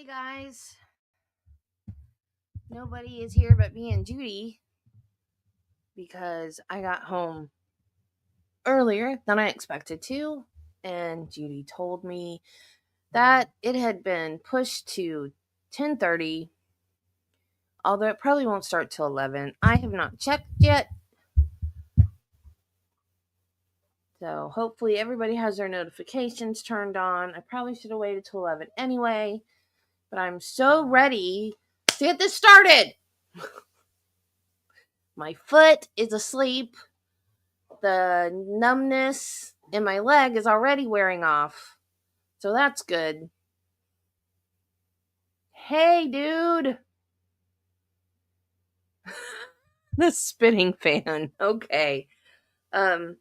Hey guys, nobody is here but me and Judy because I got home earlier than I expected to, and Judy told me that it had been pushed to 10:30, although it probably won't start till 11. I have not checked yet, so hopefully everybody has their notifications turned on. I probably should have waited till 11 anyway, but I'm so ready to get this started. My foot is asleep. The numbness in my leg is already wearing off. So that's good. Hey, dude. The spinning fan. Okay. Um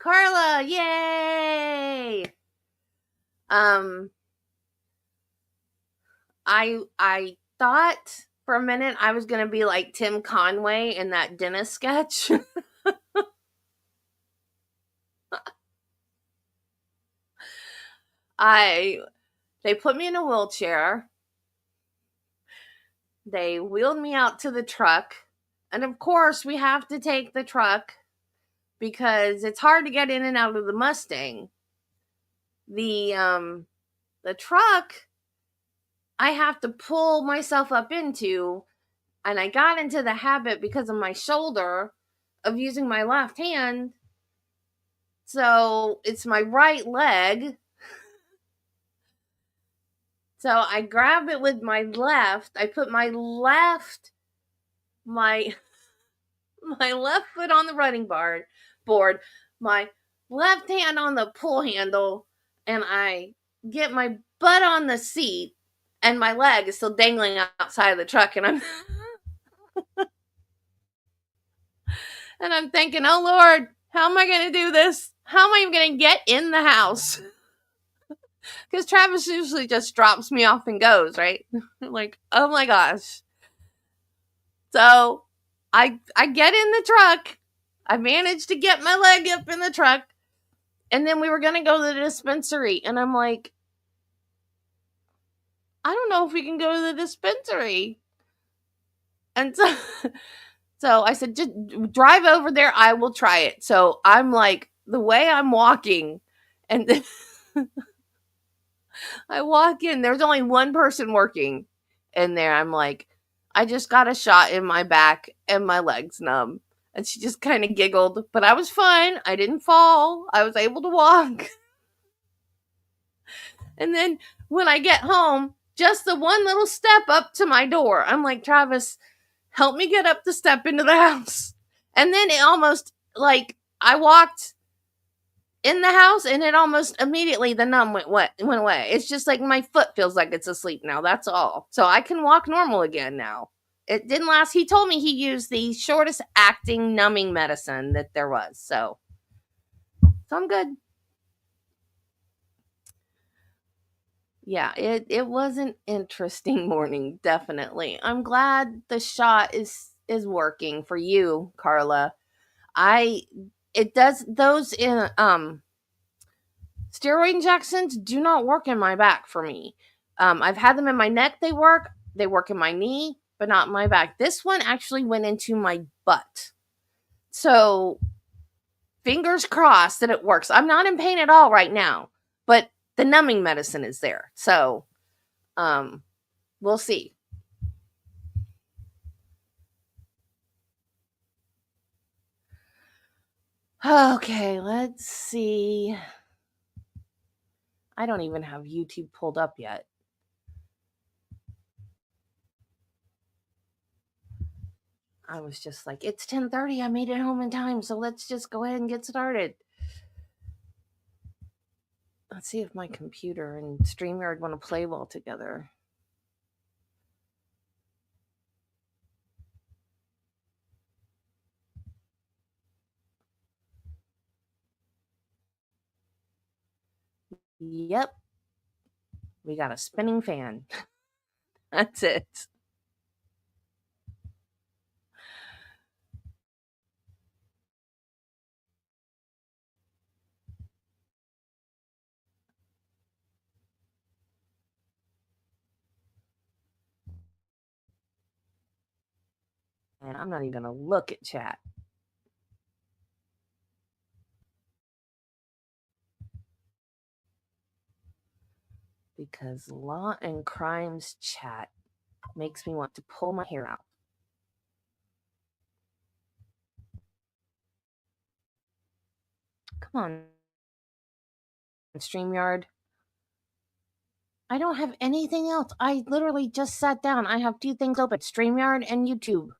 Carla, yay. Um I thought for a minute I was going to be like Tim Conway in that dentist sketch. They put me in a wheelchair. They wheeled me out to the truck. And of course, we have to take the truck because it's hard to get in and out of the Mustang. The truck I have to pull myself up into, and I got into the habit because of my shoulder of using my left hand. So it's my right leg. So I grab it with my left. I put my left foot on the running board, my left hand on the pull handle, and I get my butt on the seat, and my leg is still dangling outside of the truck, and I'm thinking, oh Lord, how am I going to do this? How am I going to get in the house? Because Travis usually just drops me off and goes, right? Like, oh my gosh. So I get in the truck. I managed to get my leg up in the truck. And then we were going to go to the dispensary. And I'm like, I don't know if we can go to the dispensary. And so I said, just drive over there. I will try it. So I'm like, the way I'm walking, and I walk in, there's only one person working in there. I'm like, I just got a shot in my back and my leg's numb. And she just kind of giggled, but I was fine. I didn't fall. I was able to walk. And then when I get home, just the one little step up to my door, I'm like, Travis, help me get up the step into the house. And then it almost, like, I walked in the house and it almost immediately the numb went away. It's just like my foot feels like it's asleep now. That's all. So I can walk normal again now. It didn't last. He told me he used the shortest acting numbing medicine that there was. So I'm good. Yeah, it was an interesting morning, definitely. I'm glad the shot is working for you, Carla. I it does those in steroid injections do not work in my back for me. I've had them in my neck, they work in my knee, but not in my back. This one actually went into my butt. So fingers crossed that it works. I'm not in pain at all right now, but the numbing medicine is there. So we'll see. Okay, let's see. I don't even have YouTube pulled up yet. I was just like, it's 10:30. I made it home in time, so let's just go ahead and get started. Let's see if my computer and StreamYard want to play well together. Yep. We got a spinning fan. That's it. And I'm not even going to look at chat. Because law and crimes chat makes me want to pull my hair out. Come on, StreamYard. I don't have anything else. I literally just sat down. I have two things open, StreamYard and YouTube.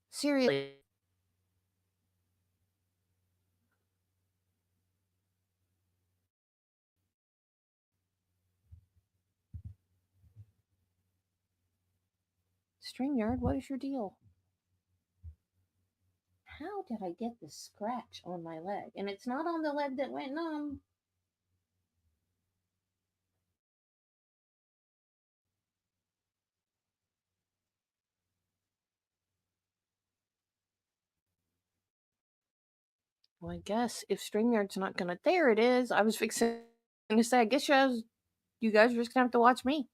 Seriously. StreamYard, what is your deal? How did I get this scratch on my leg? And it's not on the leg that went numb. Well, I guess if StreamYard's not gonna, there it is. I was fixing to say, I guess you guys are just gonna have to watch me.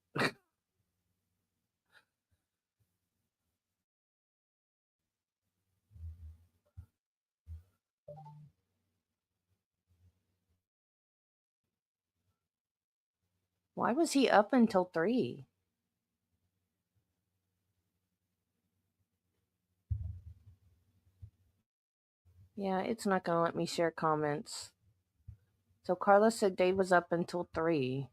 Why was he up until 3? Yeah, it's not gonna let me share comments. So Carla said Dave was up until 3.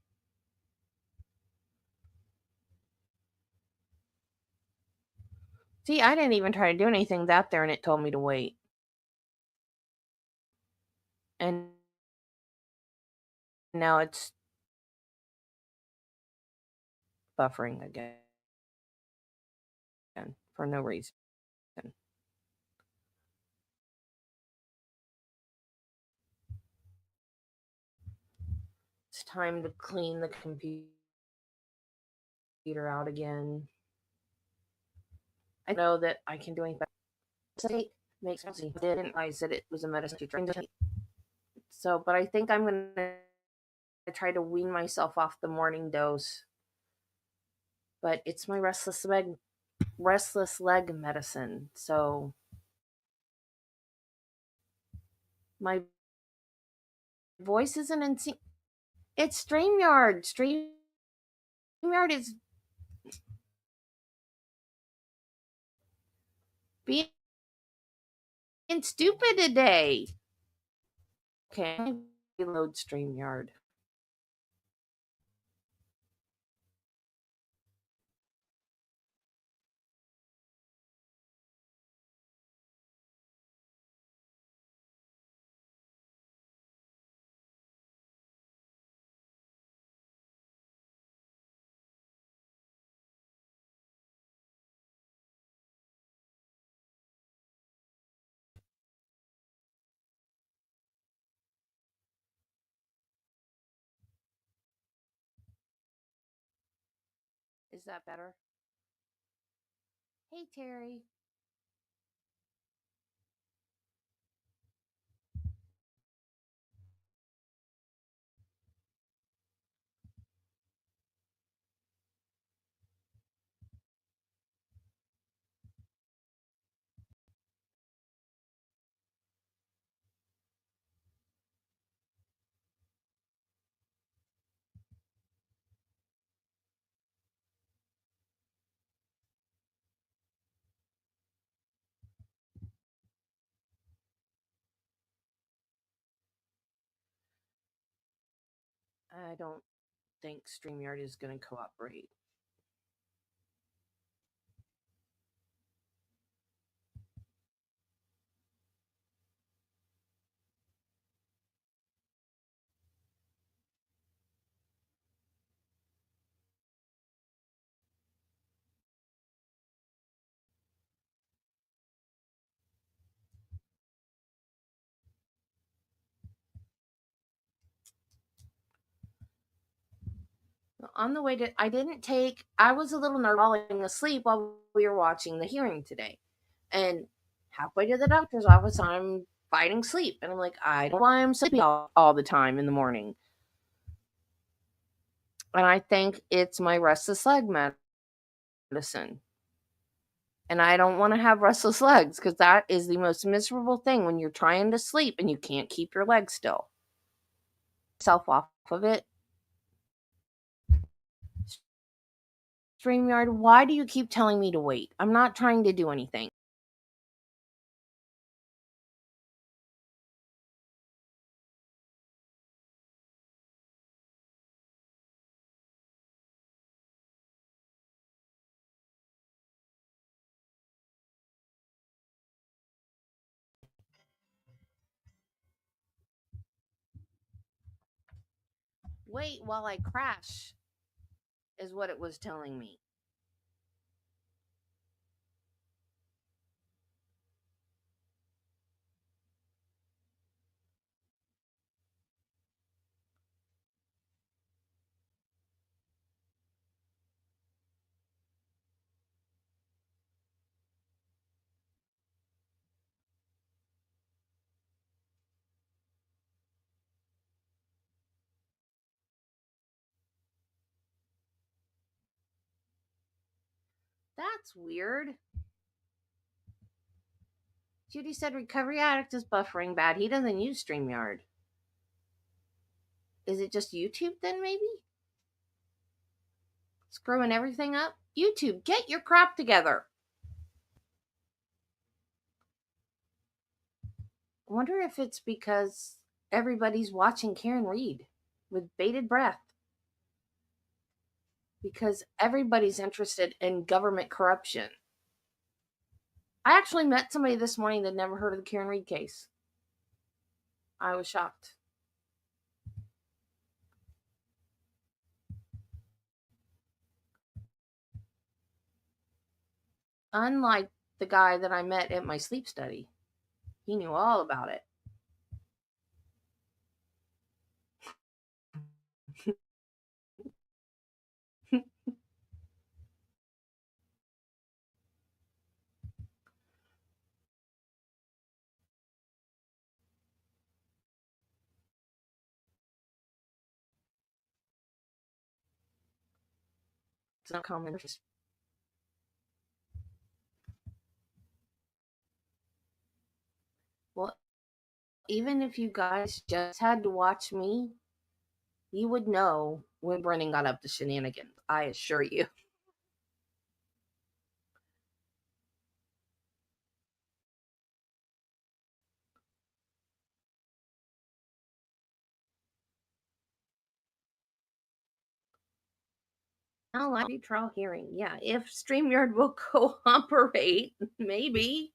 See, I didn't even try to do anything that there and it told me to wait. And now it's buffering again for no reason. It's time to clean the computer out again. I know that I can do anything. State makes me see. Didn't realize that it was a medicine to drink. So, but I think I'm gonna try to wean myself off the morning dose. But it's my restless leg medicine. So my voice isn't in sync. It's StreamYard. StreamYard is being stupid today. Okay, reload StreamYard. Is that better? Hey, Terry. I don't think StreamYard is going to cooperate. On the way to, I was a little nervous falling asleep while we were watching the hearing today. And halfway to the doctor's office, I'm fighting sleep. And I'm like, I don't know why I'm sleepy all the time in the morning. And I think it's my restless leg medicine. And I don't want to have restless legs because that is the most miserable thing when you're trying to sleep and you can't keep your legs still. Self off of it. StreamYard, why do you keep telling me to wait? I'm not trying to do anything. Wait while I crash is what it was telling me. That's weird. Judy said Recovery Addict is buffering bad. He doesn't use StreamYard. Is it just YouTube then, maybe? Screwing everything up? YouTube, get your crap together. I wonder if it's because everybody's watching Karen Reed with bated breath. Because everybody's interested in government corruption. I actually met somebody this morning that never heard of the Karen Reed case. I was shocked. Unlike the guy that I met at my sleep study, he knew all about it. It's not common interest. Well, even if you guys just had to watch me, you would know when Brennan got up to shenanigans. I assure you. I'll live trial hearing. Yeah, if StreamYard will cooperate, maybe.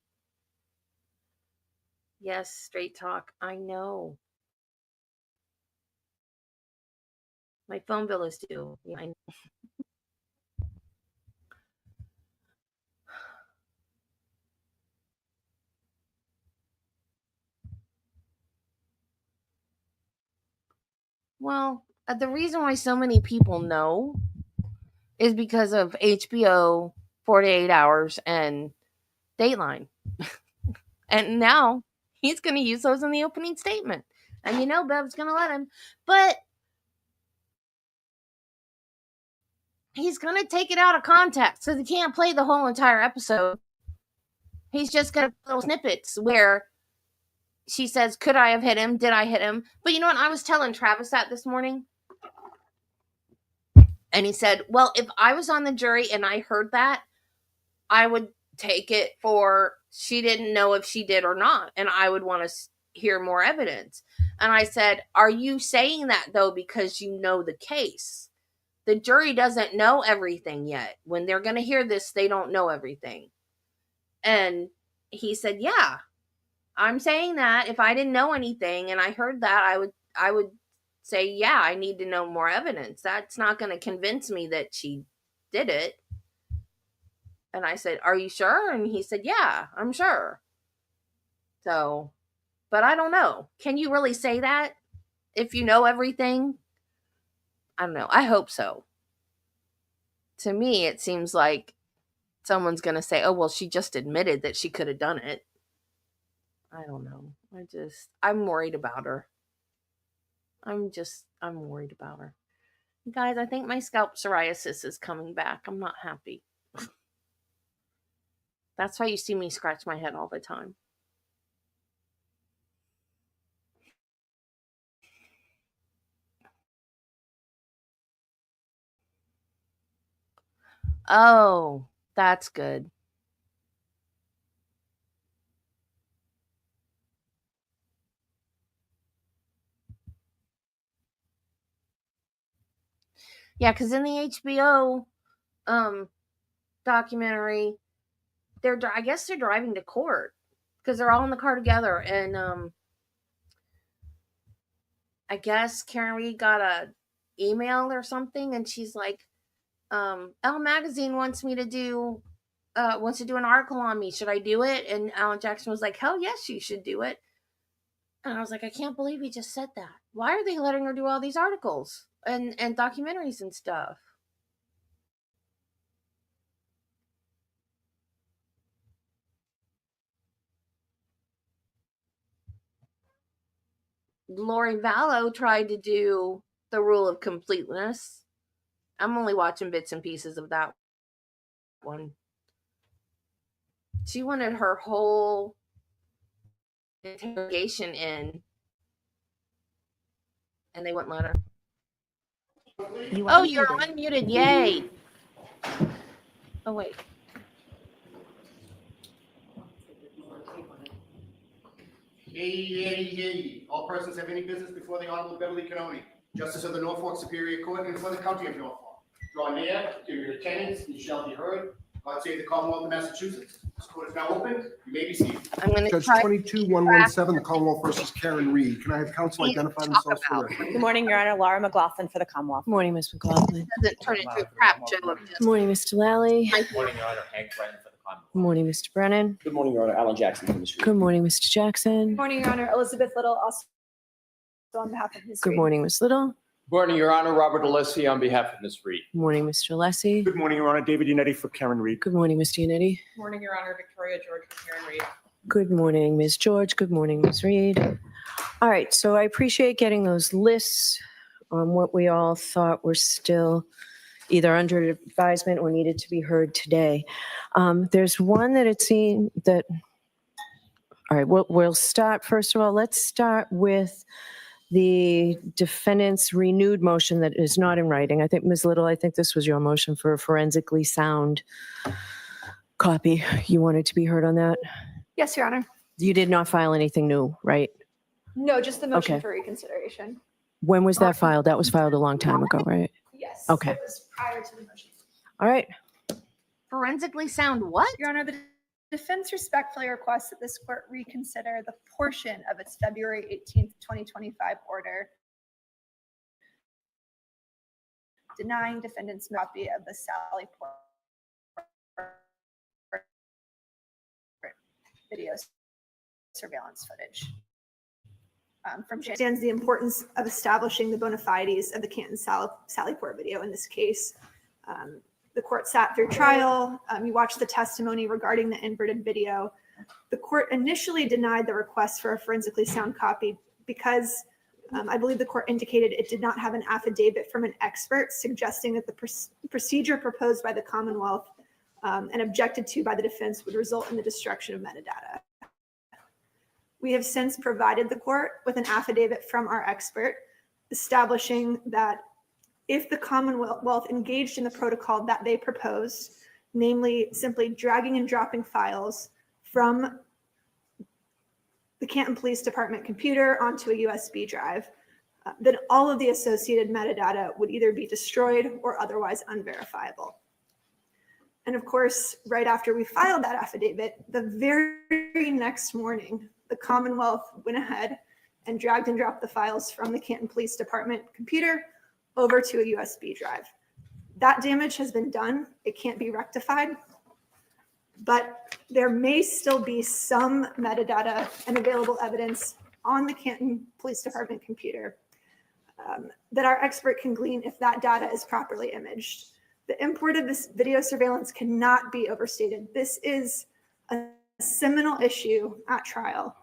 Yes, straight talk. I know. My phone bill is due. Yeah, I know. Well, the reason why so many people know is because of HBO, 48 Hours, and Dateline. And now he's going to use those in the opening statement. And you know, Bev's going to let him. But he's going to take it out of context because he can't play the whole entire episode. He's just going to little snippets where she says, could I have hit him? Did I hit him? But you know what? I was telling Travis that this morning. And he said, well, if I was on the jury and I heard that, I would take it for she didn't know if she did or not. And I would want to hear more evidence. And I said, are you saying that though because you know the case? The jury doesn't know everything yet. When they're going to hear this, they don't know everything. And he said, yeah, I'm saying that if I didn't know anything and I heard that, I would say, yeah, I need to know more evidence. That's not going to convince me that she did it. And I said, are you sure? And he said, yeah, I'm sure. So, but I don't know. Can you really say that if you know everything? I don't know. I hope so. To me, it seems like someone's going to say, oh, well, she just admitted that she could have done it. I don't know. I'm worried about her. I'm worried about her. Guys, I think my scalp psoriasis is coming back. I'm not happy. That's why you see me scratch my head all the time. Oh, that's good. Yeah, because in the HBO documentary, I guess they're driving to court because they're all in the car together, and I guess Karen Reed got a email or something, and she's like, Elle Magazine wants to do an article on me. Should I do it? And Alan Jackson was like, hell yes, you should do it. And I was like, I can't believe he just said that. Why are they letting her do all these articles and documentaries and stuff? Lori Vallow tried to do The Rule of Completeness. I'm only watching bits and pieces of that one. She wanted her whole interrogation in, and they wouldn't let her. You're unmuted. Yay. Oh, wait. Yay. All persons have any business before the Honorable Beverly Canoni, Justice of the Norfolk Superior Court, and for the County of Norfolk. Draw near, give your attendance, and you shall be heard. God save the Commonwealth of Massachusetts. This court is now open. You may be seated. I'm going to Judge try 22-117, the Commonwealth versus Karen Reed. Can I have counsel identify themselves for the record? Good morning, Your Honor. Laura McLaughlin for the Commonwealth. Good morning, Ms. McLaughlin. doesn't turn into a crap show of just Good morning, Mr. Lally. Good morning, Your Honor. Hank Brennan for the Commonwealth. Good morning, Mr. Brennan. Good morning, Your Honor. Alan Jackson from the street. Good morning, Mr. Jackson. Good morning, Your Honor. Elizabeth Little, also on behalf of Ms. Good Reed. morning, Ms. Little. Good morning, Your Honor. Robert Alessi on behalf of Ms. Reed. Good morning, Mr. Alessi. Good morning, Your Honor. David Unetti for Karen Reed. Good morning, Mr. Unity. Good morning, Your Honor. Victoria George for Karen Reed. Good morning, Ms. George. Good morning, Ms. Reed. All right, so I appreciate getting those lists on what we all thought were still either under advisement or needed to be heard today. There's one that it seemed that, all right, we'll start, first of all, let's start with the defendant's renewed motion that is not in writing. I think, Ms. Little, I think this was your motion for a forensically sound copy. You wanted to be heard on that? Yes, Your Honor. You did not file anything new, right? No, just the motion Okay. for reconsideration. When was that filed? That was filed a long time ago, right? Yes. Okay. It was prior to the motion. All right. forensically sound what? Your Honor, the defense respectfully requests that this court reconsider the portion of its February 18th, 2025 order denying defendants a copy of the Sally Port video surveillance footage. From understands the importance of establishing the bona fides of the Canton Sallyport video in this case. The court sat through trial. You watched the testimony regarding the inverted video. The court initially denied the request for a forensically sound copy because I believe the court indicated it did not have an affidavit from an expert suggesting that the procedure proposed by the Commonwealth and objected to by the defense would result in the destruction of metadata. We have since provided the court with an affidavit from our expert establishing that if the Commonwealth engaged in the protocol that they proposed, namely simply dragging and dropping files from the Canton Police Department computer onto a USB drive, then all of the associated metadata would either be destroyed or otherwise unverifiable. And of course, right after we filed that affidavit, the very next morning, the Commonwealth went ahead and dragged and dropped the files from the Canton Police Department computer over to a USB drive. That damage has been done. It can't be rectified, but there may still be some metadata and available evidence on the Canton Police Department computer that our expert can glean if that data is properly imaged. The import of this video surveillance cannot be overstated. This is a seminal issue at trial.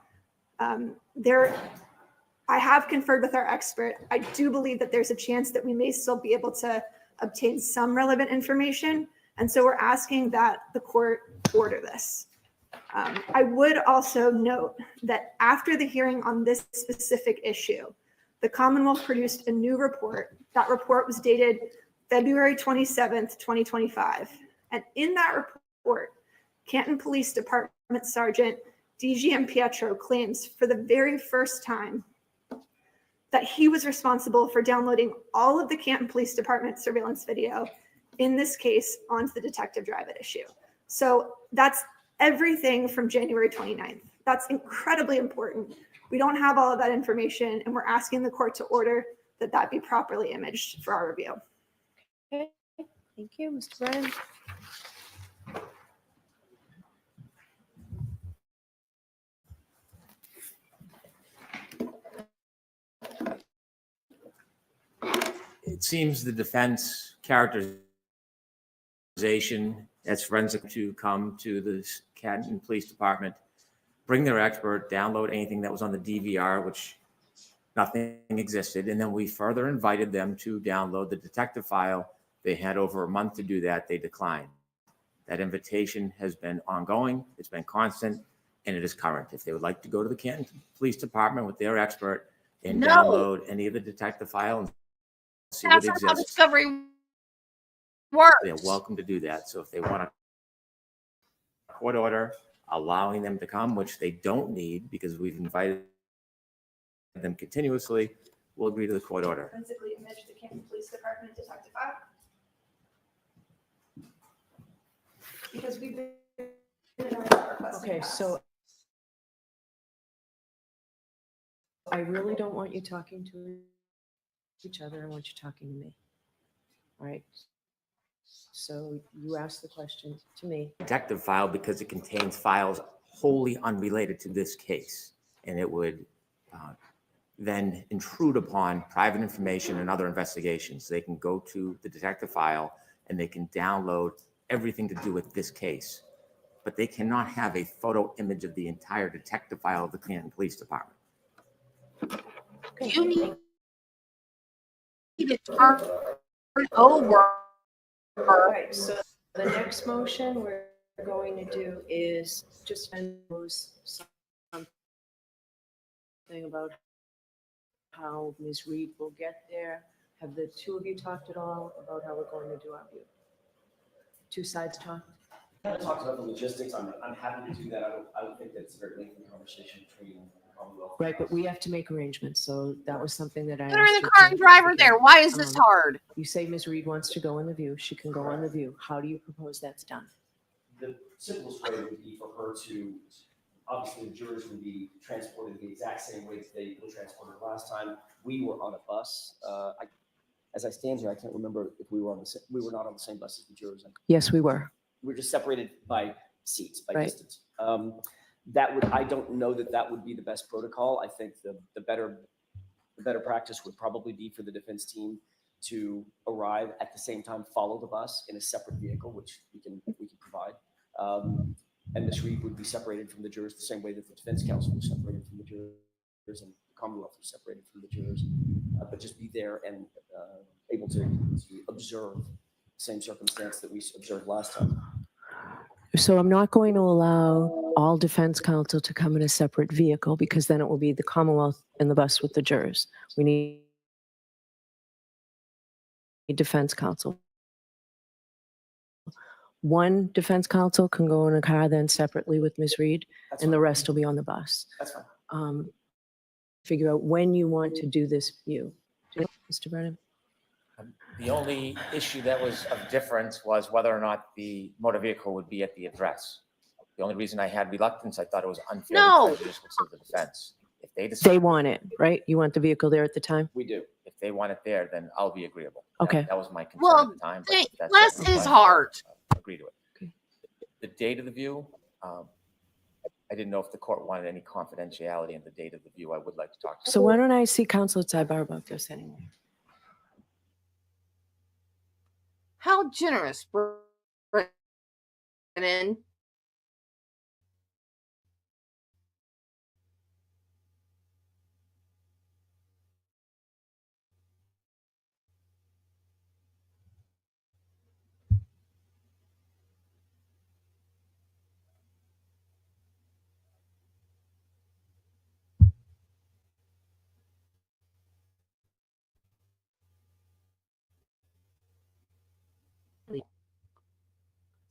I have conferred with our expert. I do believe that there's a chance that we may still be able to obtain some relevant information. And so we're asking that the court order this. I would also note that after the hearing on this specific issue, the Commonwealth produced a new report. That report was dated February 27th, 2025. And in that report, Canton Police Department Sergeant DGM Pietro claims for the very first time that he was responsible for downloading all of the Canton Police Department surveillance video, in this case, onto the detective drive at issue. So that's everything from January 29th. That's incredibly important. We don't have all of that information, and we're asking the court to order that that be properly imaged for our review. Okay, thank you, Mr. Brennan. It seems the defense characterization as forensic to come to the Canton Police Department, bring their expert, download anything that was on the DVR, which nothing existed. And then we further invited them to download the detective file. They had over a month to do that. They declined. That invitation has been ongoing. It's been constant, and it is current. If they would like to go to the Canton Police Department with their expert and No. download any of the detective file and see what That's not how exists, discovery works. they're welcome to do that. So if they want a court order allowing them to come, which they don't need because we've invited them continuously, we'll agree to the court order. Forensically image the Canton Police Department detective file. Because we've been requesting Okay, that. so I really don't want you talking to each other. I want you talking to me. All right. So you asked the question to me. Detective file because it contains files wholly unrelated to this case, and it would then intrude upon private information and other investigations. They can go to the detective file and they can download everything to do with this case, but they cannot have a photo image of the entire detective file of the Canton Police Department. You need to turn over. All right, so the next motion we're going to do is just impose something about how Ms. Reed will get there. Have the two of you talked at all about how we're going to do our view? Two sides talk? Kind of talked about the logistics. I'm happy to do that. I don't think that it's a very lengthy conversation between Commonwealth. Right, but we have to make arrangements, so that was something that I Put her in asked the you car to and drive her figure there. out. Why is this hard? You say Ms. Reed wants to go on the view, she can go on the view. How do you propose that's done? The simplest way would be for her to, obviously, the jurors would be transported the exact same way that they were transported last time. We were on a bus. As I stand here, I can't remember if we were we were not on the same bus as the jurors. Yes, we were. We're just separated by seats, by Right. distance. I don't know that would be the best protocol. I think the better practice would probably be for the defense team to arrive at the same time, follow the bus in a separate vehicle, which we can provide. And Ms. Reed would be separated from the jurors the same way that the defense counsel was separated from the jurors and the Commonwealth was separated from the jurors, but just be there and able to observe the same circumstance that we observed last time. So I'm not going to allow all defense counsel to come in a separate vehicle because then it will be the Commonwealth in the bus with the jurors. We need defense counsel. One defense counsel can go in a car then separately with Ms. Reed, That's and the fine. rest will be on the bus. That's fine. Figure out when you want to do this view. Mr. Brennan? The only issue that was of difference was whether or not the motor vehicle would be at the address. The only reason I had reluctance, I thought it was unfairly No. prejudicial to the defense. If they They decide, want it, right? You want the vehicle there at the time? We do. if they want it there, then I'll be agreeable. Okay. That was my concern Well, at the time. they- But that's less certainly is fine. hard. I'll agree to it. Okay. The date of the view, I didn't know if the court wanted any confidentiality in the date of the view. I would like to talk to. So why don't I see Counsel Tybar about this anyway? How generous, Brennan.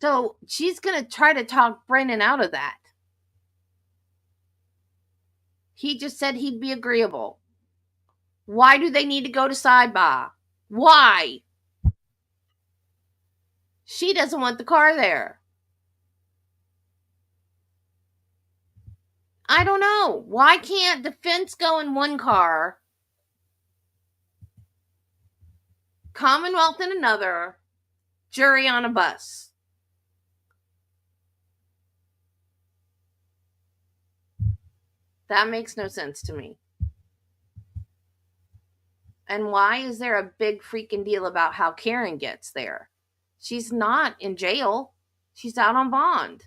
So she's going to try to talk Brennan out of that. He just said he'd be agreeable. Why do they need to go to sidebar? Why? She doesn't want the car there. I don't know. Why can't defense go in one car, Commonwealth in another, jury on a bus? That makes no sense to me. And why is there a big freaking deal about how Karen gets there? She's not in jail. She's out on bond.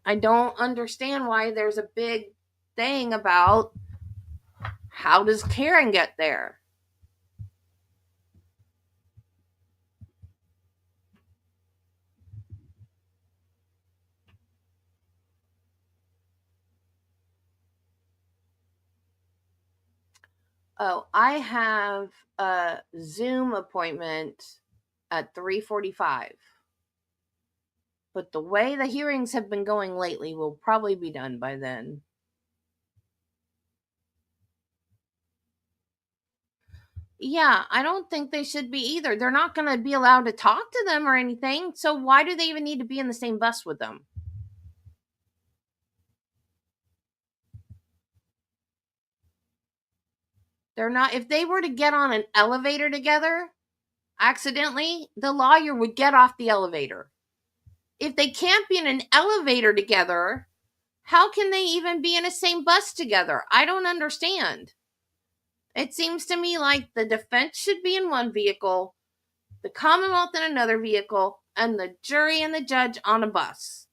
I don't understand why there's a big thing about how does Karen get there? Oh, I have a Zoom appointment at 3:45. But the way the hearings have been going lately, we'll probably be done by then. Yeah, I don't think they should be either. They're not going to be allowed to talk to them or anything. So why do they even need to be in the same bus with them? They're not. If they were to get on an elevator together accidentally, the lawyer would get off the elevator. If they can't be in an elevator together, how can they even be in the same bus together? I don't understand. It seems to me like the defense should be in one vehicle, the Commonwealth in another vehicle, and the jury and the judge on a bus.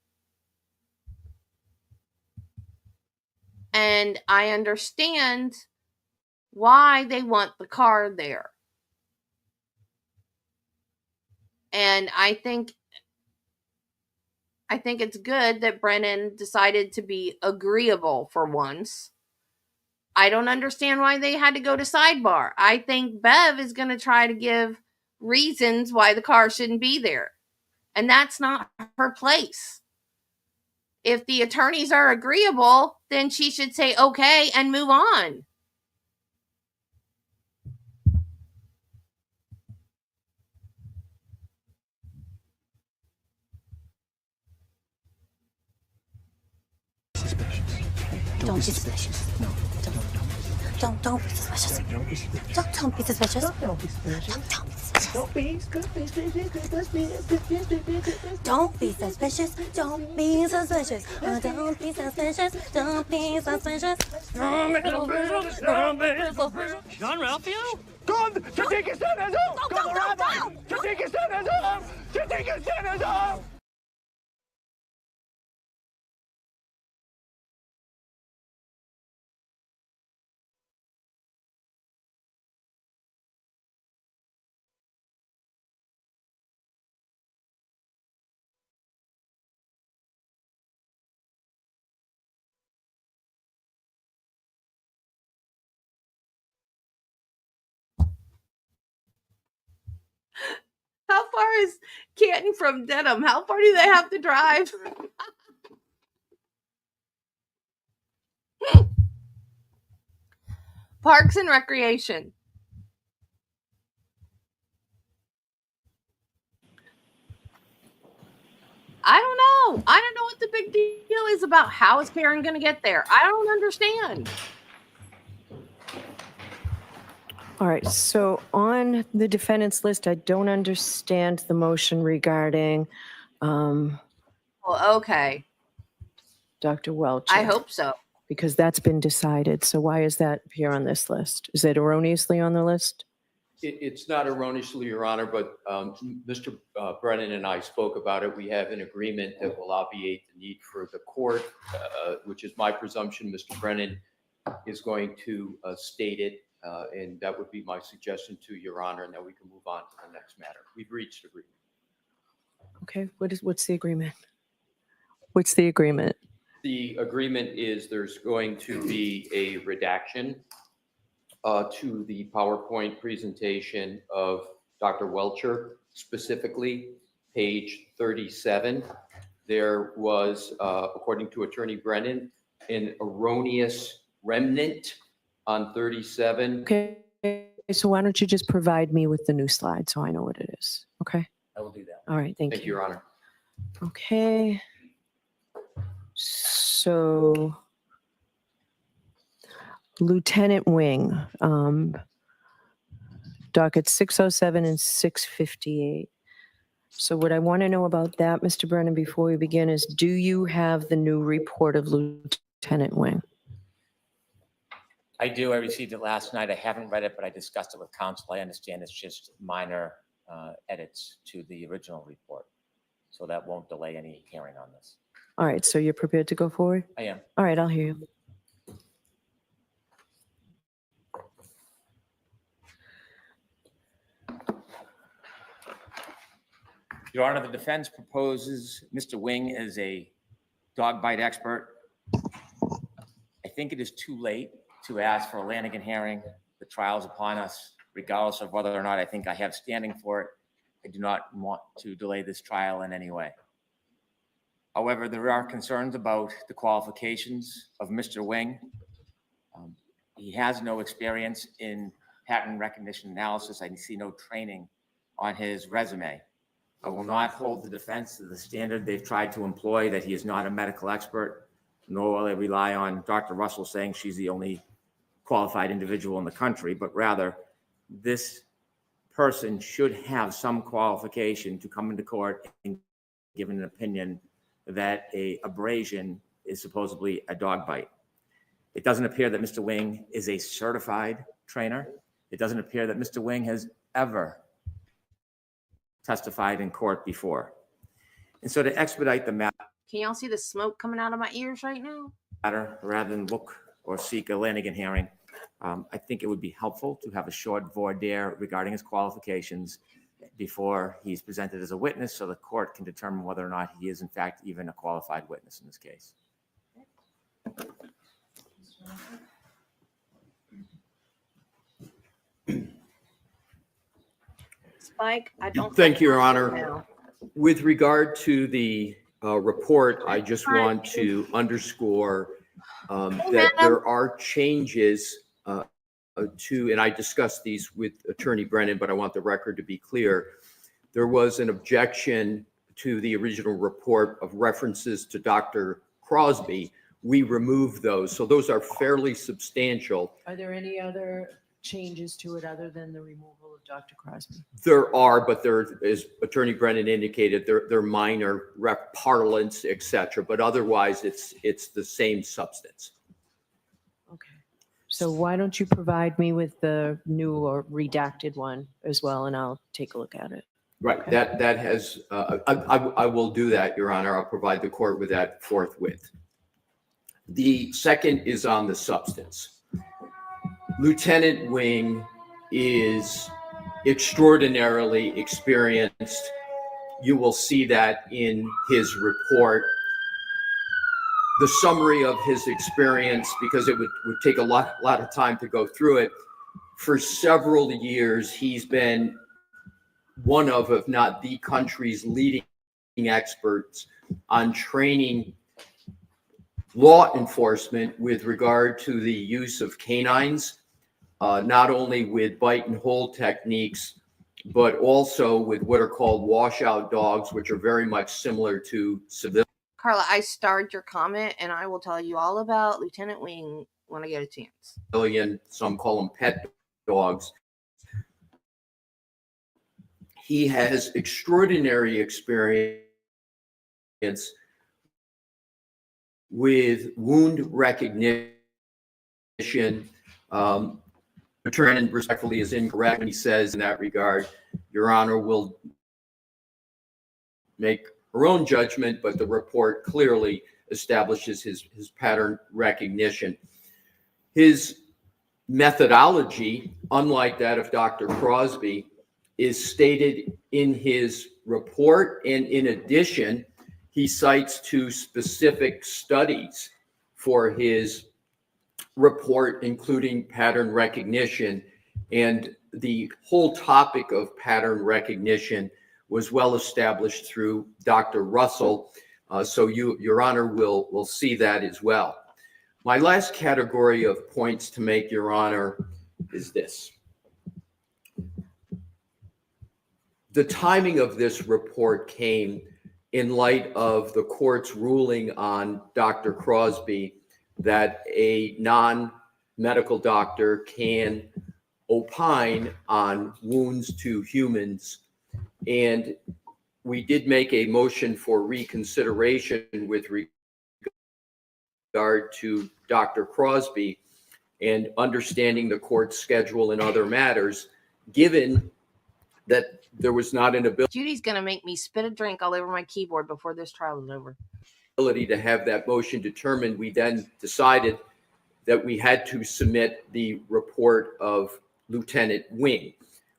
And I understand why they want the car there. And I think it's good that Brennan decided to be agreeable for once. I don't understand why they had to go to sidebar. I think Bev is going to try to give reasons why the car shouldn't be there. And that's not her place. If the attorneys are agreeable, then she should say okay and move on. Don't be suspicious. No, don't be suspicious. Don't be suspicious. Don't be suspicious. Don't be suspicious. Don't be suspicious. Don't be suspicious. Don't be suspicious. Don't be suspicious. Don't be suspicious. John Ralphio? Come to take his sentence home! Come, Rabbi! To take his sentence home! To take his sentence home! How far is Canton from Dedham? How far do they have to drive? Parks and Recreation. I don't know. I don't know what the big deal is about how is Karen going to get there. I don't understand. All right, so on the defendant's list, I don't understand the motion regarding Well, okay. Dr. Welch. I hope so. Because that's been decided. So why is that here on this list? Is it erroneously on the list? It's not erroneously, Your Honor, but Mr. Brennan and I spoke about it. We have an agreement that will obviate the need for the court, which is my presumption. Mr. Brennan is going to state it, and that would be my suggestion to Your Honor, and then we can move on to the next matter. We've reached agreement. Okay, what's the agreement? What's the agreement? The agreement is there's going to be a redaction to the PowerPoint presentation of Dr. Welcher specifically, page 37. There was, according to Attorney Brennan, an erroneous remnant on 37. Okay, so why don't you just provide me with the new slide so I know what it is? Okay, I will do that. all right, thank Thank you, you. Your Honor. Okay. So Lieutenant Wing, docket 607 and 658. So what I want to know about that, Mr. Brennan, before we begin is, do you have the new report of Lieutenant Wing? I do. I received it last night. I haven't read it, but I discussed it with counsel. I understand it's just minor edits to the original report. So that won't delay any hearing on this. All right, so you're prepared to go forward? I am. All right, I'll hear you. Your Honor, the defense proposes Mr. Wing as a dog bite expert. I think it is too late to ask for a Lanigan hearing. The trial's upon us, regardless of whether or not I think I have standing for it. I do not want to delay this trial in any way. However, there are concerns about the qualifications of Mr. Wing. He has no experience in pattern recognition analysis. I see no training on his resume. I will not hold the defense to the standard they've tried to employ, that he is not a medical expert, nor will I rely on Dr. Russell saying she's the only qualified individual in the country, but rather this person should have some qualification to come into court and give an opinion that a abrasion is supposedly a dog bite. It doesn't appear that Mr. Wing is a certified trainer. It doesn't appear that Mr. Wing has ever testified in court before. And so to expedite the matter, Can y'all see the smoke coming out of my ears right now? rather than look or seek a Lanigan hearing, I think it would be helpful to have a short voir dire regarding his qualifications before he's presented as a witness, so the court can determine whether or not he is in fact even a qualified witness in this case. Spike, I don't. Thank you, Your Honor. With regard to the report, I just want to underscore that there are changes to, and I discussed these with Attorney Brennan, but I want the record to be clear. There was an objection to the original report of references to Dr. Crosby. We removed those, so those are fairly substantial. Are there any other changes to it other than the removal of Dr. Crosby? There are, but there, as Attorney Brennan indicated, they're minor parlance, et cetera, but otherwise it's the same substance. Okay. So why don't you provide me with the new or redacted one as well, and I'll take a look at it. Right, Okay. that has, I will do that, Your Honor. I'll provide the court with that forthwith. The second is on the substance. Lieutenant Wing is extraordinarily experienced. You will see that in his report. The summary of his experience, because it would take a lot of time to go through it. For several years, he's been one of, if not the country's leading experts on training law enforcement with regard to the use of canines, not only with bite and hold techniques, but also with what are called washout dogs, which are very much similar to civilian. Carla, I starred your comment, and I will tell you all about Lieutenant Wing when I get a chance. Some call them pet dogs. He has extraordinary experience with wound recognition. Attorney respectfully is incorrect when he says in that regard, Your Honor will make her own judgment, but the report clearly establishes his pattern recognition. His methodology, unlike that of Dr. Crosby, is stated in his report, and in addition, he cites two specific studies for his report, including pattern recognition. And the whole topic of pattern recognition was well established through Dr. Russell. So Your Honor will see that as well. My last category of points to make, Your Honor, is this. The timing of this report came in light of the court's ruling on Dr. Crosby that a non-medical doctor can opine on wounds to humans. And we did make a motion for reconsideration with regard to Dr. Crosby and understanding the court's schedule and other matters, given that there was not an Judy's gonna make me spit a drink all over my keyboard before this trial is over. ability to have that motion determined. We then decided that we had to submit the report of Lieutenant Wing.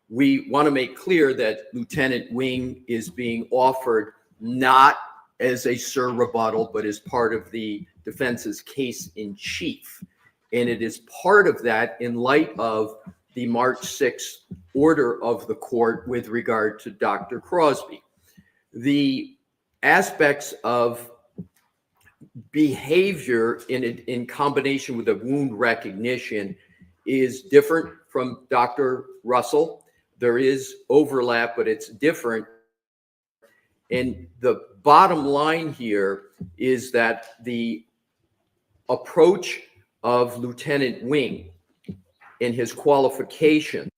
We want to make clear that Lieutenant Wing is being offered not as a sur rebuttal, but as part of the defense's case in chief. And it is part of that in light of the March 6th order of the court with regard to Dr. Crosby. The aspects of behavior in combination with a wound recognition is different from Dr. Russell. There is overlap, but it's different. And the bottom line here is that the approach of Lieutenant Wing and his qualifications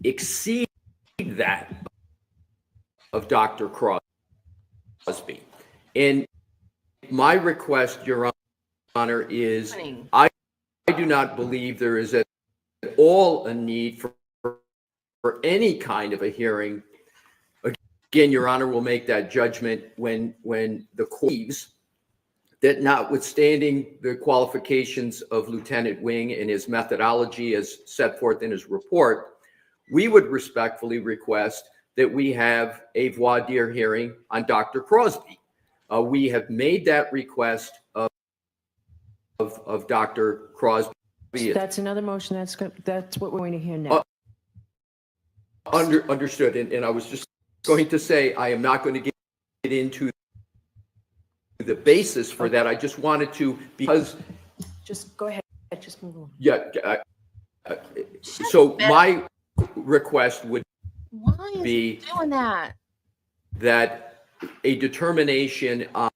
exceed that of Dr. Crosby. And my request, Your Honor, is I do not believe there is at all a need for any kind of a hearing. Again, Your Honor will make that judgment when the court believes that notwithstanding the qualifications of Lieutenant Wing and his methodology as set forth in his report, we would respectfully request that we have a voir dire hearing on Dr. Crosby. We have made that request of Dr. Crosby. That's another motion. That's what we're going to hear now. Understood. And I was just going to say, I am not going to get into the basis for that. I just wanted to, because. Just go ahead. Just move on. Yeah. So my request would be doing that a determination on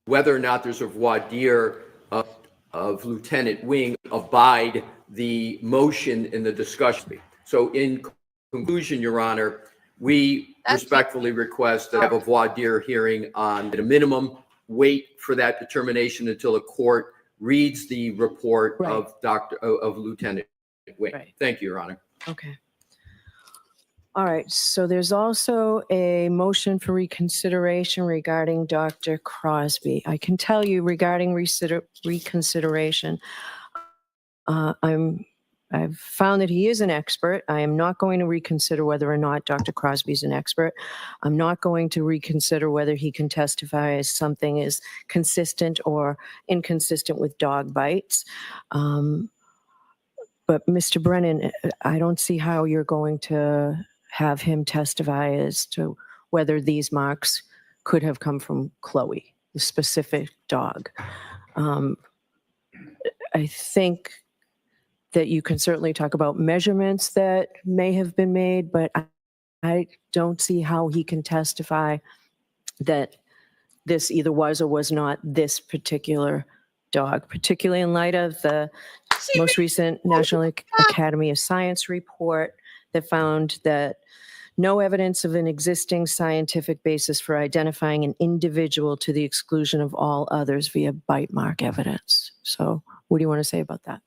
whether or not there's a voir dire of Lieutenant Wing abide the motion in the discussion. So in conclusion, Your Honor, we respectfully request to have a voir dire hearing on, at a minimum, wait for that determination until the court reads the report of Lieutenant Wing. Right. Thank you, Your Honor. Okay. All right. So there's also a motion for reconsideration regarding Dr. Crosby. I can tell you regarding reconsideration, I've found that he is an expert. I am not going to reconsider whether or not Dr. Crosby is an expert. I'm not going to reconsider whether he can testify as something is consistent or inconsistent with dog bites. But Mr. Brennan, I don't see how you're going to have him testify as to whether these marks could have come from Chloe, the specific dog. I think that you can certainly talk about measurements that may have been made, but I don't see how he can testify that this either was or was not this particular dog, particularly in light of the most recent National Academy of Science report that found that no evidence of an existing scientific basis for identifying an individual to the exclusion of all others via bite mark evidence. So what do you want to say about that?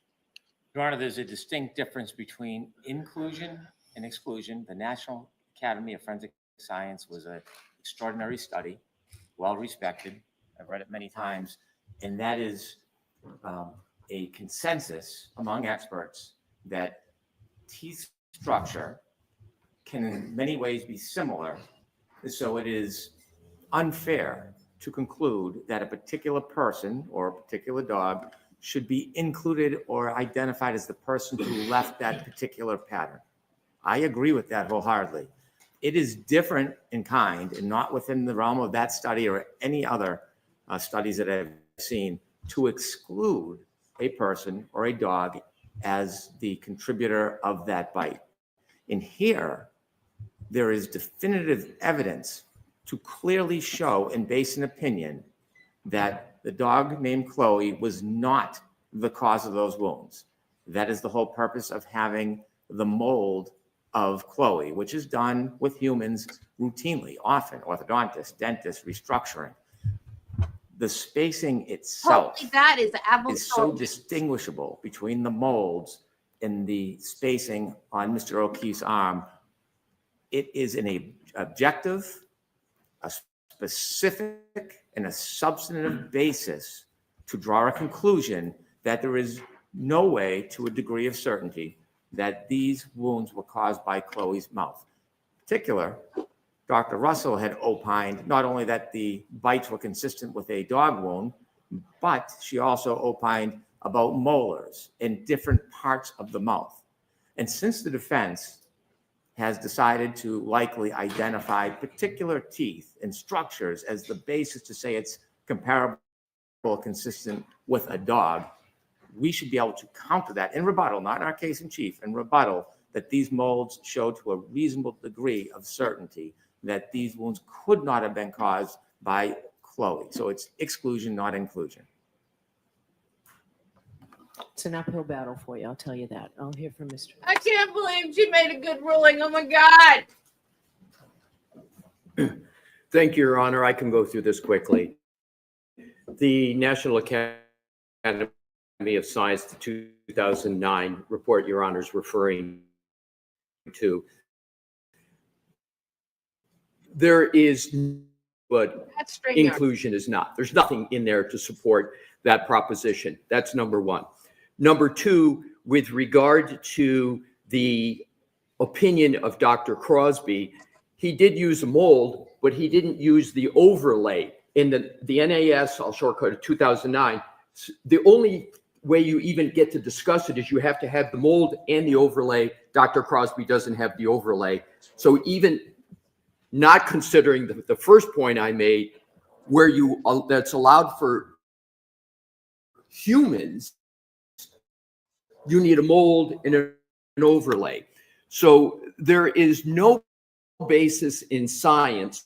Your Honor, there's a distinct difference between inclusion and exclusion. The National Academy of Forensic Science was an extraordinary study, well respected. I've read it many times, and that is a consensus among experts that teeth structure can in many ways be similar. So it is unfair to conclude that a particular person or a particular dog should be included or identified as the person who left that particular pattern. I agree with that wholeheartedly. It is different in kind and not within the realm of that study or any other studies that I've seen to exclude a person or a dog as the contributor of that bite. And here, there is definitive evidence to clearly show and base an opinion that the dog named Chloe was not the cause of those wounds. That is the whole purpose of having the mold of Chloe, which is done with humans routinely, often, orthodontists, dentists, restructuring. The spacing itself Holy, that is is so absolutely. distinguishable between the molds and the spacing on Mr. O'Keefe's arm. It is an objective, a specific, and a substantive basis to draw a conclusion that there is no way to a degree of certainty that these wounds were caused by Chloe's mouth. In particular, Dr. Russell had opined not only that the bites were consistent with a dog wound, but she also opined about molars in different parts of the mouth. And since the defense has decided to likely identify particular teeth and structures as the basis to say it's comparable, consistent with a dog, we should be able to counter that in rebuttal, not in our case in chief, in rebuttal, that these molds show to a reasonable degree of certainty that these wounds could not have been caused by Chloe. So it's exclusion, not inclusion. It's an uphill battle for you, I'll tell you that. I'll hear from Mr. I can't believe she made a good ruling. Oh my God. Thank you, Your Honor. I can go through this quickly. The National Academy of Science, the 2009 report Your Honor is referring to, there is, but inclusion is not. There's nothing in there to support that proposition. That's number one. Number two, with regard to the opinion of Dr. Crosby, he did use a mold, but he didn't use the overlay. In the NAS, I'll shortcut it, 2009, the only way you even get to discuss it is you have to have the mold and the overlay. Dr. Crosby doesn't have the overlay. So even not considering the first point I made, where that's allowed for humans, you need a mold and an overlay. So there is no basis in science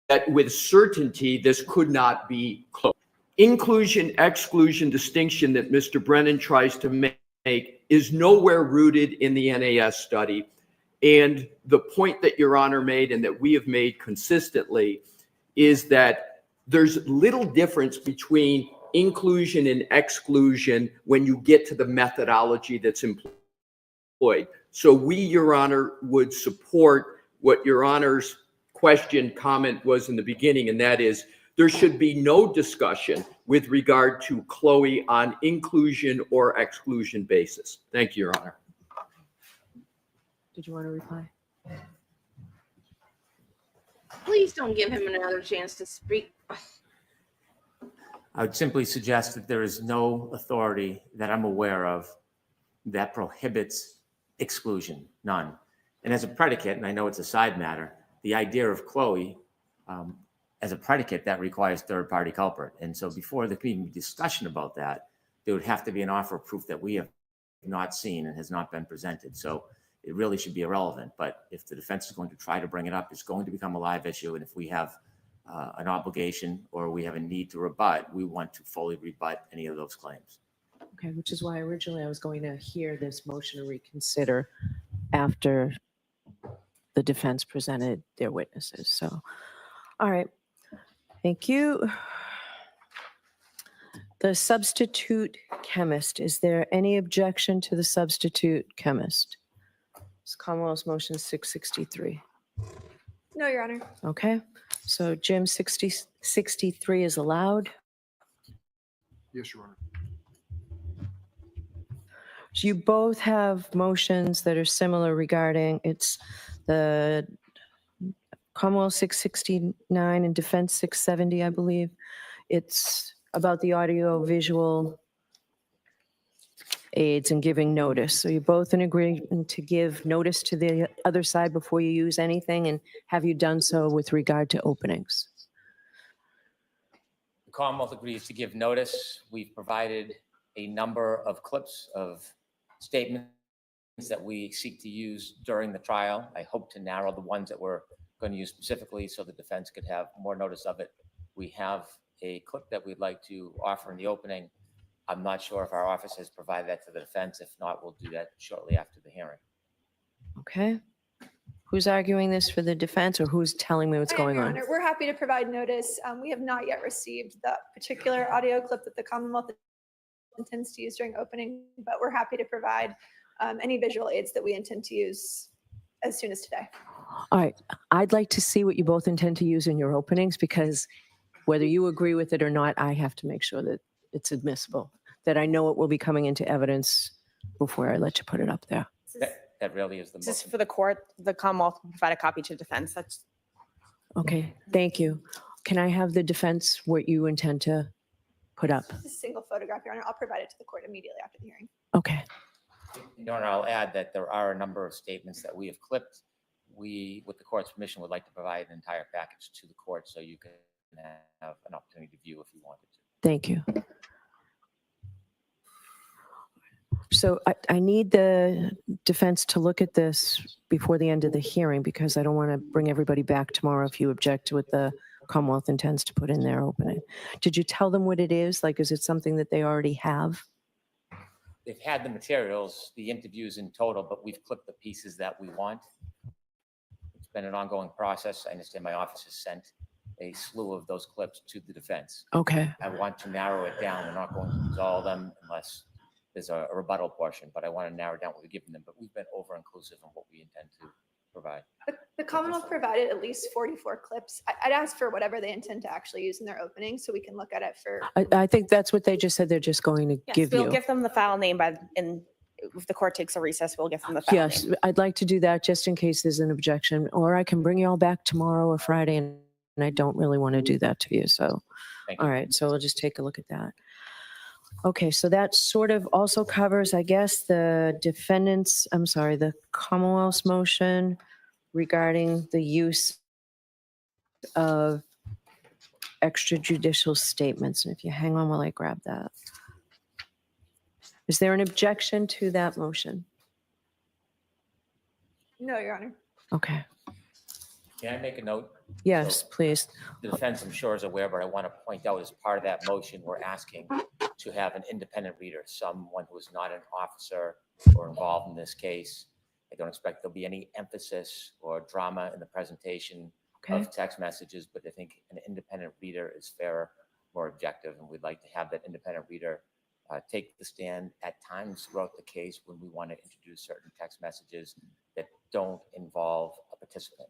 that with certainty this could not be close. Inclusion, exclusion distinction that Mr. Brennan tries to make is nowhere rooted in the NAS study. And the point that Your Honor made and that we have made consistently is that there's little difference between inclusion and exclusion when you get to the methodology that's employed. So we, Your Honor, would support what Your Honor's question, comment was in the beginning, and that is there should be no discussion with regard to Chloe on inclusion or exclusion basis. Thank you, Your Honor. Did you want to reply? Please don't give him another chance to speak. I would simply suggest that there is no authority that I'm aware of that prohibits exclusion, none. And as a predicate, and I know it's a side matter, the idea of Chloe as a predicate, that requires third-party culprit. And so before there can even be discussion about that, there would have to be an offer of proof that we have not seen and has not been presented. So it really should be irrelevant. But if the defense is going to try to bring it up, it's going to become a live issue. And if we have an obligation or we have a need to rebut, we want to fully rebut any of those claims. Okay, which is why originally I was going to hear this motion to reconsider after the defense presented their witnesses. So, all right, thank you. The substitute chemist, is there any objection to the substitute chemist? It's Commonwealth's motion 663. No, Your Honor. Okay, so Jim, 63 is allowed. Yes, Your Honor. You both have motions that are similar regarding, it's the Commonwealth 669 and Defense 670, I believe. It's about the audio visual aides and giving notice. So you're both in agreement to give notice to the other side before you use anything, and have you done so with regard to openings? The Commonwealth agrees to give notice. We've provided a number of clips of statements that we seek to use during the trial. I hope to narrow the ones that we're going to use specifically so the defense could have more notice of it. We have a clip that we'd like to offer in the opening. I'm not sure if our office has provided that to the defense. If not, we'll do that shortly after the hearing. Okay. Who's arguing this for the defense, or who's telling me what's I am, going Your on? Honor. We're happy to provide notice. We have not yet received the particular audio clip that the Commonwealth intends to use during opening, but we're happy to provide any visual aids that we intend to use as soon as today. All right. I'd like to see what you both intend to use in your openings, because whether you agree with it or not, I have to make sure that it's admissible, that I know it will be coming into evidence before I let you put it up there. That really is the This is motion. for the court. The Commonwealth will provide a copy to defense. That's Okay, thank you. Can I have the defense what you intend to put up? This is a single photograph, Your Honor. I'll provide it to the court immediately after the hearing. Okay, Your Honor, I'll add that there are a number of statements that we have clipped. We, with the court's permission, would like to provide an entire package to the court so you can have an opportunity to view if you wanted to. thank you. So I need the defense to look at this before the end of the hearing, because I don't want to bring everybody back tomorrow if you object to what the Commonwealth intends to put in their opening. Did you tell them what it is? Like, is it something that they already have? They've had the materials, the interviews in total, but we've clipped the pieces that we want. It's been an ongoing process. I understand my office has sent a slew of those clips to the defense. Okay, I want to narrow it down. We're not going to use all of them unless there's a rebuttal portion, but I want to narrow down what we're giving them. But we've been over-inclusive in what we intend to provide. The Commonwealth provided at least 44 clips. I'd ask for whatever they intend to actually use in their opening so we can look at it for. I think that's what they just said. They're just going to yes. give We'll you. give them the file name and if the court takes a recess, we'll give them the file Yes, name. I'd like to do that just in case there's an objection, or I can bring you all back tomorrow or Friday, and I don't really want to do that to you. So, Thank you. all right, so we'll just take a look at that. Okay, so that sort of also covers, I guess, the the Commonwealth's motion regarding the use of extrajudicial statements. And if you hang on while I grab that. Is there an objection to that motion? No, Your Honor. Okay, Can I make a note? yes, please. The defense, I'm sure, is aware, but I want to point out as part of that motion, we're asking to have an independent reader, someone who is not an officer or involved in this case. I don't expect there'll be any emphasis or drama in the presentation Okay, of text messages, but I think an independent reader is fairer, more objective, and we'd like to have that independent reader take the stand at times throughout the case when we want to introduce certain text messages that don't involve a participant.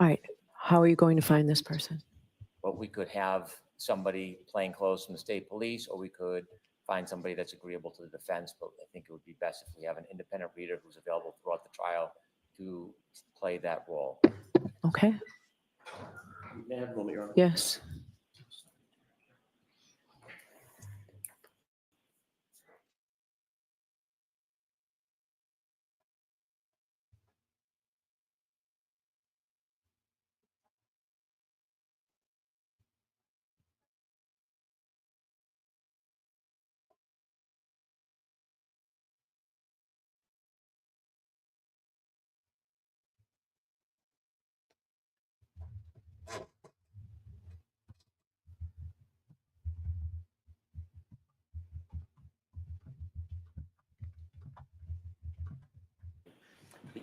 all right. How are you going to find this person? But we could have somebody playing close from the state police, or we could find somebody that's agreeable to the defense. But I think it would be best if we have an independent reader who's available throughout the trial to play that role. Okay, May I have a moment, Your Honor? yes.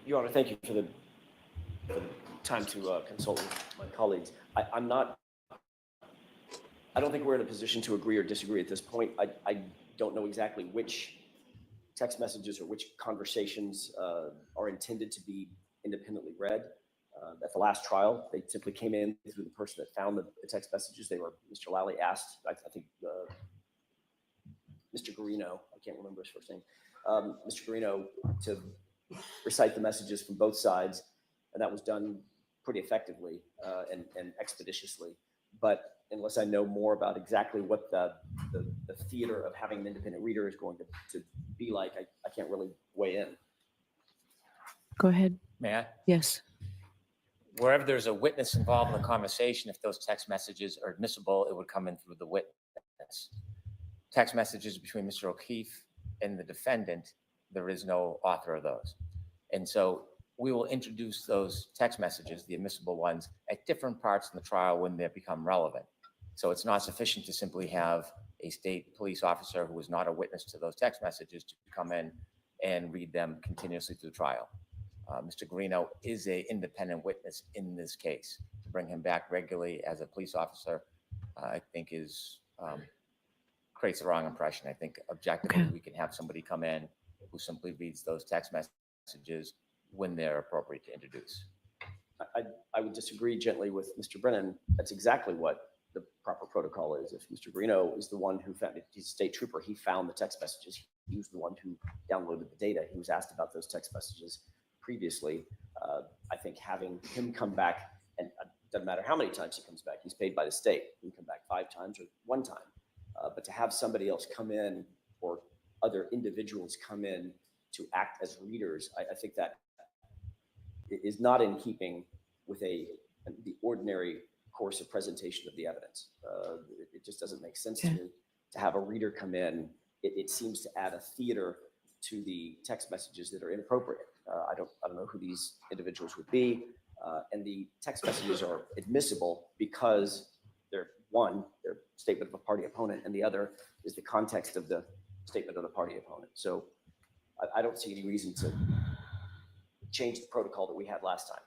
Your Honor, thank you for the time to consult with my colleagues. I don't think we're in a position to agree or disagree at this point. I don't know exactly which text messages or which conversations are intended to be independently read. At the last trial, they simply came in through the person that found the text messages. Mr. Lally asked, I think, Mr. Garino, I can't remember his first name, Mr. Garino to recite the messages from both sides, and that was done pretty effectively and expeditiously. But unless I know more about exactly what the theater of having an independent reader is going to be like, I can't really weigh in. Go ahead. May I? Yes. Wherever there's a witness involved in the conversation, if those text messages are admissible, it would come in through the witness. Text messages between Mr. O'Keefe and the defendant, there is no author of those. And so we will introduce those text messages, the admissible ones, at different parts in the trial when they become relevant. So it's not sufficient to simply have a state police officer who is not a witness to those text messages to come in and read them continuously through the trial. Mr. Guarino is an independent witness in this case. To bring him back regularly as a police officer, I think is creates the wrong impression. I think objectively we can have somebody come in who simply reads those text messages when they're appropriate to introduce. I would disagree gently with Mr. Brennan. That's exactly what the proper protocol is. If Mr. Guarino is the one who found, he's a state trooper, he found the text messages. He was the one who downloaded the data. He was asked about those text messages previously. I think having him come back, and it doesn't matter how many times he comes back, he's paid by the state. He can come back 5 times or 1 time. But to have somebody else come in or other individuals come in to act as readers, I think that is not in keeping with the ordinary course of presentation of the evidence. It just doesn't make sense to me to have a reader come in. It seems to add a theater to the text messages that are inappropriate. I don't know who these individuals would be, and the text messages are admissible because they're their statement of a party opponent, and the other is the context of the statement of the party opponent. So I don't see any reason to change the protocol that we had last time.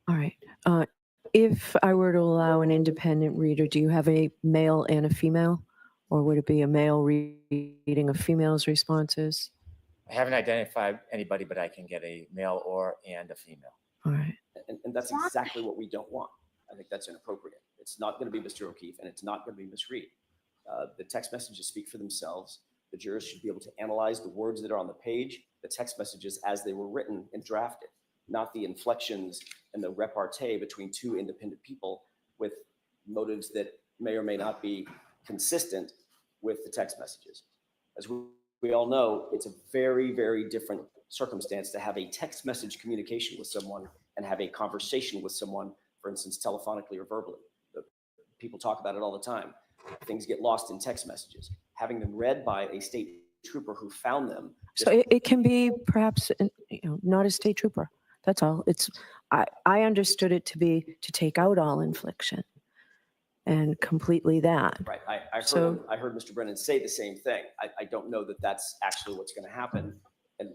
All right. If I were to allow an independent reader, do you have a male and a female? Or would it be a male reading a female's responses? I haven't identified anybody, but I can get a male and a female. All right. And that's exactly what we don't want. I think that's inappropriate. It's not going to be Mr. O'Keefe, and it's not going to be Ms. Reed. The text messages speak for themselves. The jurors should be able to analyze the words that are on the page, the text messages as they were written and drafted, not the inflections and the repartee between 2 independent people with motives that may or may not be consistent with the text messages. As we all know, it's a very, very different circumstance to have a text message communication with someone and have a conversation with someone, for instance, telephonically or verbally. People talk about it all the time. Things get lost in text messages. Having them read by a state trooper who found them. So it can be perhaps not a state trooper. That's all. I understood it to be to take out all infliction and completely that. Right. I heard Mr. Brennan say the same thing. I don't know that that's actually what's going to happen. And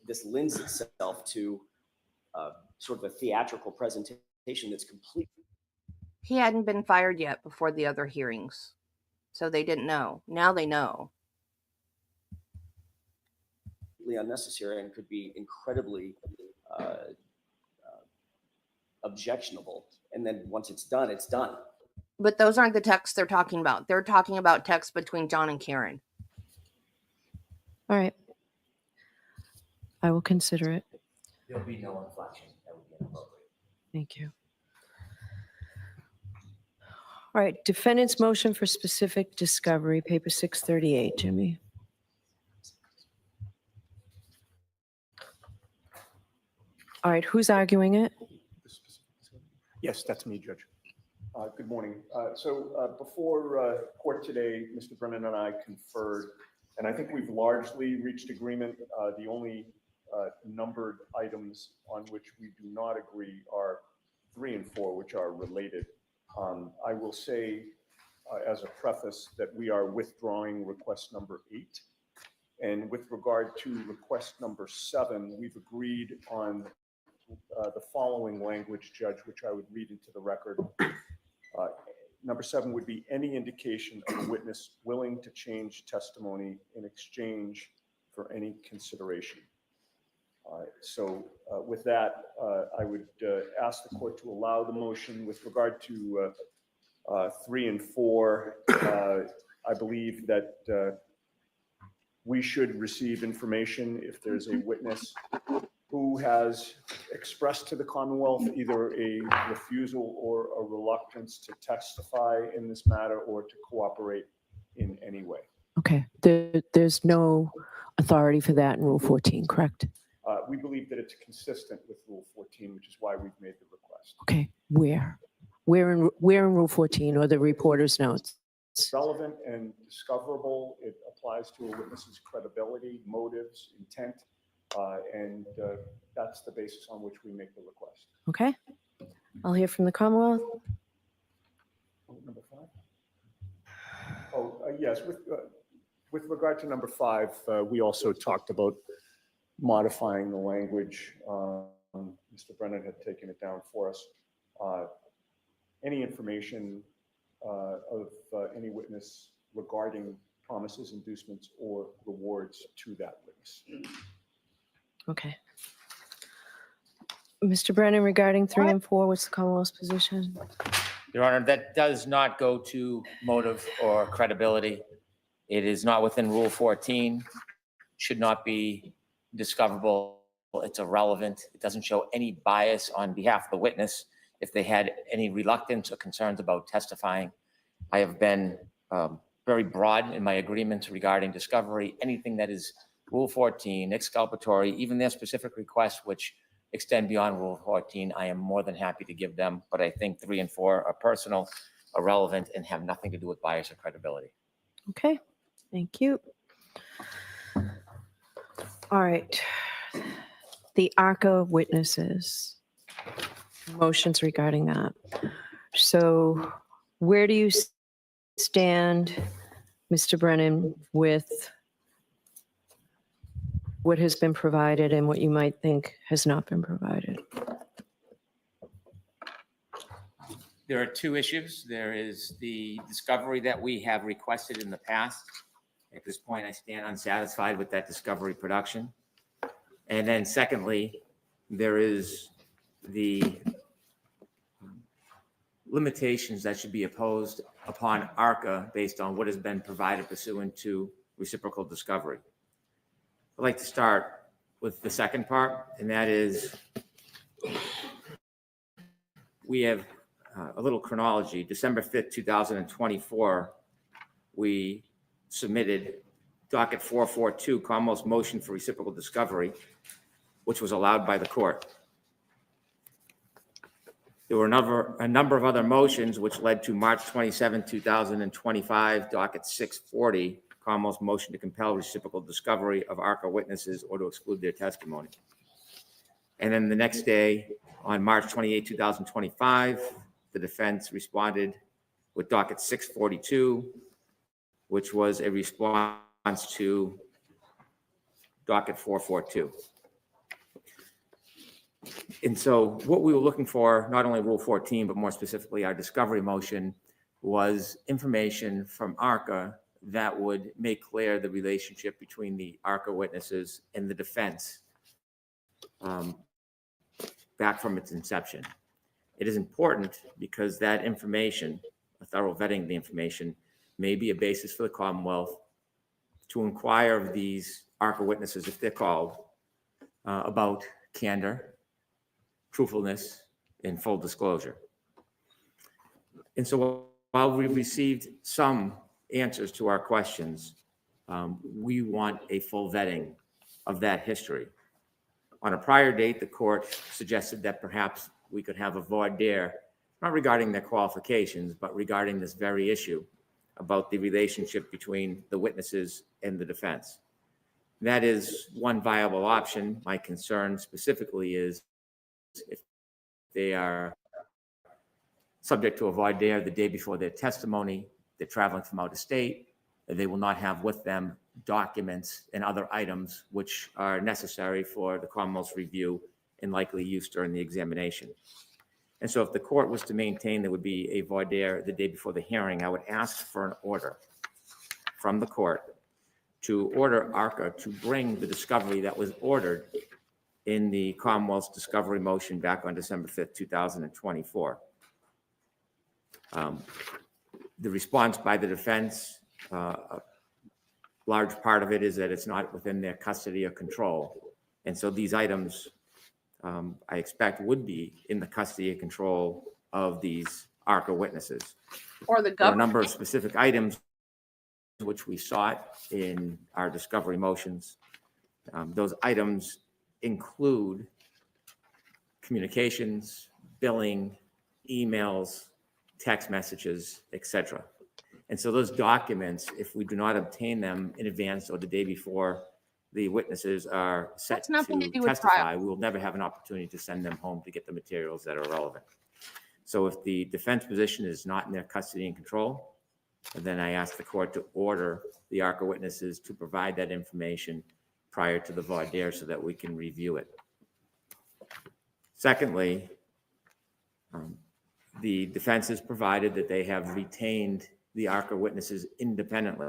this lends itself to sort of a theatrical presentation that's complete. He hadn't been fired yet before the other hearings, so they didn't know. Now they know. Unnecessary and could be incredibly objectionable. And then once it's done, it's done. But those aren't the texts they're talking about. They're talking about texts between John and Karen. All right. I will consider it. There'll be no inflection. That would be inappropriate. Thank you. All right. Defendant's motion for specific discovery, paper 638, Jimmy. All right. Who's arguing it? Yes, that's me, Judge. Good morning. Before court today, Mr. Brennan and I conferred, and I think we've largely reached agreement. The only numbered items on which we do not agree are 3 and 4, which are related. I will say as a preface that we are withdrawing request number 8. And with regard to request number 7, we've agreed on the following language, Judge, which I would read into the record. Number 7 would be any indication of a witness willing to change testimony in exchange for any consideration. With that, I would ask the court to allow the motion. With regard to 3 and 4, I believe that we should receive information if there's a witness who has expressed to the Commonwealth either a refusal or a reluctance to testify in this matter or to cooperate in any way. Okay, there's no authority for that in Rule 14, correct? We believe that it's consistent with Rule 14, which is why we've made the request. Okay, where? Where in Rule 14 or the reporter's notes? Relevant and discoverable. It applies to a witness's credibility, motives, intent, and that's the basis on which we make the request. Okay, I'll hear from the Commonwealth. Number 5? Yes, with regard to number 5, we also talked about modifying the language. Mr. Brennan had taken it down for us. Any information of any witness regarding promises, inducements, or rewards to that witness. Okay. Mr. Brennan, regarding 3 and 4, what's the Commonwealth's position? Your Honor, that does not go to motive or credibility. It is not within Rule 14, should not be discoverable. It's irrelevant. It doesn't show any bias on behalf of the witness if they had any reluctance or concerns about testifying. I have been very broad in my agreements regarding discovery. Anything that is Rule 14, exculpatory, even their specific requests, which extend beyond Rule 14, I am more than happy to give them. But I think 3 and 4 are personal, irrelevant, and have nothing to do with bias or credibility. Okay, thank you. All right. The ARCA witnesses, motions regarding that. So where do you stand, Mr. Brennan, with what has been provided and what you might think has not been provided? There are 2 issues. There is the discovery that we have requested in the past. At this point, I stand unsatisfied with that discovery production. And then secondly, there is the limitations that should be imposed upon ARCA based on what has been provided pursuant to reciprocal discovery. I'd like to start with the second part, and that is we have a little chronology. December 5th, 2024, we submitted docket 442, Commonwealth's motion for reciprocal discovery, which was allowed by the court. There were a number of other motions which led to March 27, 2025, docket 640, Commonwealth's motion to compel reciprocal discovery of ARCA witnesses or to exclude their testimony. And then the next day, on March 28, 2025, the defense responded with docket 642, which was a response to docket 442. And so what we were looking for, not only Rule 14, but more specifically our discovery motion, was information from ARCA that would make clear the relationship between the ARCA witnesses and the defense back from its inception. It is important because that information, a thorough vetting of the information, may be a basis for the Commonwealth to inquire of these ARCA witnesses, if they're called, about candor, truthfulness, and full disclosure. And so while we received some answers to our questions, we want a full vetting of that history. On a prior date, the court suggested that perhaps we could have a voir dire, not regarding their qualifications, but regarding this very issue about the relationship between the witnesses and the defense. That is one viable option. My concern specifically is if they are subject to a voir dire the day before their testimony, they're traveling from out of state, they will not have with them documents and other items which are necessary for the Commonwealth's review and likely use during the examination. And so if the court was to maintain there would be a voir dire the day before the hearing, I would ask for an order from the court to order ARCA to bring the discovery that was ordered in the Commonwealth's discovery motion back on December 5th, 2024. The response by the defense, a large part of it is that it's not within their custody or control. And so these items I expect would be in the custody and control of these ARCA witnesses. Or the There are a government. number of specific items which we sought in our discovery motions. Those items include communications, billing, emails, text messages, etc. And so those documents, if we do not obtain them in advance or the day before the witnesses are set That's nothing to to do with testify, we will never have an opportunity to send them home to get the materials that are relevant. So if the defense position is not in their custody and control, then I ask the court to order the ARCA witnesses to provide that information prior to the voir dire so that we can review it. Secondly, the defense has provided that they have retained the ARCA witnesses independently.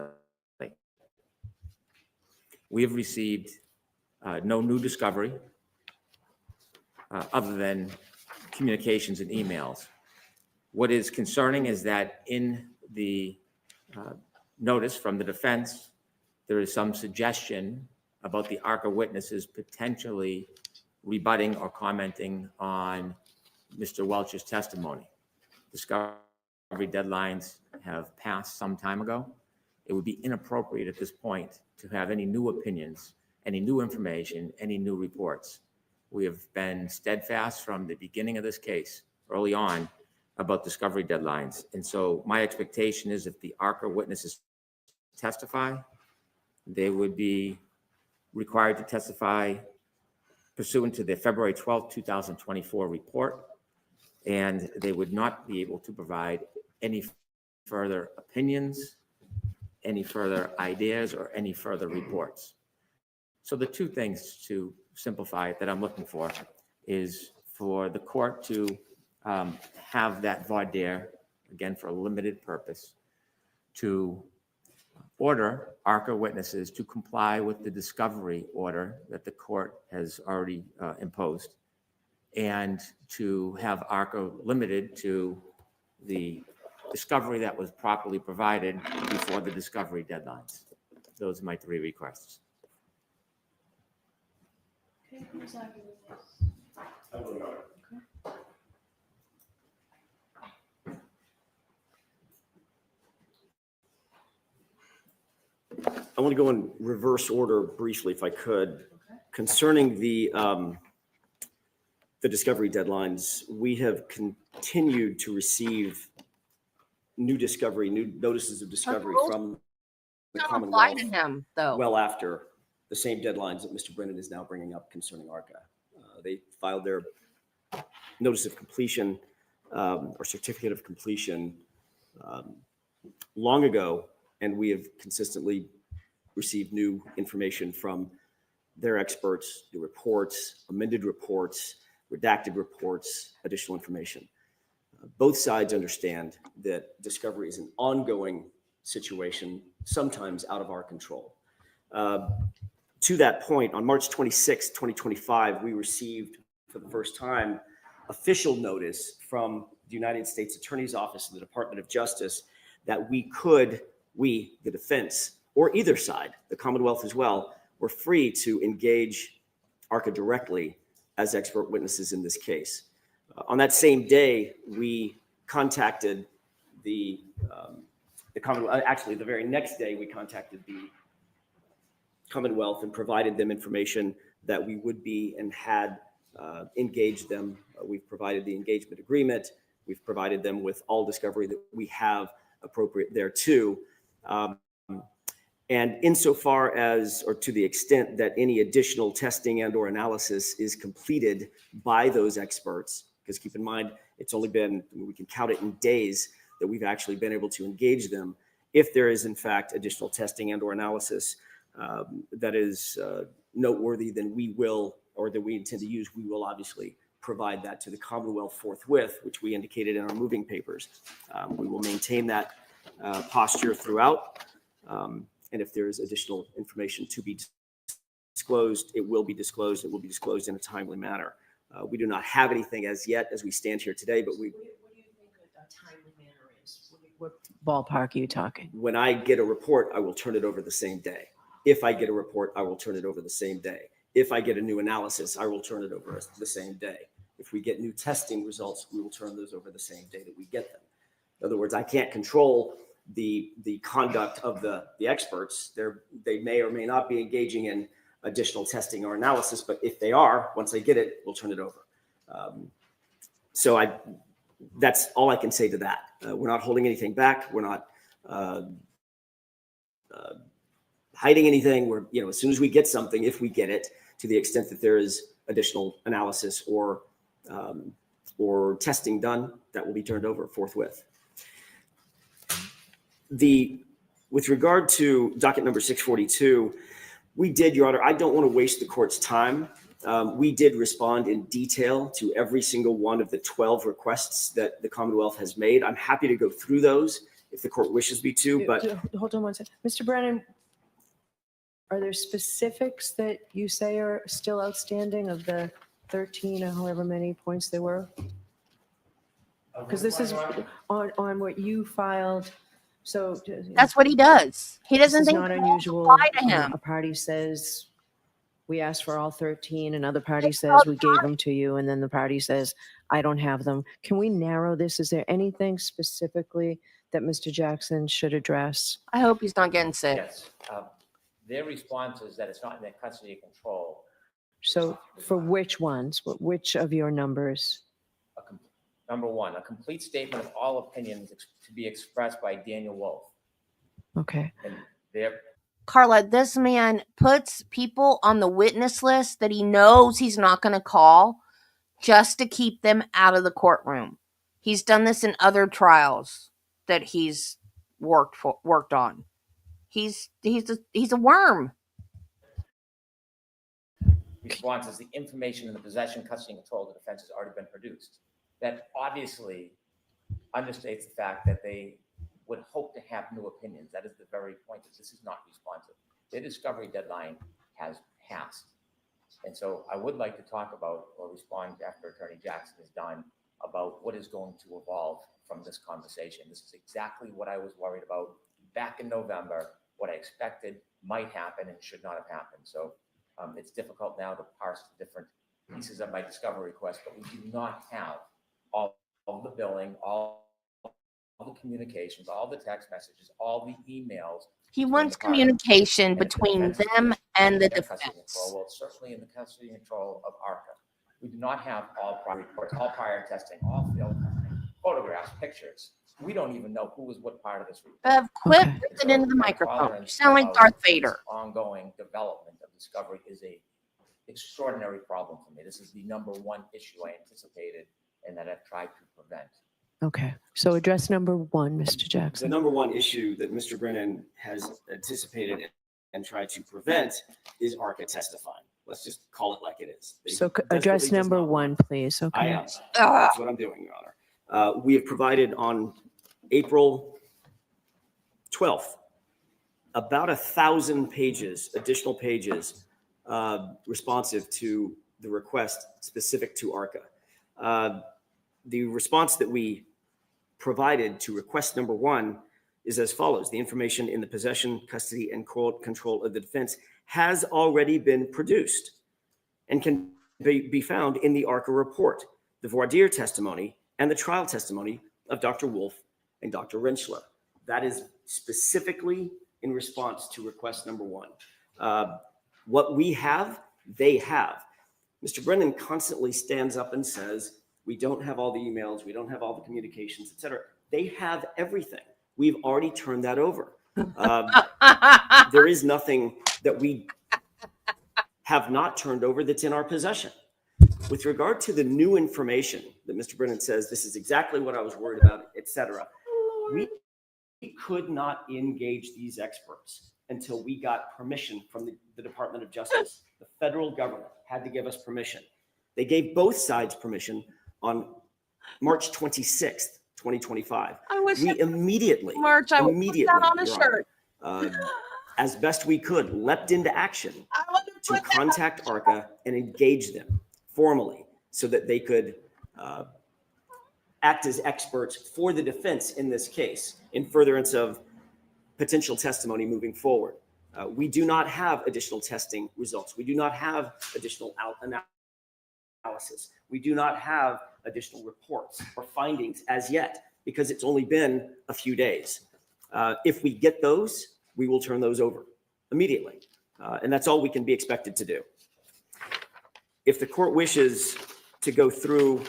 We have received no new discovery other than communications and emails. What is concerning is that in the notice from the defense, there is some suggestion about the ARCA witnesses potentially rebutting or commenting on Mr. Welch's testimony. Discovery deadlines have passed some time ago. It would be inappropriate at this point to have any new opinions, any new information, any new reports. We have been steadfast from the beginning of this case, early on, about discovery deadlines. And so my expectation is if the ARCA witnesses testify, they would be required to testify pursuant to the February 12, 2024 report, and they would not be able to provide any further opinions, any further ideas, or any further reports. So the two things, to simplify it, that I'm looking for is for the court to have that voir dire, again, for a limited purpose, to order ARCA witnesses to comply with the discovery order that the court has already imposed, and to have ARCA limited to the discovery that was properly provided before the discovery deadlines. Those are my three requests. Okay, who's arguing this? I will not. I want to go in reverse order briefly, if I could, concerning the discovery deadlines. We have continued to receive new notices of discovery from the Don't apply Commonwealth to him, though. well after the same deadlines that Mr. Brennan is now bringing up concerning ARCA. They filed their notice of completion or certificate of completion long ago, and we have consistently received new information from their experts, new reports, amended reports, redacted reports, additional information. Both sides understand that discovery is an ongoing situation, sometimes out of our control. To that point, on March 26, 2025, we received for the first time official notice from the United States Attorney's Office and the Department of Justice that we, the defense, or either side, the Commonwealth as well, were free to engage ARCA directly as expert witnesses in this case. On that same day, we contacted the Commonwealth. Actually, the very next day, we contacted the Commonwealth and provided them information that we would be and had engaged them. We've provided the engagement agreement. We've provided them with all discovery that we have appropriate thereto. And insofar as, or to the extent that any additional testing and or analysis is completed by those experts, because keep in mind, it's only been, we can count it in days that we've actually been able to engage them. If there is in fact additional testing and or analysis that is noteworthy, then we will, or that we intend to use, we will obviously provide that to the Commonwealth forthwith, which we indicated in our moving papers. We will maintain that posture throughout. And if there is additional information to be disclosed, it will be disclosed. It will be disclosed in a timely manner. We do not have anything as yet as we stand here today, but we. What do you think a timely manner is? What ballpark are you talking? When I get a report, I will turn it over the same day. If I get a report, I will turn it over the same day. If I get a new analysis, I will turn it over the same day. If we get new testing results, we will turn those over the same day that we get them. In other words, I can't control the conduct of the experts. They may or may not be engaging in additional testing or analysis, but if they are, once I get it, we'll turn it over. That's all I can say to that. We're not holding anything back. We're not hiding anything. We're, as soon as we get something, if we get it, to the extent that there is additional analysis or testing done, that will be turned over forthwith. With regard to docket number 642, we did, Your Honor, I don't want to waste the court's time. We did respond in detail to every single one of the 12 requests that the Commonwealth has made. I'm happy to go through those if the court wishes me to, but Hold on one second. Mr. Brennan, are there specifics that you say are still outstanding of the 13 or however many points there were? Because this is on what you filed. So That's what he does. He doesn't this is think not the rules unusual. apply to him. A party says, we asked for all 13. Another party says, we gave them to you. And then the party says, I don't have them. Can we narrow this? Is there anything specifically that Mr. Jackson should address? I hope he's not getting sick. Yes. Their response is that it's not in their custody and control. So for which ones? Which of your numbers? Number one, a complete statement of all opinions to be expressed by Daniel Wolf. Okay. And their Carla, this man puts people on the witness list that he knows he's not going to call just to keep them out of the courtroom. He's done this in other trials that he's worked on. He's a worm. response is the information in the possession, custody, and control of the defense has already been produced. That obviously understates the fact that they would hope to have new opinions. That is the very point that this is not responsive. Their discovery deadline has passed. And so I would like to talk about or respond after Attorney Jackson is done about what is going to evolve from this conversation. This is exactly what I was worried about back in November, what I expected might happen and should not have happened. So it's difficult now to parse the different pieces of my discovery request, but we do not have all the billing, all the communications, all the text messages, all the emails. He wants communication between them and the defense. Well, it's certainly in the custody and control of ARCA. We do not have all prior reports, all prior testing, all field testing, photographs, pictures. We don't even know who was what part of this report. Quit it into the microphone. You sound like Darth Vader. Ongoing development of discovery is a extraordinary problem for me. This is the number one issue I anticipated and that I've tried to prevent. Okay, so address number one, Mr. Jackson. The number one issue that Mr. Brennan has anticipated and tried to prevent is ARCA testifying. Let's just call it like it is. So address number one, please. Okay. I am. That's what I'm doing, Your Honor. We have provided on April 12th about 1,000 pages, additional pages, responsive to the request specific to ARCA. The response that we provided to request number one is as follows. The information in the possession, custody, and control of the defense has already been produced and can be found in the ARCA report, the voir dire testimony, and the trial testimony of Dr. Wolf and Dr. Rentschler. That is specifically in response to request number one. What we have, they have. Mr. Brennan constantly stands up and says, we don't have all the emails, we don't have all the communications, et cetera. They have everything. We've already turned that over. There is nothing that we have not turned over that's in our possession. With regard to the new information that Mr. Brennan says, this is exactly what I was worried about, et cetera. We could not engage these experts until we got permission from the Department of Justice. The federal government had to give us permission. They gave both sides permission on March 26th, 2025. We immediately, March, I would put that on a shirt. As best we could, leapt into action to contact ARCA and engage them formally so that they could act as experts for the defense in this case in furtherance of potential testimony moving forward. We do not have additional testing results. We do not have additional analysis. We do not have additional reports or findings as yet because it's only been a few days. If we get those, we will turn those over immediately. And that's all we can be expected to do. If the court wishes to go through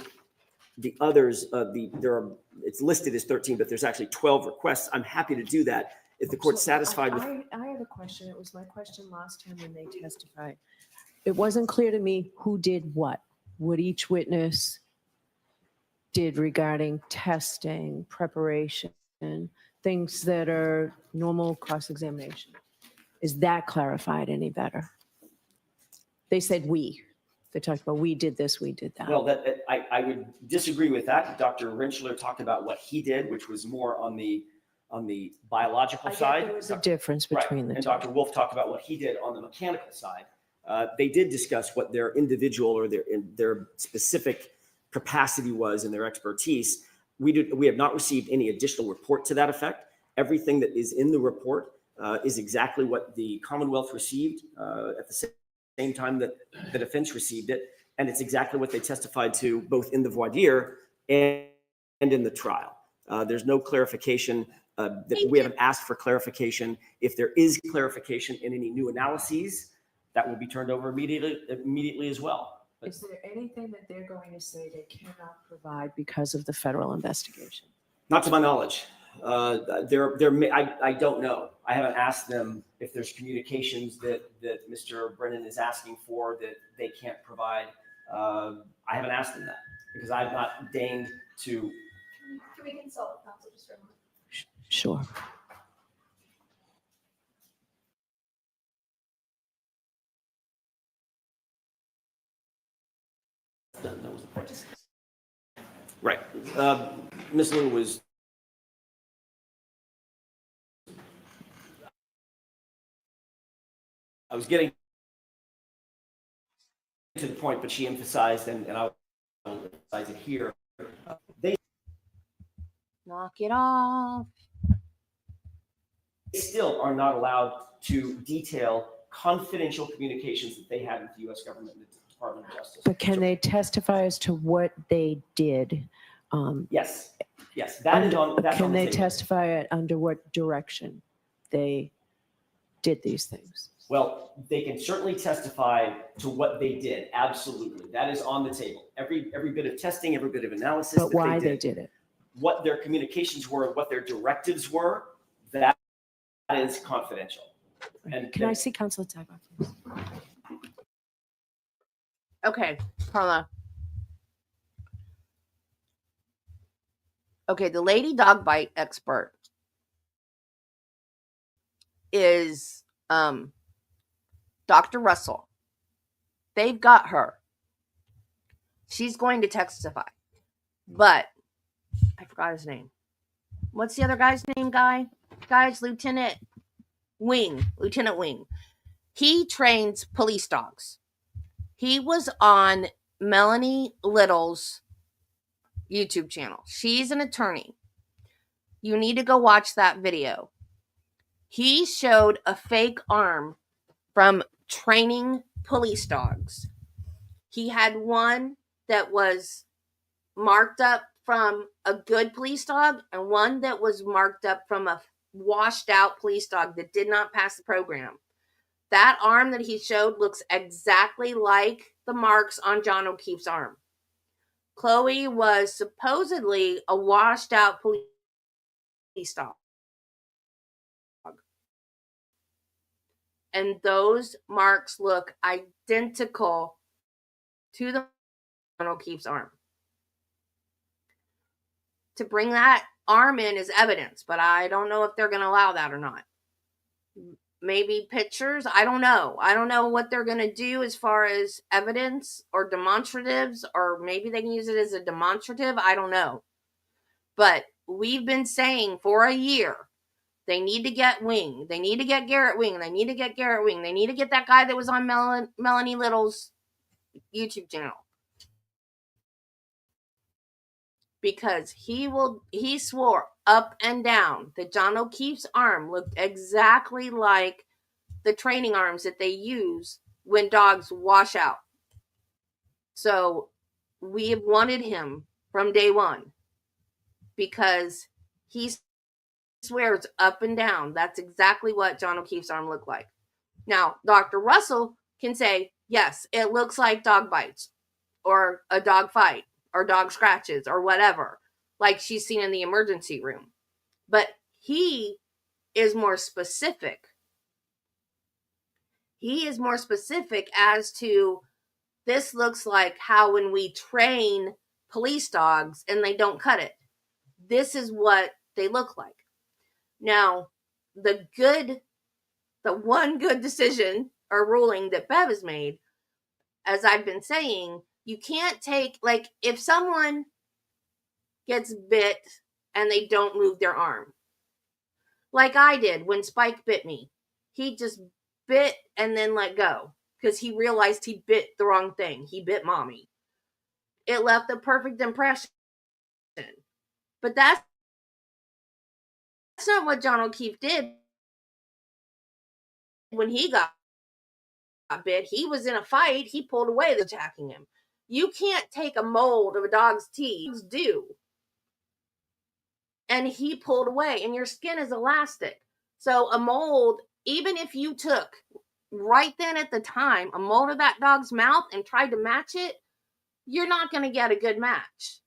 the others, it's listed as 13, but there's actually 12 requests. I'm happy to do that. If the court's satisfied with. I have a question. It was my question last time when they testified. It wasn't clear to me who did what each witness did regarding testing, preparation, things that are normal cross-examination. Is that clarified any better? They said we. They talked about we did this, we did that. Well, I would disagree with that. Dr. Rinschler talked about what he did, which was more on the biological side. There was a difference between the and two. Dr. Wolf talked about what he did on the mechanical side. They did discuss what their individual or their specific capacity was and their expertise. We have not received any additional report to that effect. Everything that is in the report is exactly what the Commonwealth received at the same time that the defense received it. And it's exactly what they testified to both in the voir dire and in the trial. There's no clarification. That we haven't asked for clarification. If there is clarification in any new analyses, that will be turned over immediately as well. Is there anything that they're going to say they cannot provide because of the federal investigation? Not to my knowledge. I don't know. I haven't asked them if there's communications that Mr. Brennan is asking for that they can't provide. I haven't asked them that because I've not deigned to. Can we consult counsel just for a moment? Sure. Right. Ms. Lou was. I was getting to the point, but she emphasized, and I'll emphasize it here. They Knock it off. still are not allowed to detail confidential communications that they had with the U.S. government and the Department of Justice. But can they testify as to what they did? Yes. That is on. That's Can on the they table. testify under what direction they did these things? Well, they can certainly testify to what they did. Absolutely, that is on the table. Every bit of testing, every bit of analysis. But why they did it? What their communications were, what their directives were, that is confidential. And Can I see Councilor Tagbar, please? Okay, Carla. Okay, the lady dog bite expert is Dr. Russell. They've got her. She's going to testify. But I forgot his name. What's the other guy's name, guys? Lieutenant Wing. He trains police dogs. He was on Melanie Little's YouTube channel. She's an attorney. You need to go watch that video. He showed a fake arm from training police dogs. He had one that was marked up from a good police dog and one that was marked up from a washed out police dog that did not pass the program. That arm that he showed looks exactly like the marks on John O'Keefe's arm. Chloe was supposedly a washed out police dog. And those marks look identical to the John O'Keefe's arm. To bring that arm in is evidence, but I don't know if they're going to allow that or not. Maybe pictures. I don't know. I don't know what they're going to do as far as evidence or demonstratives, or maybe they can use it as a demonstrative. I don't know. But we've been saying for a year, they need to get Wing. They need to get Garrett Wing. They need to get Garrett Wing. They need to get that guy that was on Melanie Little's YouTube channel. Because he swore up and down that John O'Keefe's arm looked exactly like the training arms that they use when dogs wash out. So we have wanted him from day one because he swears up and down that's exactly what John O'Keefe's arm looked like. Now, Dr. Russell can say, yes, it looks like dog bites or a dog fight or dog scratches or whatever, like she's seen in the emergency room. But he is more specific. He is more specific as to this looks like how when we train police dogs and they don't cut it. This is what they look like. Now, the one good decision or ruling that Bev has made, as I've been saying, you can't take, like, if someone gets bit and they don't move their arm, like I did when Spike bit me. He just bit and then let go because he realized he bit the wrong thing. He bit mommy. It left a perfect impression. But that's not what John O'Keefe did when he got bit. He was in a fight. He pulled away, attacking him. You can't take a mold of a dog's teeth. Do. And he pulled away, and your skin is elastic. So a mold, even if you took right then at the time a mold of that dog's mouth and tried to match it, you're not going to get a good match.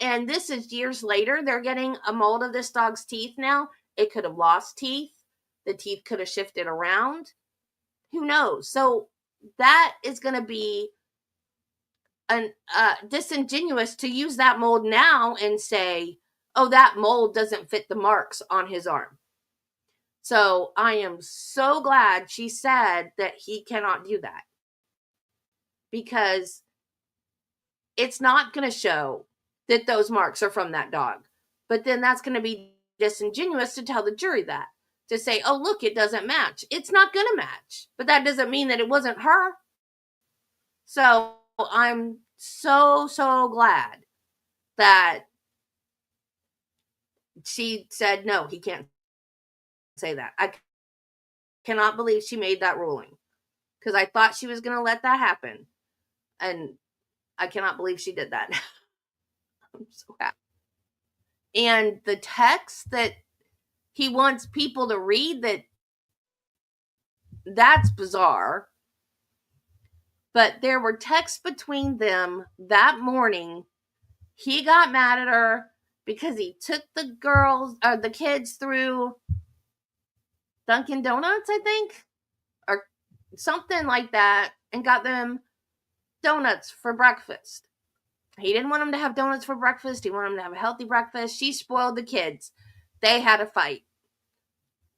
And this is years later. They're getting a mold of this dog's teeth now. It could have lost teeth. The teeth could have shifted around. Who knows? So that is going to be disingenuous to use that mold now and say, oh, that mold doesn't fit the marks on his arm. So I am so glad she said that he cannot do that, because it's not going to show that those marks are from that dog. But then that's going to be disingenuous to tell the jury that, to say, oh, look, it doesn't match. It's not going to match, but that doesn't mean that it wasn't her. So I'm so glad that she said, no, he can't say that. I cannot believe she made that ruling, because I thought she was going to let that happen. And I cannot believe she did that. I'm so happy. And the text that he wants people to read, that's bizarre. But there were texts between them that morning. He got mad at her because he took the kids through Dunkin' Donuts, I think, or something like that, and got them donuts for breakfast. He didn't want them to have donuts for breakfast. He wanted them to have a healthy breakfast. She spoiled the kids. They had a fight.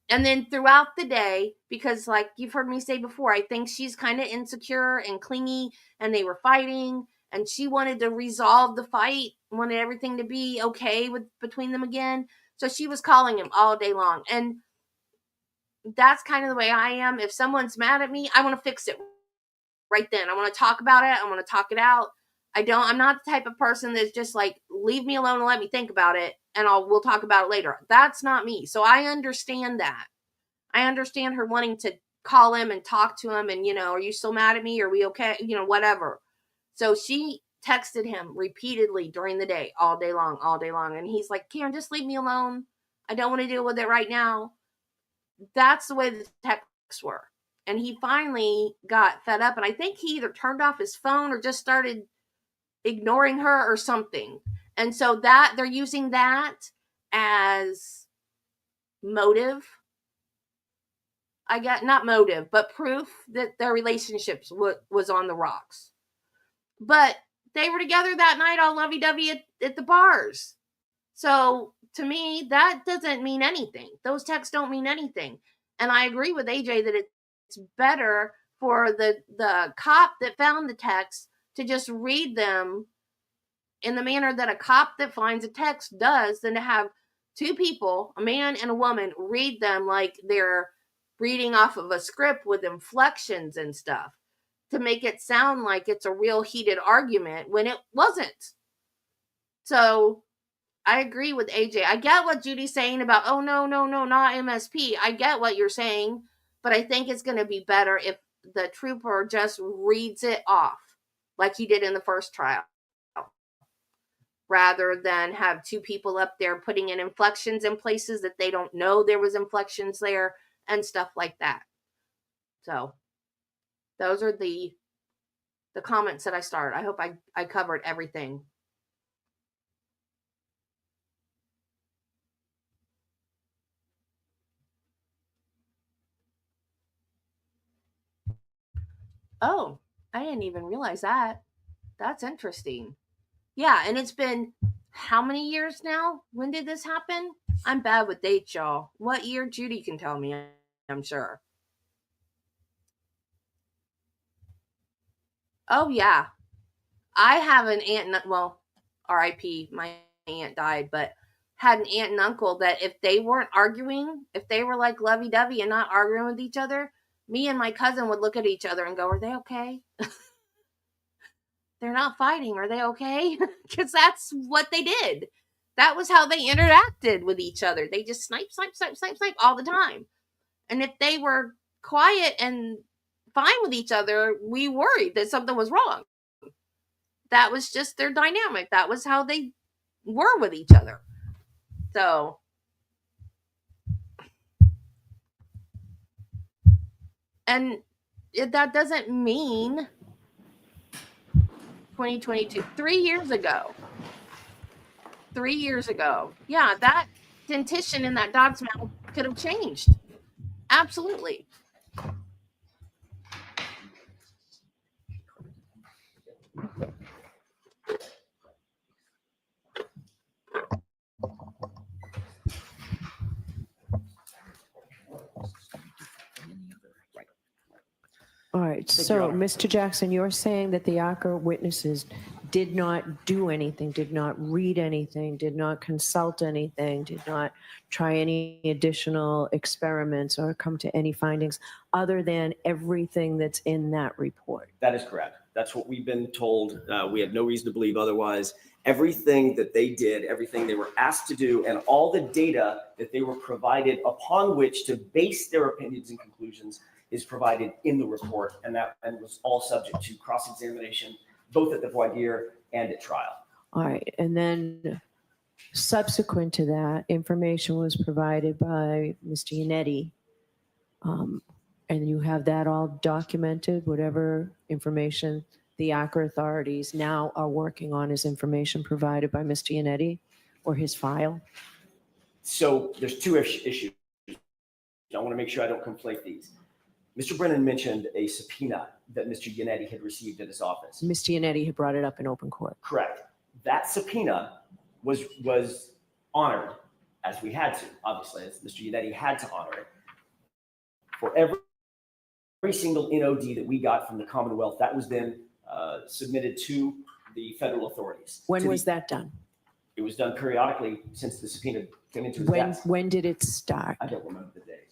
And then throughout the day, because like you've heard me say before, I think she's kind of insecure and clingy, and they were fighting, and she wanted to resolve the fight, wanted everything to be okay between them again. So she was calling him all day long. And that's kind of the way I am. If someone's mad at me, I want to fix it right then. I want to talk about it. I want to talk it out. I'm not the type of person that's just like, leave me alone and let me think about it, and we'll talk about it later. That's not me. So I understand that. I understand her wanting to call him and talk to him and, are you still mad at me? Are we okay? Whatever. So she texted him repeatedly during the day, all day long. And he's like, Karen, just leave me alone. I don't want to deal with it right now. That's the way the texts were. And he finally got fed up. And I think he either turned off his phone or just started ignoring her or something. And so that they're using that as motive. I got not motive, but proof that their relationships was on the rocks. But they were together that night, all lovey-dovey at the bars. So to me, that doesn't mean anything. Those texts don't mean anything. And I agree with AJ that it's better for the cop that found the text to just read them in the manner that a cop that finds a text does, than to have two people, a man and a woman, read them like they're reading off of a script with inflections and stuff to make it sound like it's a real heated argument when it wasn't. So I agree with AJ. I get what Judy's saying about, oh, no, not MSP. I get what you're saying, but I think it's going to be better if the trooper just reads it off like he did in the first trial, rather than have two people up there putting in inflections in places that they don't know there was inflections there and stuff like that. So those are the comments that I started. I hope I covered everything. Oh, I didn't even realize that. That's interesting. Yeah, and it's been how many years now? When did this happen? I'm bad with dates, y'all. What year? Judy can tell me, I'm sure. Oh, yeah. I have an aunt, well, RIP, my aunt died, but had an aunt and uncle that if they weren't arguing, if they were like lovey-dovey and not arguing with each other, me and my cousin would look at each other and go, are they okay? They're not fighting. Are they okay? Because that's what they did. That was how they interacted with each other. They just snipe all the time. And if they were quiet and fine with each other, we worried that something was wrong. That was just their dynamic. That was how they were with each other. So, and that doesn't mean 2022, 3 years ago. 3 years ago. Yeah, that dentition in that dog's mouth could have changed. Absolutely. All right, so Mr. Jackson, you're saying that the ACRA witnesses did not do anything, did not read anything, did not consult anything, did not try any additional experiments or come to any findings other than everything that's in that report? That is correct. That's what we've been told. We have no reason to believe otherwise. Everything that they did, everything they were asked to do, and all the data that they were provided upon which to base their opinions and conclusions is provided in the report, and that was all subject to cross-examination, both at the voir dire and at trial. All right, and then subsequent to that, information was provided by Mr. Yannetti, and you have that all documented, whatever information the ACRA authorities now are working on is information provided by Mr. Yannetti or his file? So there's two issues. I want to make sure I don't conflate these. Mr. Brennan mentioned a subpoena that Mr. Yannetti had received at his office. Mr. Yannetti had brought it up in open court. Correct. That subpoena was honored, as we had to, obviously, as Mr. Yannetti had to honor it. For every single NOD that we got from the Commonwealth, that was then submitted to the federal authorities. When was that done? It was done periodically since the subpoena came into his desk. When did it start? I don't remember the date.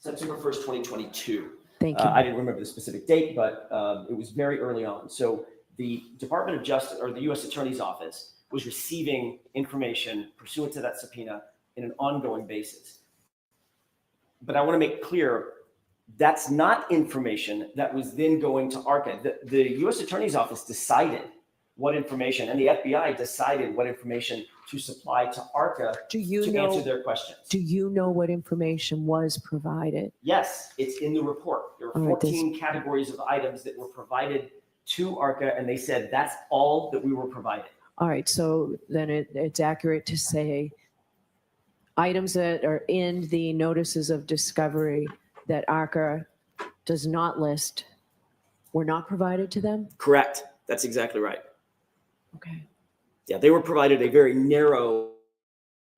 September 1st, 2022. Thank you. I didn't remember the specific date, but it was very early on. So the Department of Justice, or the U.S. Attorney's Office, was receiving information pursuant to that subpoena in an ongoing basis. But I want to make clear, that's not information that was then going to ARCA. The U.S. Attorney's Office decided what information, and the FBI decided what information to supply to ARCA to answer their questions. Do you know what information was provided? Yes, it's in the report. There were 14 categories of items that were provided to ARCA, and they said that's all that we were provided. All right, so then it's accurate to say items that are in the notices of discovery that ARCA does not list were not provided to them? Correct. That's exactly right. Okay. Yeah, they were provided a very narrow,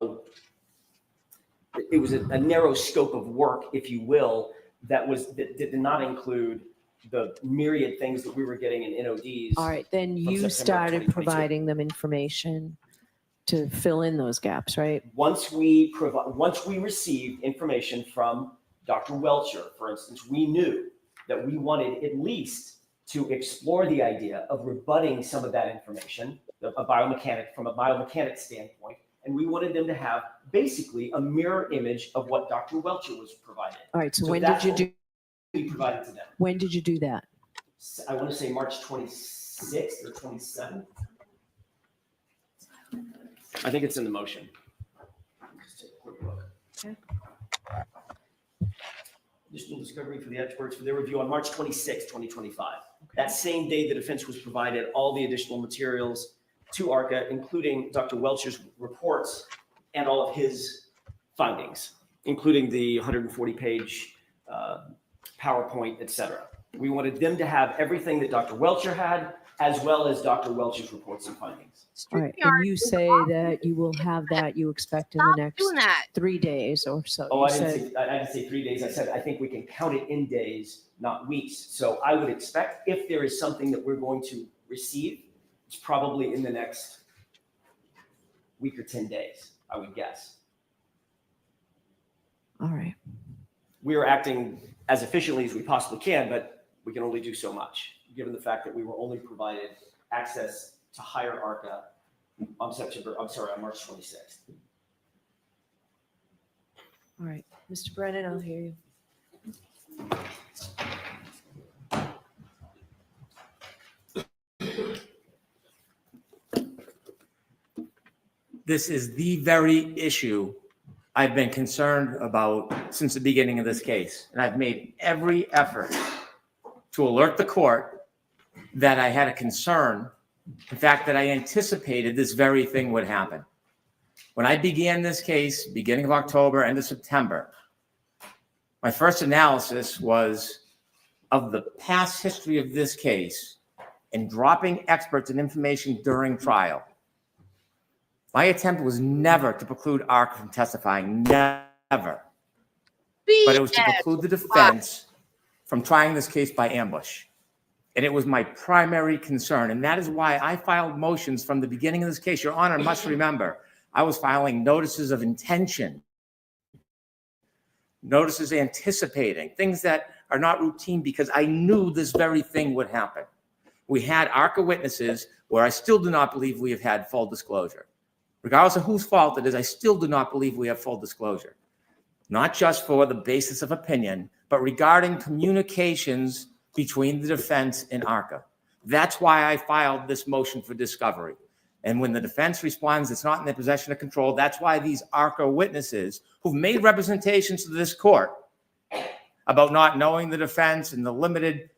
it was a narrow scope of work, if you will, that did not include the myriad things that we were getting in NODs. All right, then you started providing them information to fill in those gaps, right? Once we received information from Dr. Welcher, for instance, we knew that we wanted at least to explore the idea of rebutting some of that information, from a biomechanic standpoint, And we wanted them to have basically a mirror image of what Dr. Welcher was provided. All right, so when that's did you what do, we provided to them. when did you do that? I want to say March 26th or 27th. I think it's in the motion. Let's take a quick look. Okay. Additional discovery for the experts for their review on March 26, 2025. That same day, the defense was provided all the additional materials to ARCA, including Dr. Welcher's reports and all of his findings, including the 140-page PowerPoint, et cetera. We wanted them to have everything that Dr. Welcher had, as well as Dr. Welcher's reports and findings. All right, and you say that you will have that, you expect in the next 3 days or so. Oh, You I said- didn't say 3 days. I said, I think we can count it in days, not weeks. So I would expect if there is something that we're going to receive, it's probably in the next week or 10 days, I would guess. All right. We are acting as efficiently as we possibly can, but we can only do so much, given the fact that we were only provided access to hire ARCA on March 26th. All right, Mr. Brennan, I'll hear you. This is the very issue I've been concerned about since the beginning of this case. And I've made every effort to alert the court that I had a concern, in fact, that I anticipated this very thing would happen. When I began this case, beginning of October, end of September, my first analysis was of the past history of this case and dropping experts and information during trial. My attempt was never to preclude ARCA from testifying, never. But it was to preclude the defense from trying this case by ambush. And it was my primary concern. And that is why I filed motions from the beginning of this case. Your Honor must remember, I was filing notices of intention, notices anticipating, things that are not routine because I knew this very thing would happen. We had ARCA witnesses where I still do not believe we have had full disclosure. Regardless of whose fault it is, I still do not believe we have full disclosure. Not just for the basis of opinion, but regarding communications between the defense and ARCA. That's why I filed this motion for discovery. And when the defense responds, it's not in their possession of control. That's why these ARCA witnesses who've made representations to this court about not knowing the defense and the limited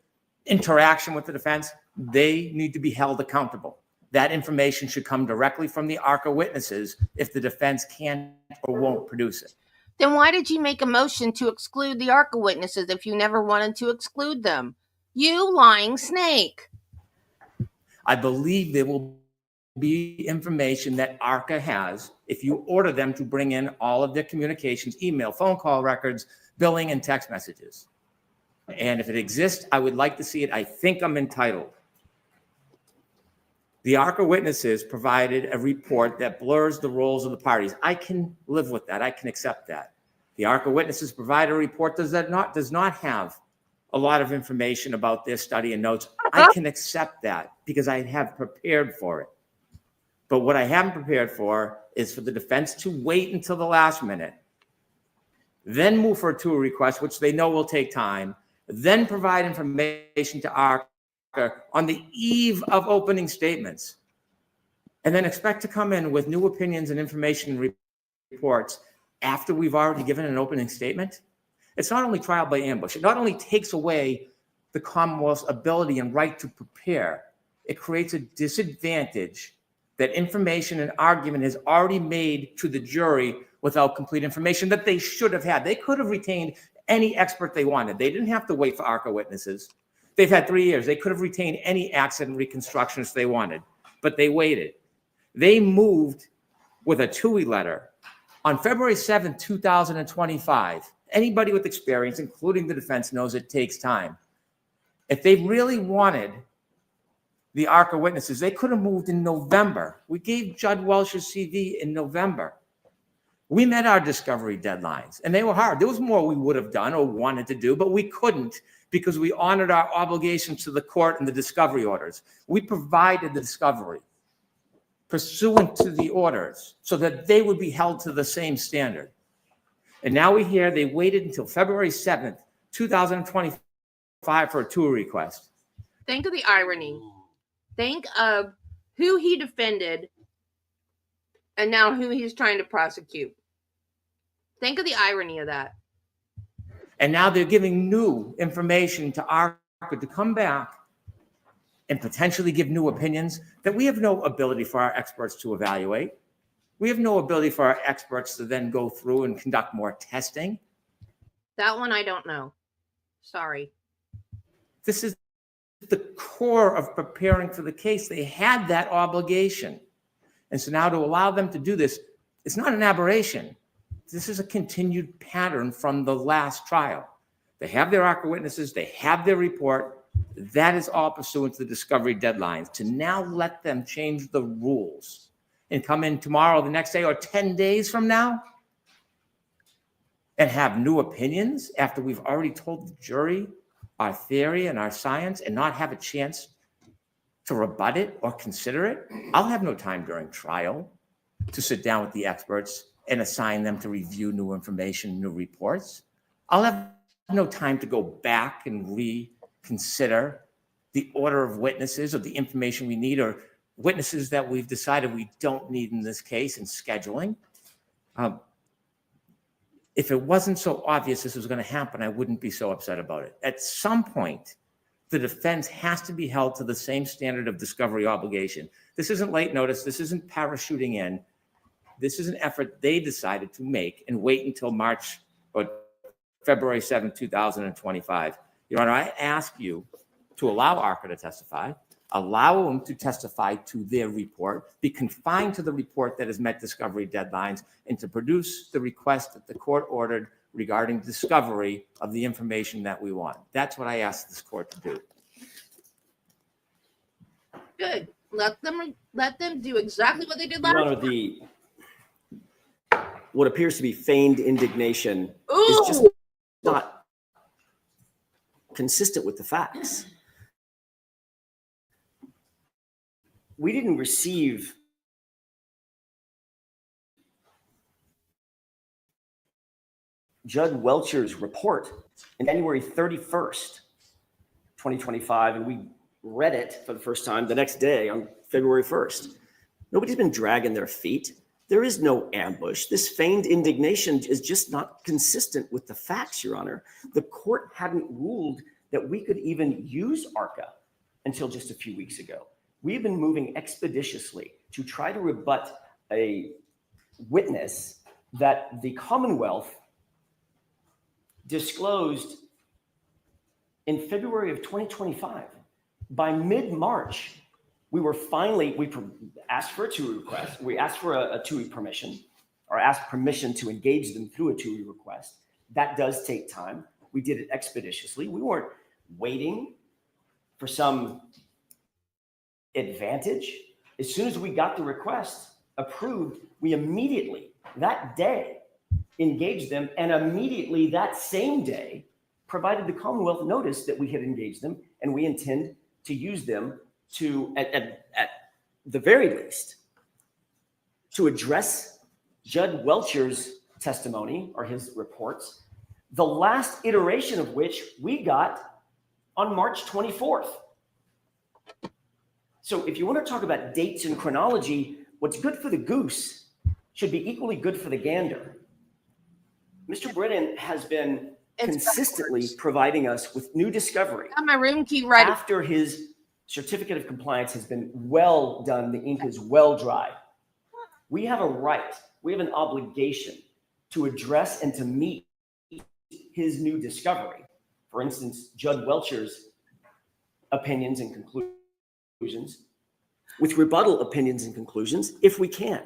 interaction with the defense, they need to be held accountable. That information should come directly from the ARCA witnesses if the defense can't or won't produce it. Then why did you make a motion to exclude the ARCA witnesses if you never wanted to exclude them? You lying snake. I believe there will be information that ARCA has if you order them to bring in all of their communications, email, phone call records, billing, and text messages. And if it exists, I would like to see it. I think I'm entitled. The ARCA witnesses provided a report that blurs the roles of the parties. I can live with that. I can accept that. The ARCA witnesses provide a report that does not have a lot of information about their study and notes. I can accept that because I have prepared for it. But what I haven't prepared for is for the defense to wait until the last minute, then move for a tour request, which they know will take time, then provide information to ARCA on the eve of opening statements, and then expect to come in with new opinions and information and reports after we've already given an opening statement. It's not only trial by ambush. It not only takes away the Commonwealth's ability and right to prepare, it creates a disadvantage that information and argument is already made to the jury without complete information that they should have had. They could have retained any expert they wanted. They didn't have to wait for ARCA witnesses. They've had 3 years. They could have retained any accident reconstructionist they wanted, but they waited. They moved with a TUI letter on February 7th, 2025. Anybody with experience, including the defense, knows it takes time. If they really wanted the ARCA witnesses, they could have moved in November. We gave Judd Welcher's CV in November. We met our discovery deadlines, and they were hard. There was more we would have done or wanted to do, but we couldn't because we honored our obligations to the court and the discovery orders. We provided the discovery. pursuant to the orders so that they would be held to the same standard. And now we hear they waited until February 7th, 2025 for a tour request. Think of the irony. Think of who he defended and now who he's trying to prosecute. Think of the irony of that. And now they're giving new information to ARCA to come back and potentially give new opinions that we have no ability for our experts to evaluate. We have no ability for our experts to then go through and conduct more testing. That one I don't know. Sorry. This is the core of preparing for the case. They had that obligation. And so now to allow them to do this, it's not an aberration. This is a continued pattern from the last trial. They have their ARCA witnesses, they have their report. That is all pursuant to the discovery deadlines. To now let them change the rules and come in tomorrow, the next day, or 10 days from now and have new opinions after we've already told the jury our theory and our science and not have a chance to rebut it or consider it. I'll have no time during trial to sit down with the experts and assign them to review new information, new reports. I'll have no time to go back and reconsider the order of witnesses or the information we need or witnesses that we've decided we don't need in this case and scheduling. If it wasn't so obvious this was going to happen, I wouldn't be so upset about it. At some point, the defense has to be held to the same standard of discovery obligation. This isn't late notice. This isn't parachuting in. This is an effort they decided to make and wait until March or February 7, 2025. Your Honor, I ask you to allow ARCA to testify, allow them to testify to their report, be confined to the report that has met discovery deadlines, and to produce the request that the court ordered regarding discovery of the information that we want. That's what I asked this court to do. Good. Let them do exactly what they did Your last Honor, time. What appears to be feigned indignation Ooh. is just not consistent with the facts. We didn't receive Judd Welcher's report on January 31st, 2025, and we read it for the first time the next day on February 1st. Nobody's been dragging their feet. There is no ambush. This feigned indignation is just not consistent with the facts, Your Honor. The court hadn't ruled that we could even use ARCA until just a few weeks ago. We've been moving expeditiously to try to rebut a witness that the Commonwealth disclosed in February of 2025. By mid-March, we asked for a TUI request. We asked for a TUI permission, or asked permission to engage them through a TUI request. That does take time. We did it expeditiously. We weren't waiting for some advantage. As soon as we got the request approved, we immediately, that day, engaged them, and immediately that same day provided the Commonwealth notice that we had engaged them and we intend to use them to, at the very least, to address Judd Welcher's testimony or his reports, the last iteration of which we got on March 24th. So if you want to talk about dates and chronology, what's good for the goose should be equally good for the gander. Mr. Brennan has been consistently providing us with new discovery. I have my room key right after his certificate of compliance has been well done, the ink is well dry. We have a right, we have an obligation to address and to meet his new discovery. For instance, Judd Welcher's opinions and conclusions, with rebuttal opinions and conclusions, if we can.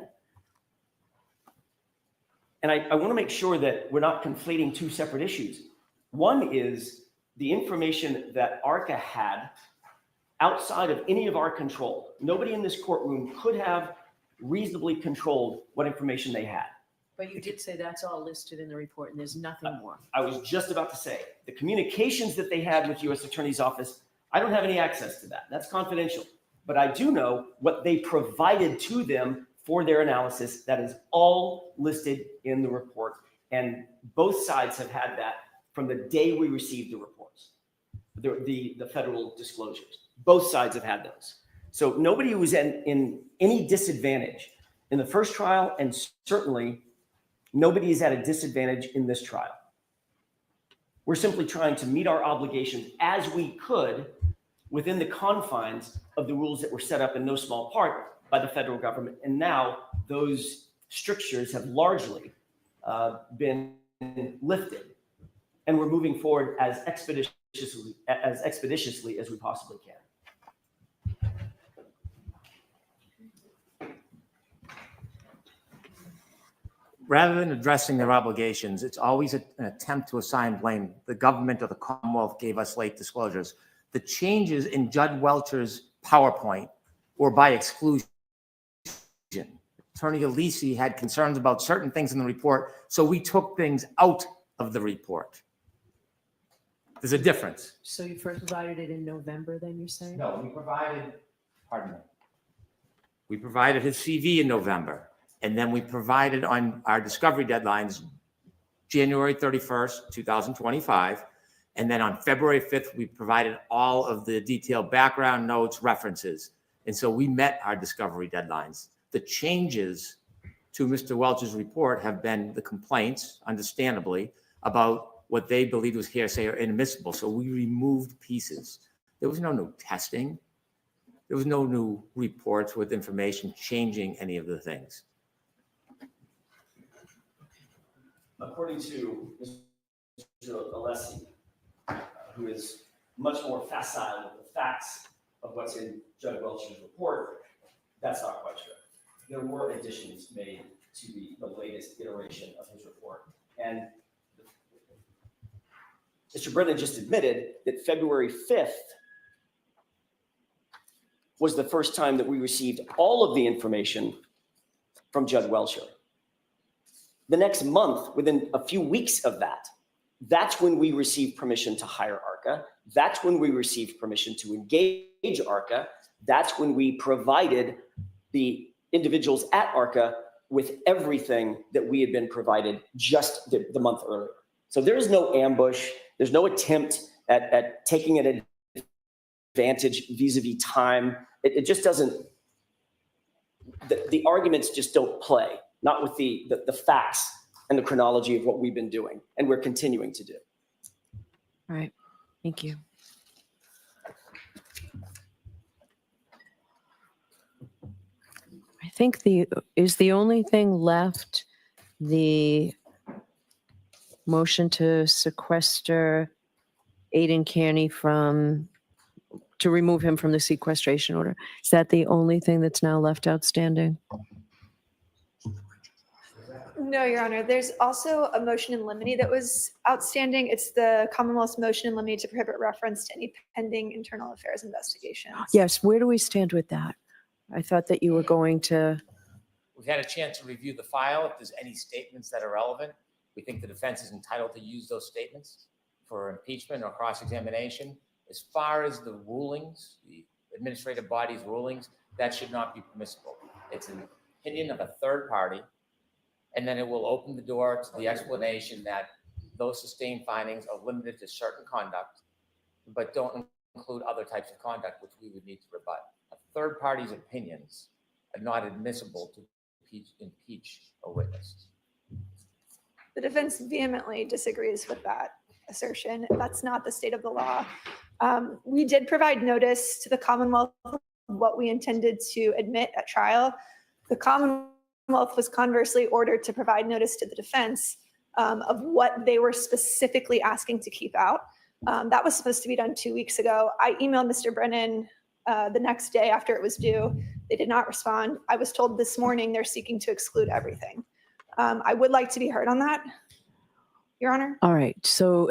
And I want to make sure that we're not conflating two separate issues. One is the information that ARCA had outside of any of our control. Nobody in this courtroom could have reasonably controlled what information they had. But you did say that's all listed in the report and there's nothing more. I was just about to say, the communications that they had with U.S. Attorney's Office, I don't have any access to that. That's confidential. But I do know what they provided to them for their analysis. That is all listed in the report. And both sides have had that from the day we received the reports, the federal disclosures. Both sides have had those. So nobody was in any disadvantage in the first trial, and certainly nobody is at a disadvantage in this trial. We're simply trying to meet our obligations as we could within the confines of the rules that were set up in no small part by the federal government. And now those strictures have largely been lifted, and we're moving forward as expeditiously as we possibly can. Rather than addressing their obligations, it's always an attempt to assign blame. The government or the Commonwealth gave us late disclosures. The changes in Judge Welcher's PowerPoint were by exclusion. Attorney Alisi had concerns about certain things in the report, so we took things out of the report. There's a difference. So you first provided it in November, then you're saying? No, we provided, pardon me. We provided his CV in November. And then we provided on our discovery deadlines, January 31st, 2025. And then on February 5th, we provided all of the detailed background notes, references. And so we met our discovery deadlines. The changes to Mr. Welch's report have been the complaints, understandably, about what they believed was hearsay or inadmissible. So we removed pieces. There was no new testing. There was no new reports with information changing any of the things. According to Mr. Alesi, who is much more facile with the facts of what's in Judge Welcher's report, that's not quite true. There were additions made to the latest iteration of his report. And Mr. Brennan just admitted that February 5th was the first time that we received all of the information from Judge Welcher. The next month, within a few weeks of that, that's when we received permission to hire ARCA. That's when we received permission to engage ARCA. That's when we provided the individuals at ARCA with everything that we had been provided just the month earlier. So there is no ambush. There's no attempt at taking an advantage vis-a-vis time. It just doesn't, the arguments just don't play. Not with the facts and the chronology of what we've been doing and we're continuing to do. All right, thank you. I think is the only thing left the motion to sequester Aiden Kearney to remove him from the sequestration order. Is that the only thing that's now left outstanding? No, Your Honor. There's also a motion in limine that was outstanding. It's the Commonwealth's motion in limine to prohibit reference to any pending internal affairs investigations. Yes, where do we stand with that? I thought that you were going to. We've had a chance to review the file. If there's any statements that are relevant, we think the defense is entitled to use those statements for impeachment or cross-examination. As far as the rulings, the administrative body's rulings, that should not be permissible. It's an opinion of a third party. And then it will open the door to the explanation that those sustained findings are limited to certain conduct, but don't include other types of conduct, which we would need to rebut. A third party's opinions are not admissible to impeach a witness. The defense vehemently disagrees with that assertion. That's not the state of the law. We did provide notice to the Commonwealth of what we intended to admit at trial. The Commonwealth was conversely ordered to provide notice to the defense of what they were specifically asking to keep out. That was supposed to be done 2 weeks ago. I emailed Mr. Brennan the next day after it was due. They did not respond. I was told this morning they're seeking to exclude everything. I would like to be heard on that, Your Honor. All right, so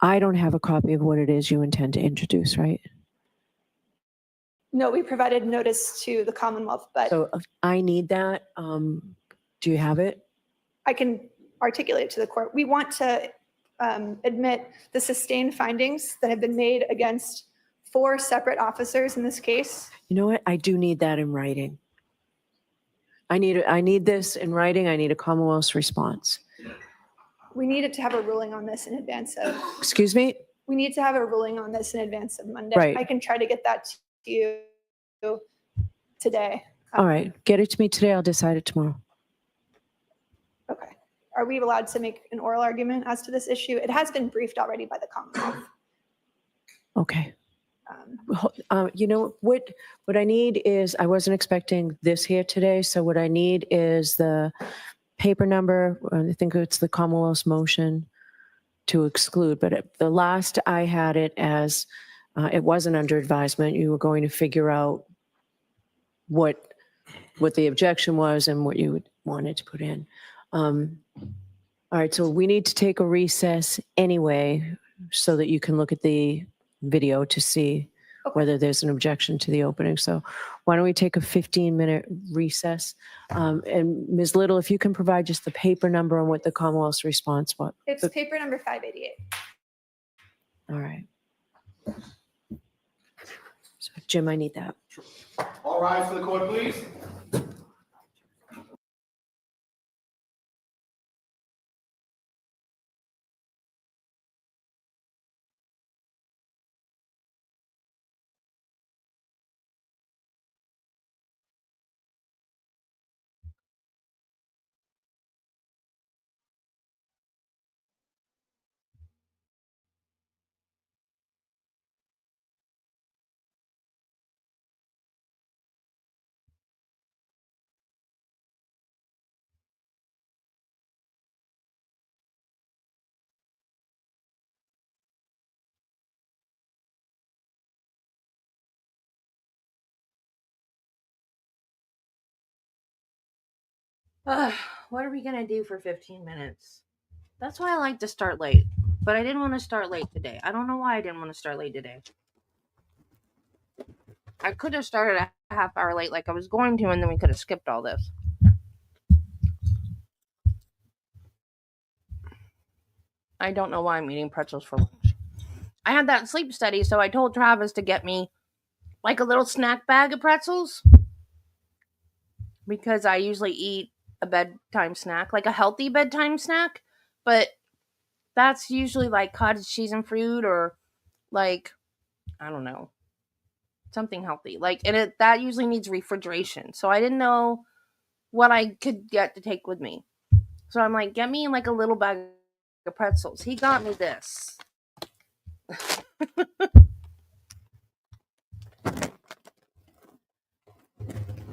I don't have a copy of what it is you intend to introduce, right? No, we provided notice to the Commonwealth, but So I need that. Do you have it? I can articulate it to the court. We want to admit the sustained findings that have been made against 4 separate officers in this case. You know what? I do need that in writing. I need this in writing. I need a Commonwealth's response. We needed to have a ruling on this in advance of. Excuse me? We need to have a ruling on this in advance of Monday. Right. I can try to get that to you today. All right. Get it to me today. I'll decide it tomorrow. Okay. Are we allowed to make an oral argument as to this issue? It has been briefed already by the Commonwealth. Okay. You know, what I need is, I wasn't expecting this here today, so what I need is the paper number. I think it's the Commonwealth's motion to exclude, but the last I had it as, it wasn't under advisement. You were going to figure out what the objection was and what you wanted to put in. All right, so we need to take a recess anyway, so that you can look at the video to see whether there's an objection to the opening. So why don't we take a 15-minute recess? And Ms. Little, if you can provide just the paper number on what the Commonwealth's response was. It's paper number 588. All right. So Jim, I need that. All rise for the court, please. What are we going to do for 15 minutes? That's why I like to start late. But I didn't want to start late today. I don't know why I didn't want to start late today. I could have started a half hour late like I was going to, and then we could have skipped all this. I don't know why I'm eating pretzels for lunch. I had that sleep study, so I told Travis to get me like a little snack bag of pretzels. Because I usually eat a bedtime snack, like a healthy bedtime snack. But that's usually like cottage cheese and fruit, or like, I don't know, something healthy. Like, and that usually needs refrigeration. So I didn't know what I could get to take with me. So I'm like, get me like a little bag of pretzels. He got me this.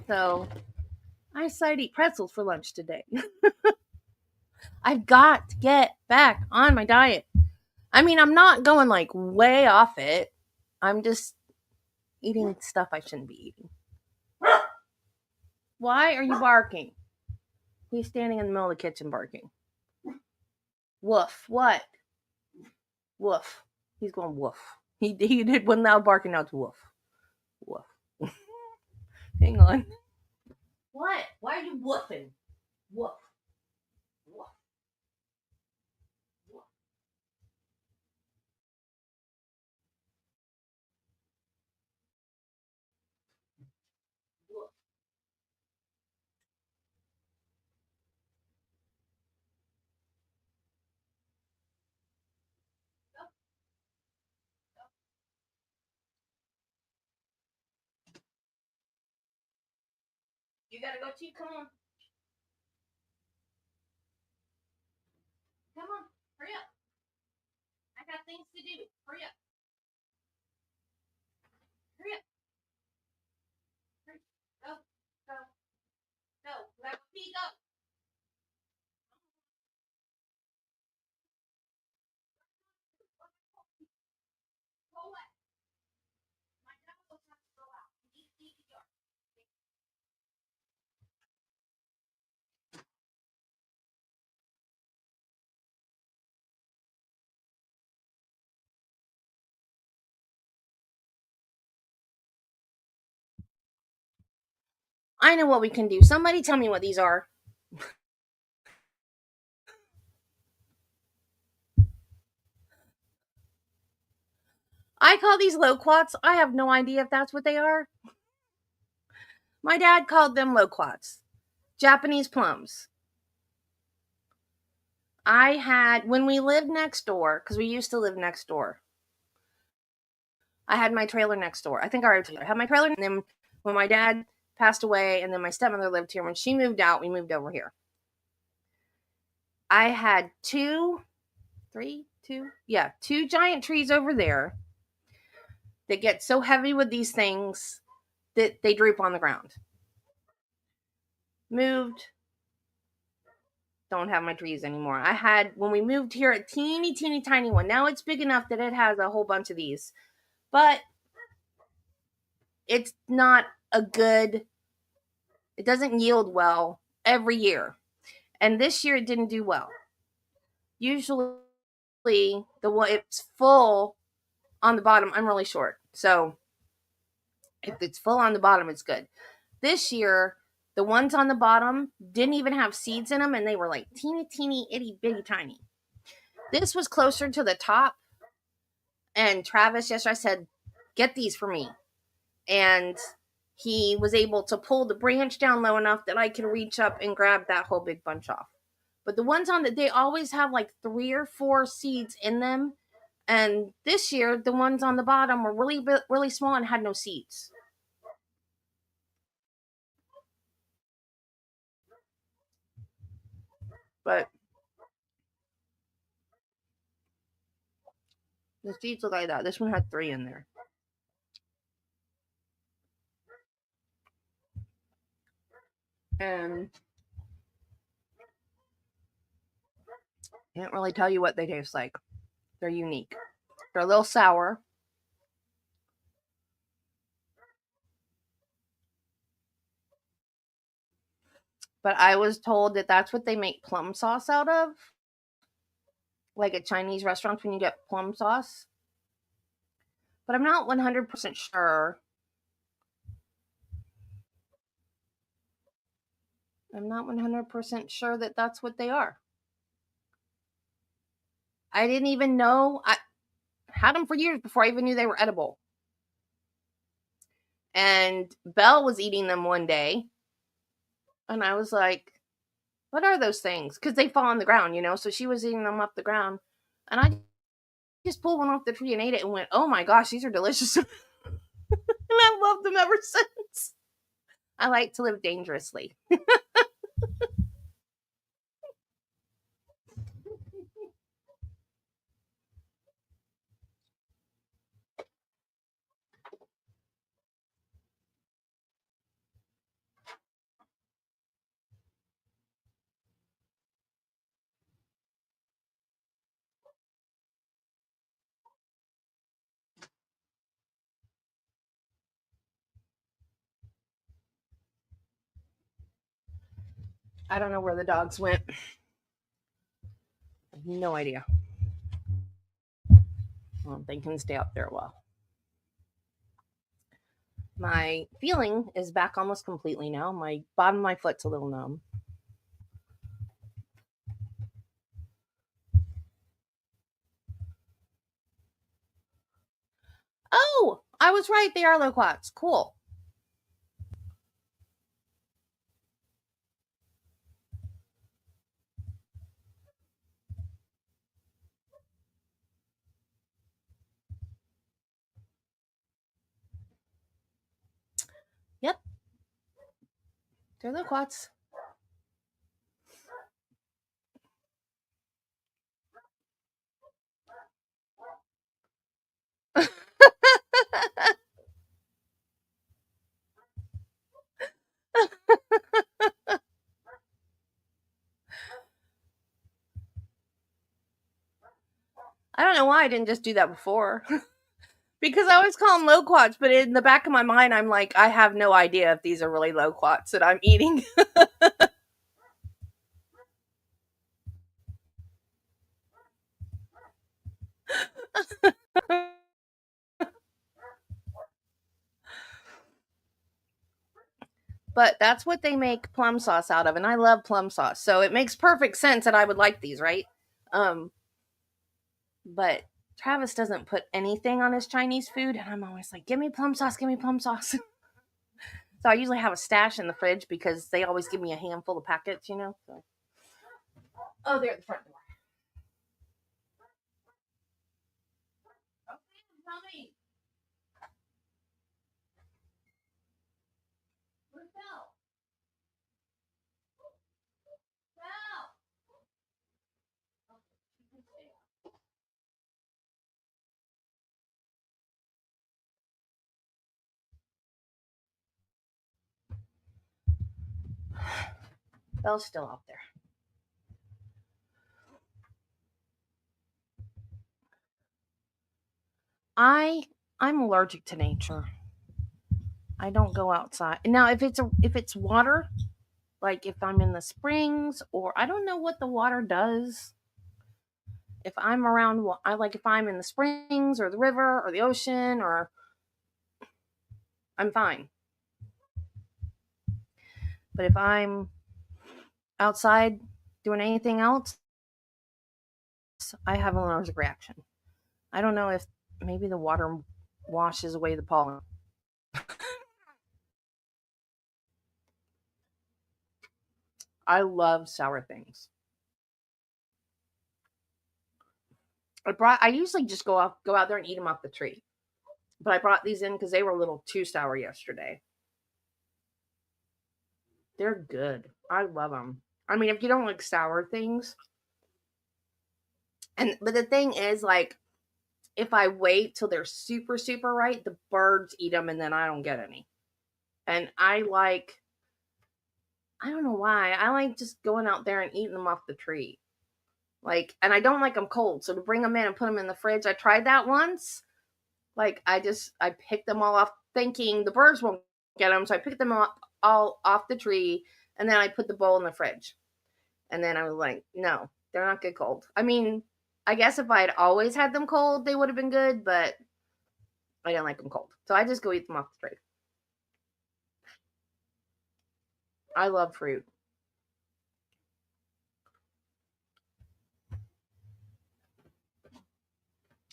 So I decided to eat pretzels for lunch today. I've got to get back on my diet. I mean, I'm not going like way off it. I'm just eating stuff I shouldn't be eating. Why are you barking? He's standing in the middle of the kitchen barking. Woof. What? Woof. He's going woof. He did one loud barking, now it's woof. Woof. Hang on. What? Why are you woofing? Woof. Woof. Woof. Woof. You gotta go too? Come on. Come on. Hurry up. I got things to do. Hurry up. Hurry up. Hurry. Go. Go. Go. Let me go. Go away. My dog will have to go out. You need to go. I know what we can do. Somebody tell me what these are. I call these loquats. I have no idea if that's what they are. My dad called them loquats, Japanese plums. I had, when we lived next door, because we used to live next door, I had my trailer next door. I think I already told you. I had my trailer, and then when my dad passed away, and then my stepmother lived here, when she moved out, we moved over here. I had two giant trees over there that get so heavy with these things that they droop on the ground. Moved, don't have my trees anymore. I had, when we moved here, a teeny tiny one. Now it's big enough that it has a whole bunch of these, but it's not a good, it doesn't yield well every year. And this year it didn't do well. Usually the one, it's full on the bottom. I'm really short, so if it's full on the bottom, it's good. This year, the ones on the bottom didn't even have seeds in them, and they were like teeny, itty bitty tiny. This was closer to the top, and Travis, yesterday, I said, get these for me. And he was able to pull the branch down low enough that I could reach up and grab that whole big bunch off. But the ones on they always have like 3 or 4 seeds in them. And this year, the ones on the bottom were really small and had no seeds. But the seeds look like that. This one had 3 in there. And can't really tell you what they taste like. They're unique. They're a little sour. But I was told that that's what they make plum sauce out of. Like at Chinese restaurants when you get plum sauce. But I'm not 100% sure. I'm not 100% sure that that's what they are. I didn't even know. I had them for years before I even knew they were edible. And Belle was eating them one day. And I was like, what are those things? Because they fall on the ground, you know? So she was eating them up the ground. And I just pulled one off the tree and ate it and went, oh my gosh, these are delicious. And I've loved them ever since. I like to live dangerously. I don't know where the dogs went. I have no idea. Well, they can stay up there a while. My feeling is back almost completely now. My bottom of my foot's a little numb. Oh, I was right. They are loquats. Cool. Yep. They're loquats. I don't know why I didn't just do that before. Because I always call them loquats, but in the back of my mind, I'm like, I have no idea if these are really loquats that I'm eating. But that's what they make plum sauce out of, and I love plum sauce, so it makes perfect sense that I would like these, right? But Travis doesn't put anything on his Chinese food, and I'm always like, give me plum sauce, give me plum sauce. So I usually have a stash in the fridge because they always give me a handful of packets, you know. So. Oh, they're at the front door. Okay, mommy. Where's Belle? Belle. Belle's still out there. I'm allergic to nature. I don't go outside. Now if it's water, like if I'm in the springs or I don't know what the water does. If I'm around I like if I'm in the springs or the river or the ocean or I'm fine. But if I'm outside doing anything else, I have an allergic reaction. I don't know if maybe the water washes away the pollen. I love sour things. I usually just go out there and eat them off the tree. But I brought these in because they were a little too sour yesterday. They're good. I love them. I mean, if you don't like sour things, but the thing is, like, if I wait till they're super super ripe, the birds eat them, and then I don't get any. And I don't know why. I like just going out there and eating them off the tree. Like, and I don't like them cold. So to bring them in and put them in the fridge, I tried that once. Like, I picked them all off thinking the birds won't get them. So I picked them all off the tree and then I put the bowl in the fridge. And then I was like, no, they're not good cold. I mean, I guess if I had always had them cold, they would have been good, but I didn't like them cold. So I just go eat them off the tree. I love fruit.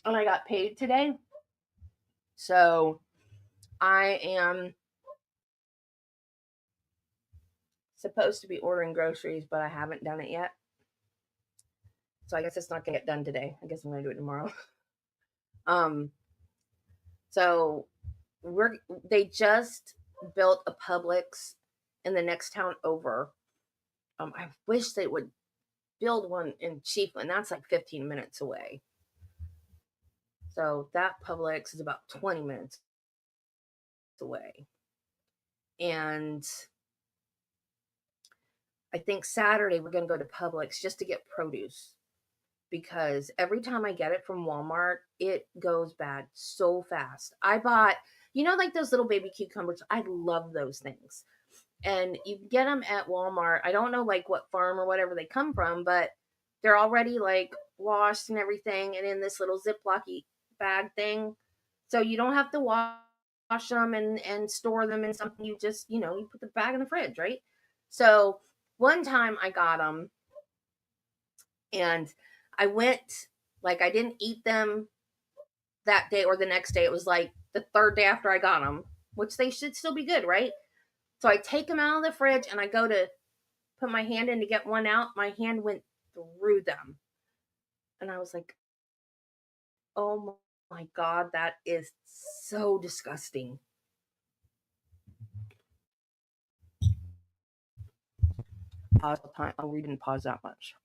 And I got paid today. So I am supposed to be ordering groceries, but I haven't done it yet. So I guess it's not gonna get done today. I guess I'm gonna do it tomorrow. So they just built a Publix in the next town over. I wish they would build one in Chiefland. That's like 15 minutes away. So that Publix is about 20 minutes away. And I think Saturday we're going to go to Publix just to get produce because every time I get it from Walmart, it goes bad so fast. I bought, like those little baby cucumbers. I love those things. And you can get them at Walmart. I don't know like what farm or whatever they come from, but they're already like washed and everything and in this little Ziploc bag thing. So you don't have to wash them and store them in something. You just, you put the bag in the fridge, right? So one time I got them and I went, like, I didn't eat them that day or the next day. It was like the third day after I got them, which they should still be good, right? So I take them out of the fridge and I go to put my hand in to get one out. My hand went through them. And I was like, oh my God, that is so disgusting. Pause time. Oh, we didn't pause that much.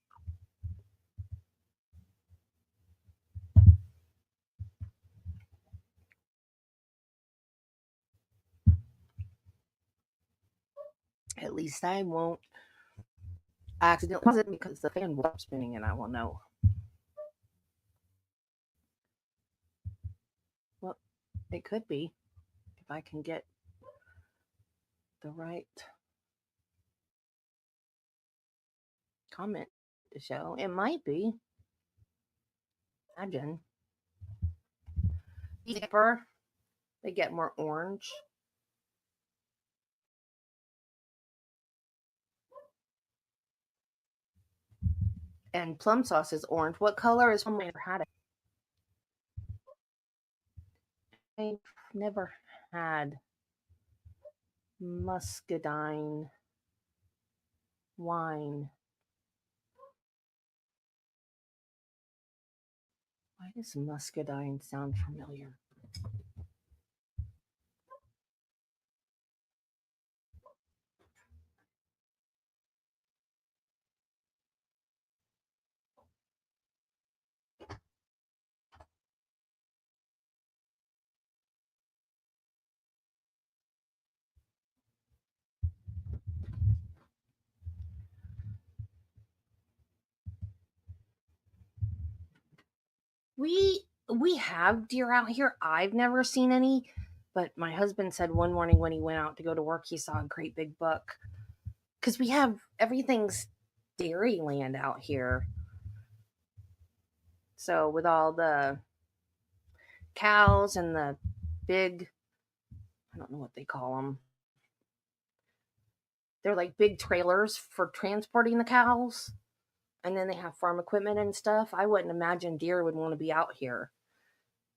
At least I won't accidentally pause it because the fan will stop spinning and I will know. Well, it could be if I can get the right comment to show. It might be. Imagine. Deeper, they get more orange. And plum sauce is orange. What color is one? I never had it. I've never had muscadine wine. Why does muscadine sound familiar? We have deer out here. I've never seen any, but my husband said one morning when he went out to go to work, he saw a great big buck. Because we have everything's dairy land out here. So with all the cows and the big, I don't know what they call them. They're like big trailers for transporting the cows. And then they have farm equipment and stuff. I wouldn't imagine deer would want to be out here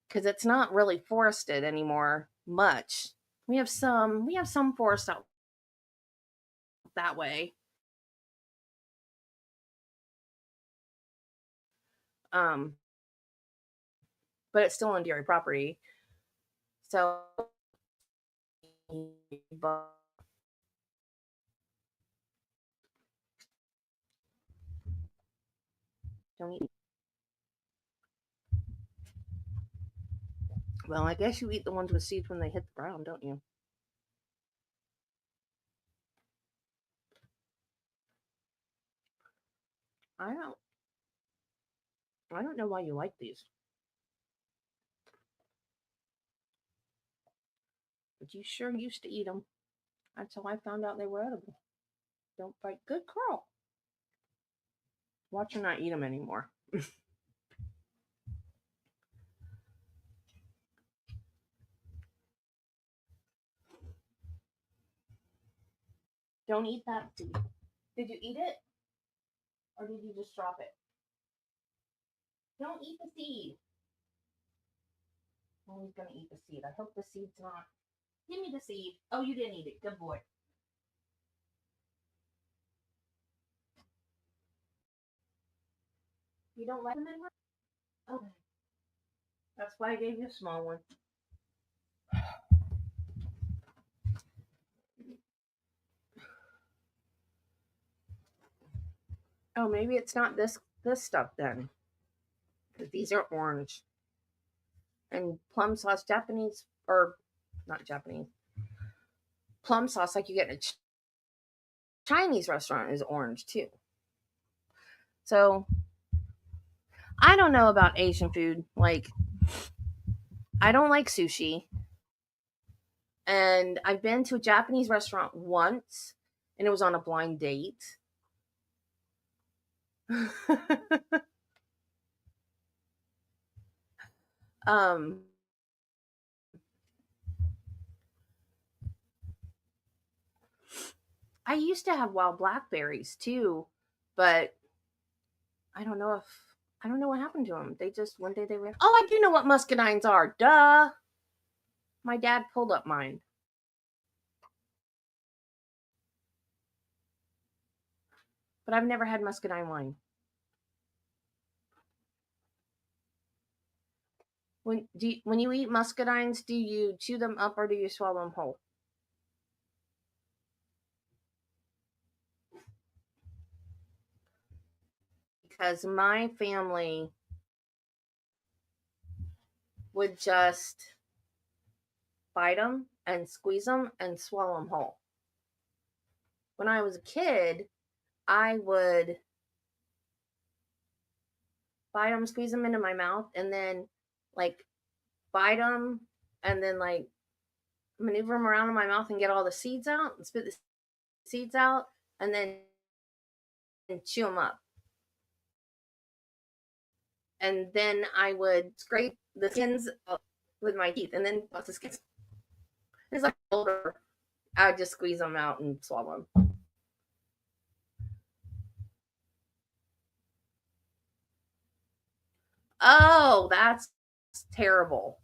because it's not really forested anymore much. We have some forest out that way. Um, but it's still on dairy property. So don't eat. Well, I guess you eat the ones with seeds when they hit the ground, don't you? I don't. I don't know why you like these, but you sure used to eat them. That's how I found out they were edible. Don't bite. Good girl. Watch her not eat them anymore. Don't eat that seed. Did you eat it? Or did you just drop it? Don't eat the seed. Oh, he's gonna eat the seed. I hope the seed's not. Give me the seed. Oh, you didn't eat it. Good boy. You don't like them anymore? Okay. That's why I gave you a small one. Oh, maybe it's not this stuff then. Because these are orange. And plum sauce, Japanese, or not Japanese, plum sauce like you get in a Chinese restaurant is orange too. So I don't know about Asian food. Like, I don't like sushi. And I've been to a Japanese restaurant once, and it was on a blind date. um, I used to have wild blackberries too, but I don't know what happened to them. They just one day they were. Oh, I do know what muscadines are. Duh. My dad pulled up mine. But I've never had muscadine wine. When you eat muscadines, do you chew them up or do you swallow them whole? Because my family would just bite them and squeeze them and swallow them whole. When I was a kid, I would bite them, squeeze them into my mouth, and then like bite them and then like maneuver them around in my mouth and get all the seeds out and spit the seeds out and then chew them up. And then I would scrape the skins with my teeth and then bust the skins. It's like older. I would just squeeze them out and swallow them. Oh, that's terrible.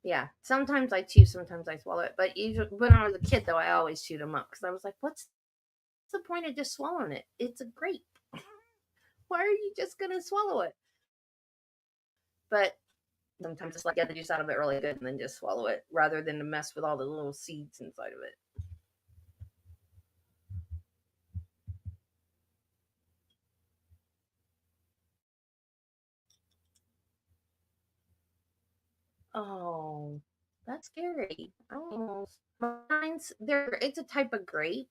Yeah, sometimes I chew, sometimes I swallow it. But usually, when I was a kid, though, I always chewed them up because I was like, "What's the point of just swallowing it? It's a grape. Why are you just gonna swallow it?" But sometimes it's like get the juice out of it really good and then just swallow it rather than to mess with all the little seeds inside of it. Oh, that's scary. I almost mine's there. It's a type of grape,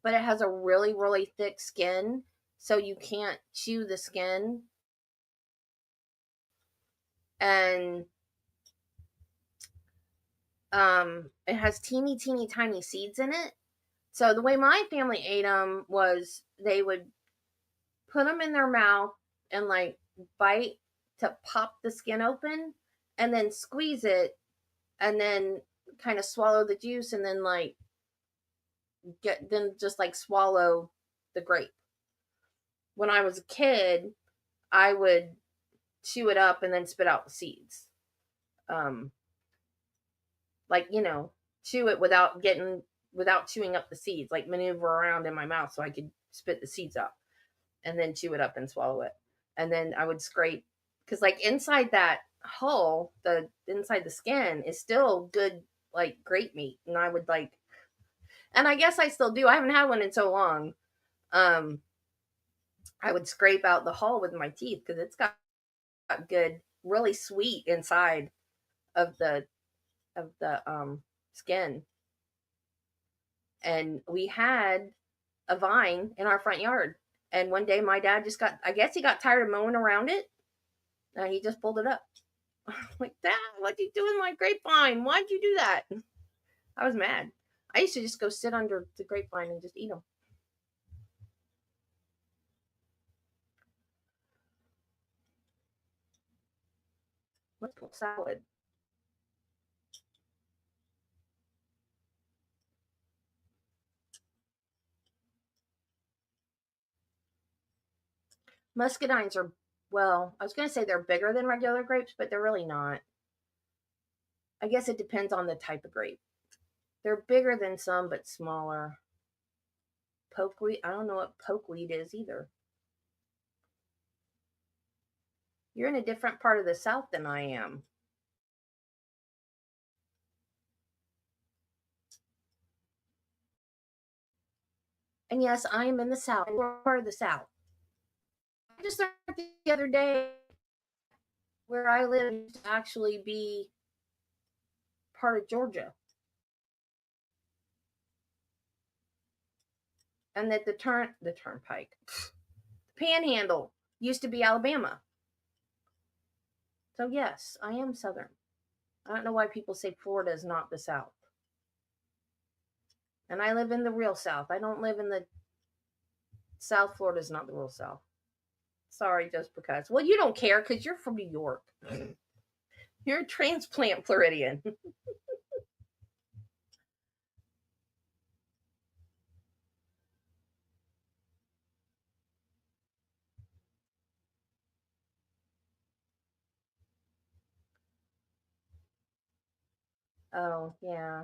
but it has a really, really thick skin, so you can't chew the skin. And it has teeny, teeny, tiny seeds in it. So the way my family ate them was they would put them in their mouth and like bite to pop the skin open, and then squeeze it, and then kind of swallow the juice, and then like just like swallow the grape. When I was a kid, I would chew it up and then spit out the seeds. Um, like chew it without chewing up the seeds, like maneuver around in my mouth so I could spit the seeds out, and then chew it up and swallow it. And then I would scrape, because like inside that hull, the inside the skin is still good, like grape meat, and I would like, and I guess I still do. I haven't had one in so long. Um, I would scrape out the hull with my teeth because it's got good, really sweet inside of the skin. And we had a vine in our front yard. And one day my dad I guess he got tired of mowing around it. And he just pulled it up. I'm like, Dad, what'd you do with my grapevine? Why'd you do that? I was mad. I used to just go sit under the grapevine and just eat them. Let's put salad. Muscadines are, well, I was going to say they're bigger than regular grapes, but they're really not. I guess it depends on the type of grape. They're bigger than some, but smaller. Pokeweed, I don't know what pokeweed is either. You're in a different part of the South than I am. And yes, I am in the South. We're part of the South. I just learned the other day where I live used to actually be part of Georgia. And that the turnpike, Panhandle used to be Alabama. So yes, I am Southern. I don't know why people say Florida is not the South. And I live in the real South. I don't live in the South. Florida is not the real South. Sorry, just because. Well, you don't care because you're from New York. You're a transplant Floridian. Oh, yeah.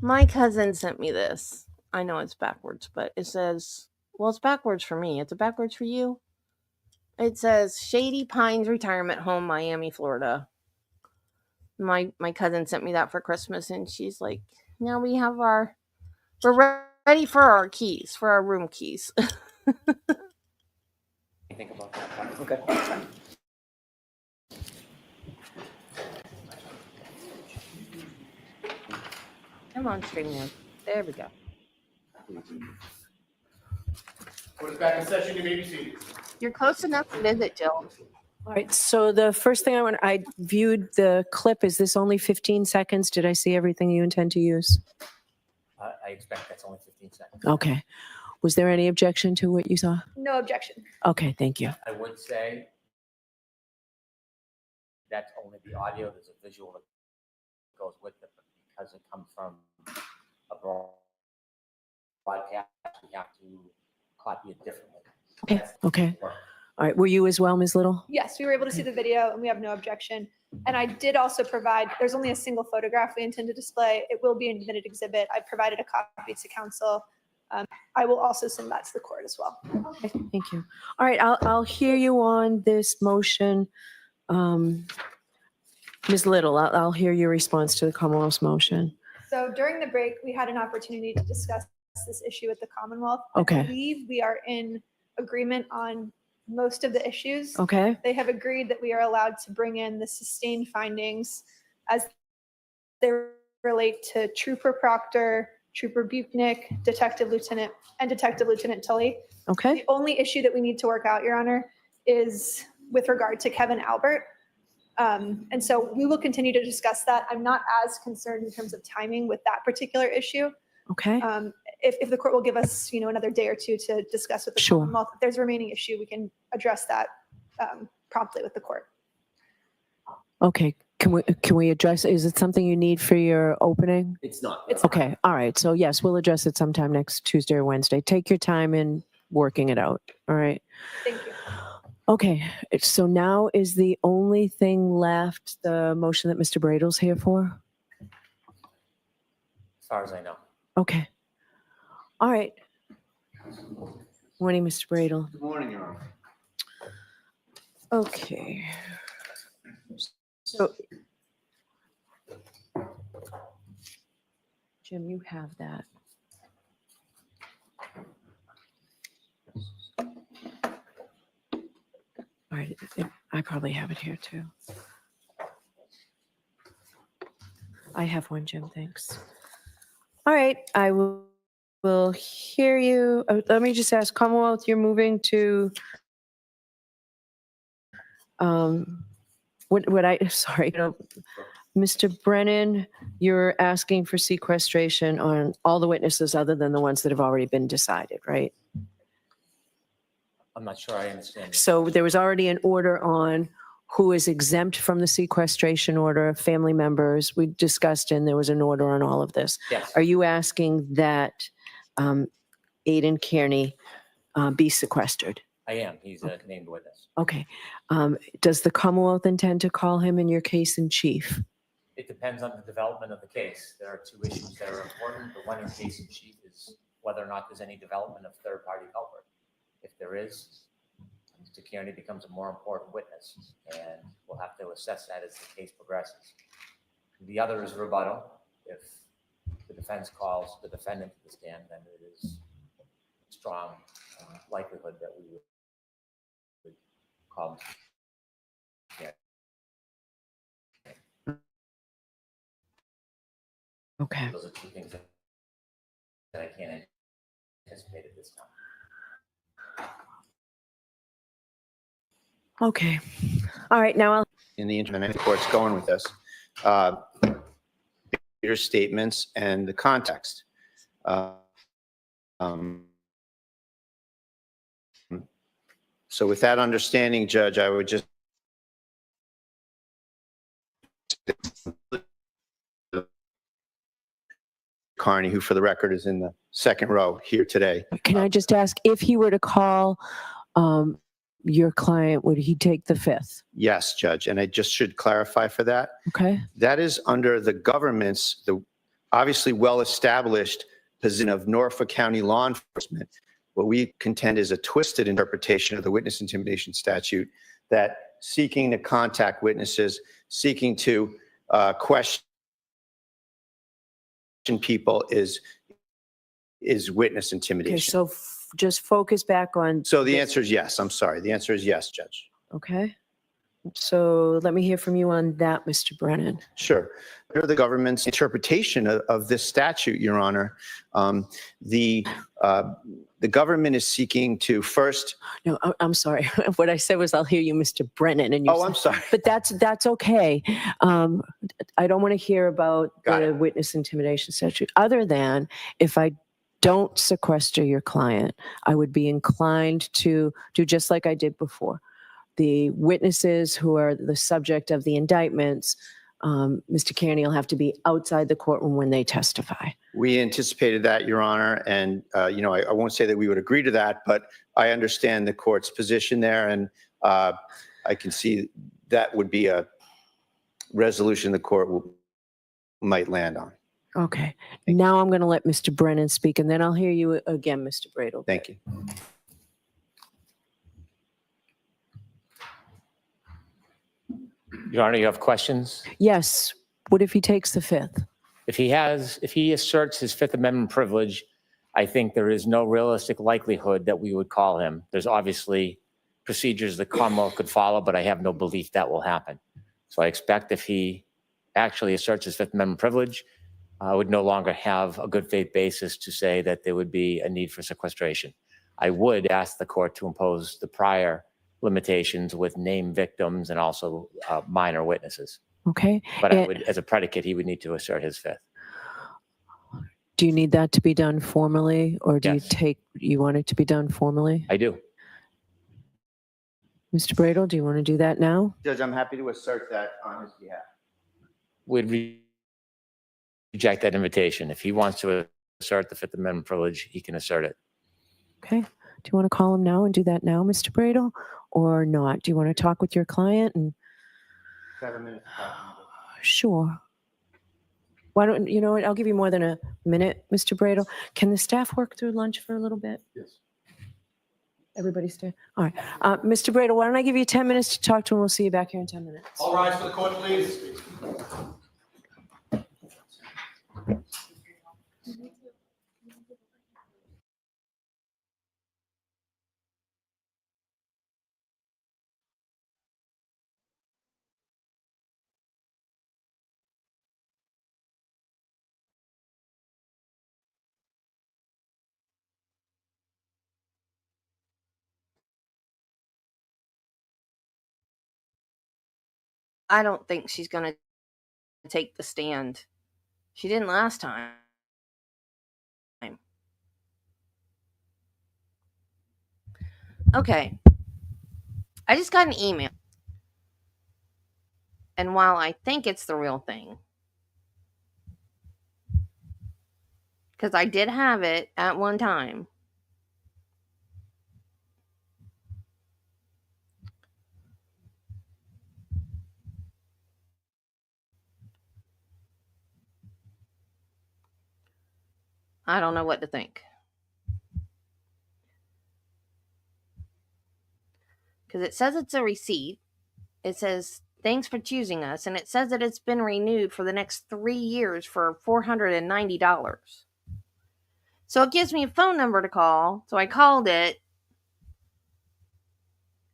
My cousin sent me this. I know it's backwards, but it says, well, it's backwards for me. It's backwards for you. It says Shady Pines Retirement Home, Miami, Florida. My cousin sent me that for Christmas, and she's like, now we're ready for our keys, for our room keys. Think about that. Okay. Come on, StreamYard. There we go. Put us back in session, you may be seated. You're close enough to visit, Jill. All right, so the first thing I viewed the clip. Is this only 15 seconds? Did I see everything you intend to use? I expect that's only 15 seconds. Okay. Was there any objection to what you saw? No objection. Okay, thank you. I would say that's only the audio. There's a visual that goes with it, but because it comes from a broadcast, we have to copy it differently. Okay. Okay. All right, were you as well, Ms. Little? Yes, we were able to see the video and we have no objection. And I did also provide, there's only a single photograph we intend to display. It will be an admitted exhibit. I provided a copy to council. I will also send that to the court as well. Okay, thank you. All right, I'll hear you on this motion. Ms. Little, I'll hear your response to the Commonwealth's motion. So during the break, we had an opportunity to discuss this issue with the Commonwealth. Okay. I believe we are in agreement on most of the issues. Okay, They have agreed that we are allowed to bring in the sustained findings as they relate to Trooper Proctor, Trooper Buchnick, Detective Lieutenant, and Detective Lieutenant Tully. okay, The only issue that we need to work out, Your Honor, is with regard to Kevin Albert. And so we will continue to discuss that. I'm not as concerned in terms of timing with that particular issue. okay. If the court will give us, another day or two to discuss with the Sure. Commonwealth, if there's a remaining issue, we can address that promptly with the court. Okay, can we address, is it something you need for your opening? It's not. It's Okay, all right, so yes, we'll address it sometime next Tuesday or Wednesday. Take your time in working it out, all right? Thank you. Okay, so now is the only thing left the motion that Mr. Bradle's here for? As far as I know. Okay. All right. Morning, Mr. Bradle. Good morning, Your Honor. Okay. So, Jim, you have that. All right, I probably have it here too. I have one, Jim, thanks. All right, I will hear you. Let me just ask, Commonwealth, you're moving to, sorry, Mr. Brennan, you're asking for sequestration on all the witnesses other than the ones that have already been decided, right? I'm not sure I understand. So there was already an order on who is exempt from the sequestration order, family members. We discussed, and there was an order on all of this. Yes. Are you asking that Aidan Kearney be sequestered? I am. He's a named witness. Okay. Does the Commonwealth intend to call him in your case in chief? It depends on the development of the case. There are two issues that are important. The one in case in chief is whether or not there's any development of third-party culprit. If there is, Mr. Kearney becomes a more important witness, and we'll have to assess that as the case progresses. The other is rebuttal. If the defense calls the defendant to the stand, then it is a strong likelihood that we would call him. Okay. Those are two things that I can't anticipate at this time. Okay. All right, now I'll. In the interim, I think the court's going with this. Your statements and the context. So with that understanding, Judge, I would just Carney, who for the record is in the second row here today. Can I just ask, if he were to call your client, would he take the fifth? Yes, Judge, and I just should clarify for that. Okay. That is under the government's, the obviously well-established position of Norfolk County law enforcement. What we contend is a twisted interpretation of the witness intimidation statute, that seeking to contact witnesses, seeking to question people is witness Okay, intimidation. so just focus back on. So the answer is yes. I'm sorry. The answer is yes, Judge. Okay. So let me hear from you on that, Mr. Brennan. Sure. Under the government's interpretation of this statute, Your Honor, the government is seeking to first. No, I'm sorry. What I said was, I'll hear you, Mr. Brennan. And you Oh, I'm sorry. But that's okay. I don't want to hear about Got the it. witness intimidation statute, other than if I don't sequester your client, I would be inclined to do just like I did before. The witnesses who are the subject of the indictments, Mr. Kearney will have to be outside the courtroom when they testify. We anticipated that, Your Honor, and, I won't say that we would agree to that, but I understand the court's position there, and I can see that would be a resolution the court might land on. Okay. Now I'm going to let Mr. Brennan speak, and then I'll hear you again, Mr. Bradel. Thank you. Your Honor, you have questions? Yes. What if he takes the fifth? If he asserts his Fifth Amendment privilege, I think there is no realistic likelihood that we would call him. There's obviously procedures the Commonwealth could follow, but I have no belief that will happen. So I expect if he actually asserts his Fifth Amendment privilege, I would no longer have a good faith basis to say that there would be a need for sequestration. I would ask the court to impose the prior limitations with named victims and also minor witnesses. Okay. But I would, as a predicate, he would need to assert his fifth. Do you need that to be done formally, or do you want it to be done formally? I do. Mr. Bradel, do you want to do that now? Judge, I'm happy to assert that on his behalf. Would reject that invitation. If he wants to assert the Fifth Amendment privilege, he can assert it. Okay. Do you want to call him now and do that now, Mr. Bradel, or not? Do you want to talk with your client? And 7 minutes. sure. Why don't you know what? I'll give you more than a minute, Mr. Bradel. Can the staff work through lunch for a little bit? Yes. Everybody stay. All right. Mr. Bradel, why don't I give you 10 minutes to talk to him? We'll see you back here in 10 minutes. All rise for the court, please. I don't think she's going to take the stand. She didn't last time. Okay. I just got an email. And while I think it's the real thing, because I did have it at one time, I don't know what to think. Because it says it's a receipt. It says, thanks for choosing us. And it says that it's been renewed for the next 3 years for $490. So it gives me a phone number to call. So I called it.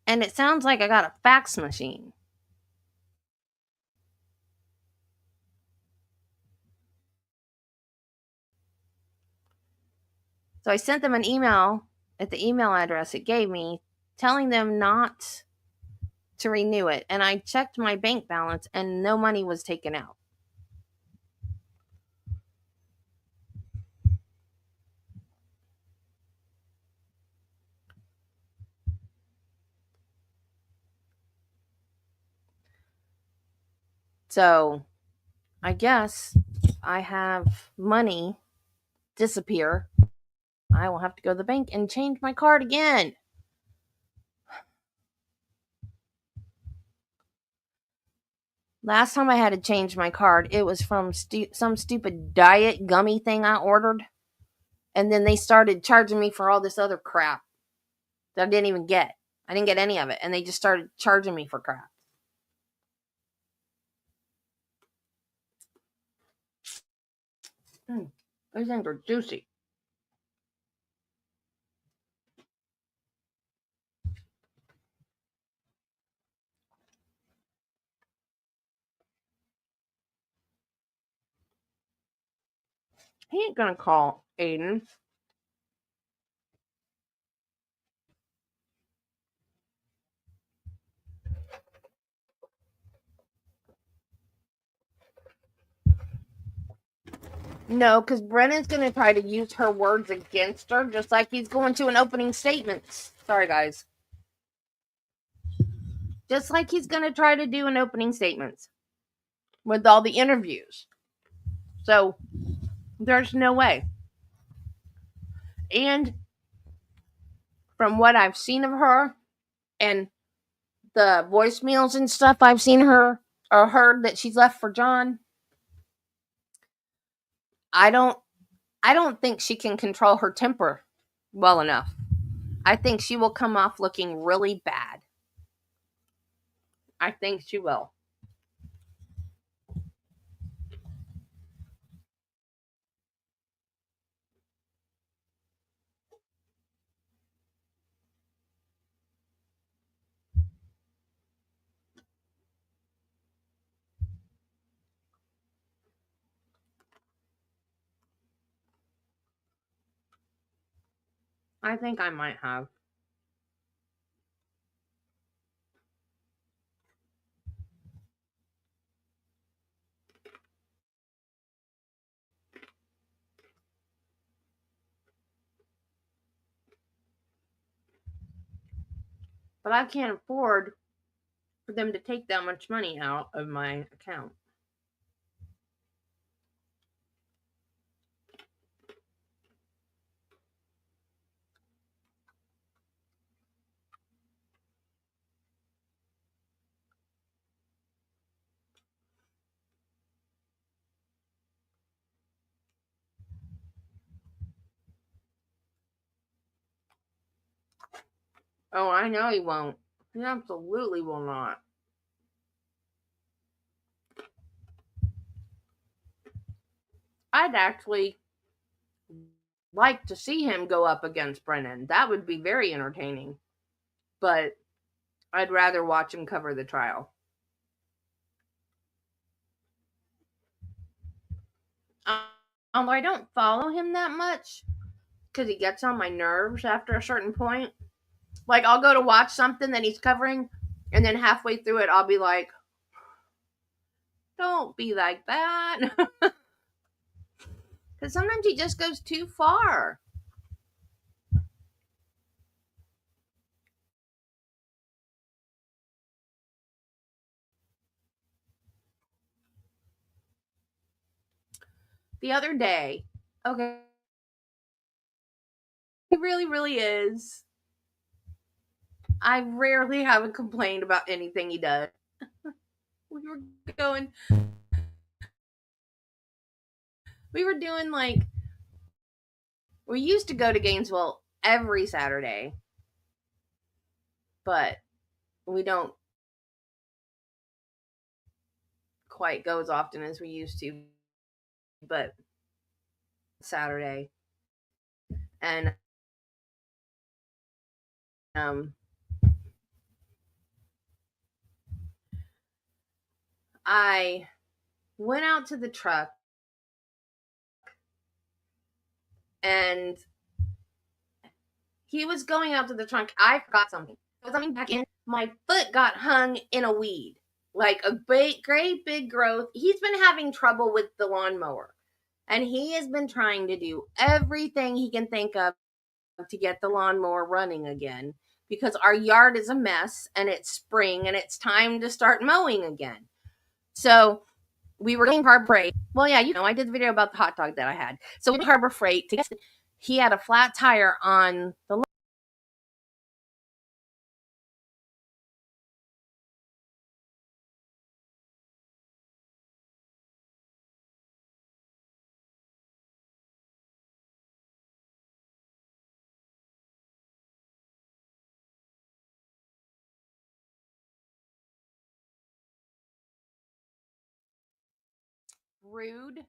And it sounds like I got a fax machine. So I sent them an email at the email address it gave me, telling them not to renew it. And I checked my bank balance and no money was taken out. So I guess I have money disappear. I will have to go to the bank and change my card again. Last time I had to change my card, it was from some stupid diet gummy thing I ordered. And then they started charging me for all this other crap that I didn't even get. I didn't get any of it. And they just started charging me for crap. These things are juicy. He ain't gonna call Aiden. No, because Brennan's gonna try to use her words against her, just like he's going to an opening statements. Sorry, guys. Just like he's gonna try to do an opening statements. with all the interviews. So there's no way. And from what I've seen of her and the voicemails and stuff I've seen her or heard that she's left for John, I don't think she can control her temper well enough. I think she will come off looking really bad. I think she will. I think I might have. But I can't afford for them to take that much money out of my account. Oh, I know he won't. He absolutely will not. I'd actually like to see him go up against Brennan. That would be very entertaining. But I'd rather watch him cover the trial. Although I don't follow him that much because he gets on my nerves after a certain point. Like, I'll go to watch something that he's covering, and then halfway through it, I'll be like, don't be like that. Because sometimes he just goes too far. The other day, okay, he really, really is. I rarely have a complaint about anything he does. going, we were doing like, we used to go to Gainesville every Saturday, but we don't quite go as often as we used to. But Saturday, and I went out to the truck and he was going out to the trunk. I forgot something. I was coming back in. My foot got hung in a weed, like a great big growth. He's been having trouble with the lawnmower, and he has been trying to do everything he can think of to get the lawnmower running again because our yard is a mess and it's spring and it's time to start mowing again. So we were going Harbor Freight. Well, yeah, I did the video about the hot dog that I had. So we went to Harbor Freight. He had a flat tire on the rude.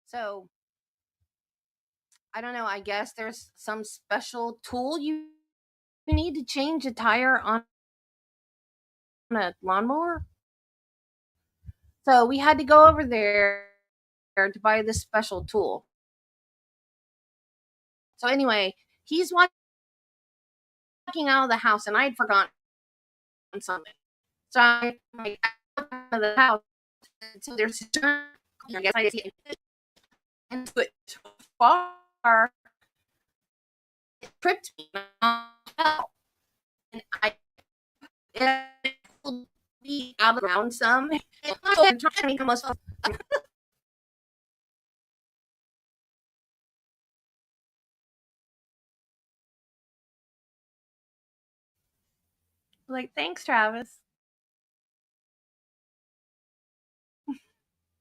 So I don't know. I guess there's some special tool you need to change a tire on a lawnmower. So we had to go over there to buy this special tool. So anyway, he's walking out of the house, and I had forgotten something. So I like out of the house. So there's I guess I see it and so far it tripped me and I it pulled me out of the ground some and trying to make the most of like thanks Travis.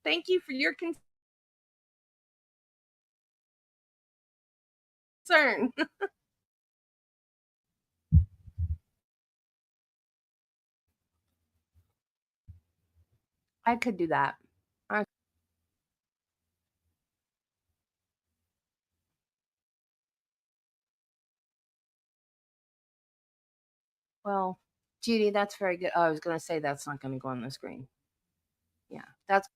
Thank you for your concern. I could do that. Well, Judy, that's very good. Oh, I was going to say that's not going to go on the screen. Yeah, that's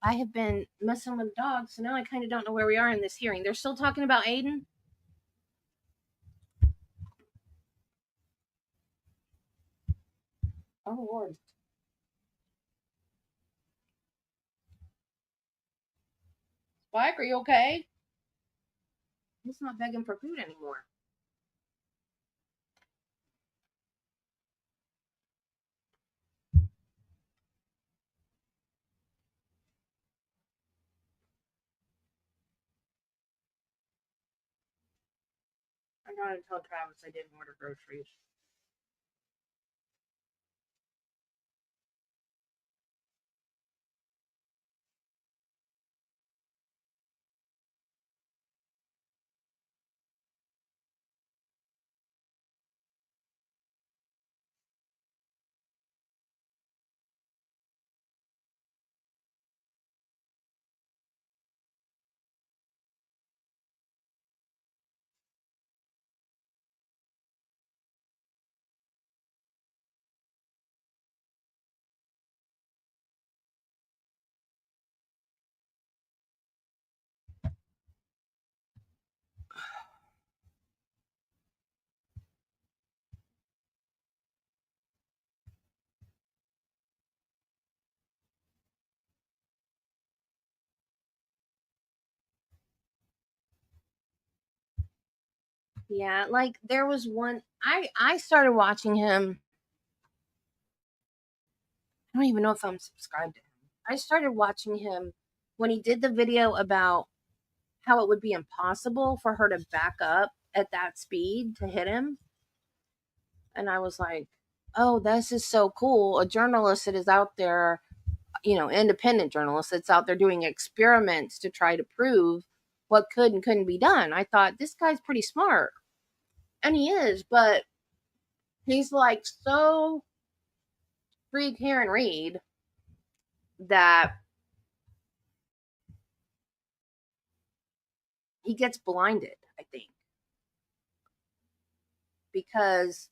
I have been messing with dogs, so now I kind of don't know where we are in this hearing. They're still talking about Aiden? Oh, Lord. Spike, are you okay? He's not begging for food anymore. I gotta tell Travis I didn't order groceries. Yeah, like there was one I started watching him. I don't even know if I'm subscribed to him. I started watching him when he did the video about how it would be impossible for her to back up at that speed to hit him. And I was like, oh, this is so cool. A journalist that is out there, independent journalist that's out there doing experiments to try to prove what could and couldn't be done. I thought this guy's pretty smart. And he is, but he's like so freak Karen Reed that he gets blinded, I think. Because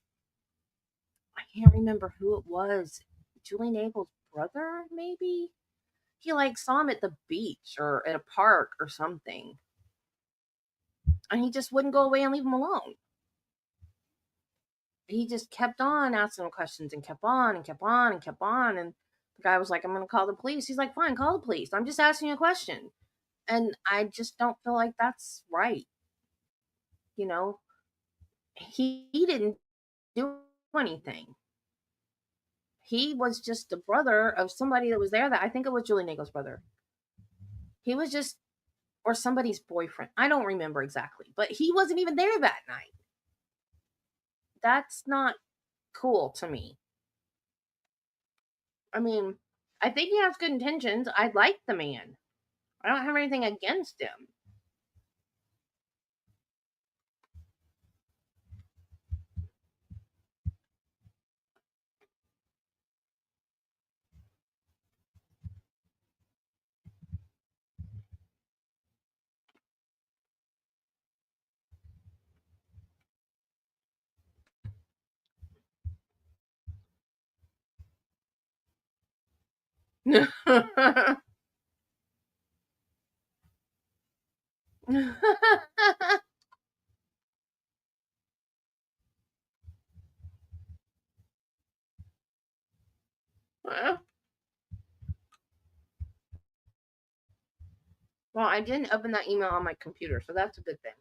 I can't remember who it was. Julie Nagle's brother, maybe? He like saw him at the beach or at a park or something. And he just wouldn't go away and leave him alone. He just kept on asking him questions and kept on and kept on and kept on. And the guy was like, I'm going to call the police. He's like, fine, call the police. I'm just asking you a question. And I just don't feel like that's right. You know, he didn't do anything. He was just the brother of somebody that was there that I think it was Julie Nagle's brother. He was just, or somebody's boyfriend. I don't remember exactly, but he wasn't even there that night. That's not cool to me. I mean, I think he has good intentions. I like the man. I don't have anything against him. Well, I didn't open that email on my computer, so that's a good thing.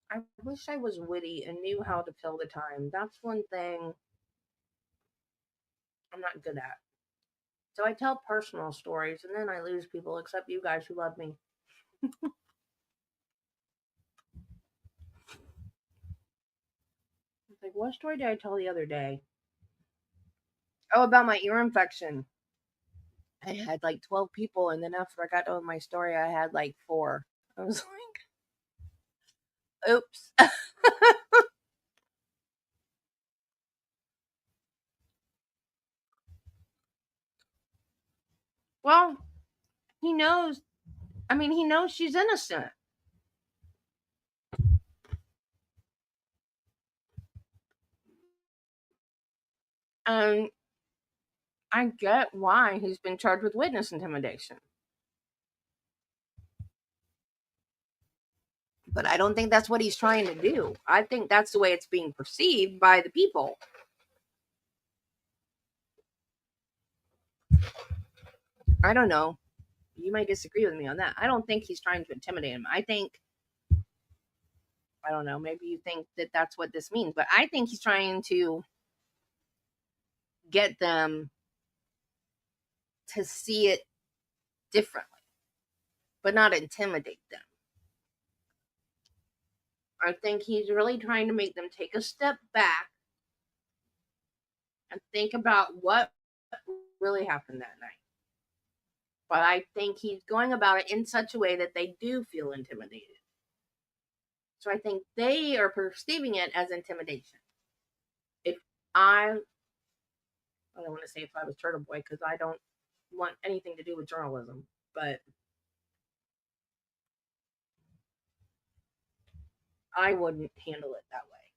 I wish I was witty and knew how to fill the time. That's one thing I'm not good at. So I tell personal stories and then I lose people, except you guys who love me. It's like, what story did I tell the other day? Oh, about my ear infection. I had like 12 people, and then after I got done with my story, I had like 4. I was like, oops. Well, he knows. I mean, he knows she's innocent. And I get why he's been charged with witness intimidation. But I don't think that's what he's trying to do. I think that's the way it's being perceived by the people. I don't know. You might disagree with me on that. I don't think he's trying to intimidate him. I don't know, maybe you think that that's what this means, but I think he's trying to get them to see it differently, but not intimidate them. I think he's really trying to make them take a step back and think about what really happened that night. But I think he's going about it in such a way that they do feel intimidated. So I think they are perceiving it as intimidation. If I don't want to say if I was Turtle Boy because I don't want anything to do with journalism, but I wouldn't handle it that way.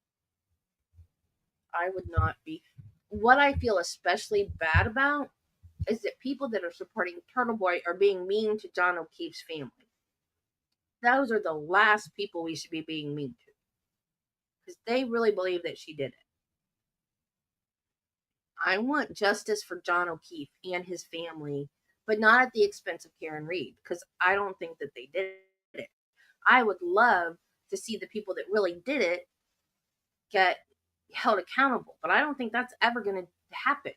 I would not be. What I feel especially bad about is that people that are supporting Turtle Boy are being mean to John O'Keefe's family. Those are the last people we should be being mean to. Because they really believe that she did it. I want justice for John O'Keefe and his family, but not at the expense of Karen Reed, because I don't think that they did it. I would love to see the people that really did it get held accountable, but I don't think that's ever going to happen.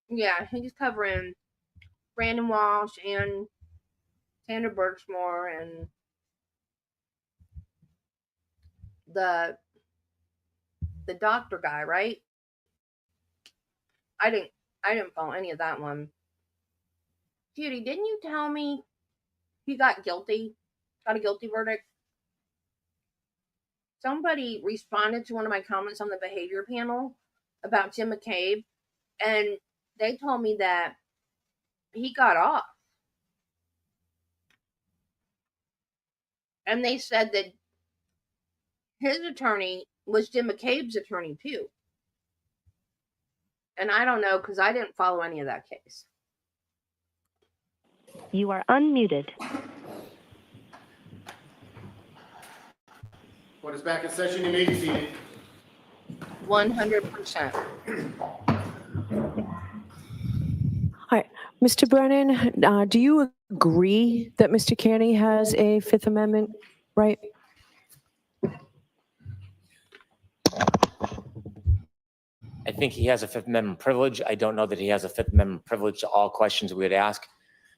Yeah, he's covering Brandon Walsh and Sandra Birchmore and the doctor guy, right? I didn't follow any of that one. Judy, didn't you tell me he got guilty? Got a guilty verdict? Somebody responded to one of my comments on the behavior panel about Jim McCabe, and they told me that he got off. And they said that his attorney was Jim McCabe's attorney too. And I don't know because I didn't follow any of that case. You are unmuted. Court is back in session. You may be seated. 100%. All right, Mr. Brennan, do you agree that Mr. Kearney has a Fifth Amendment right? I think he has a Fifth Amendment privilege. I don't know that he has a Fifth Amendment privilege to all questions we would ask,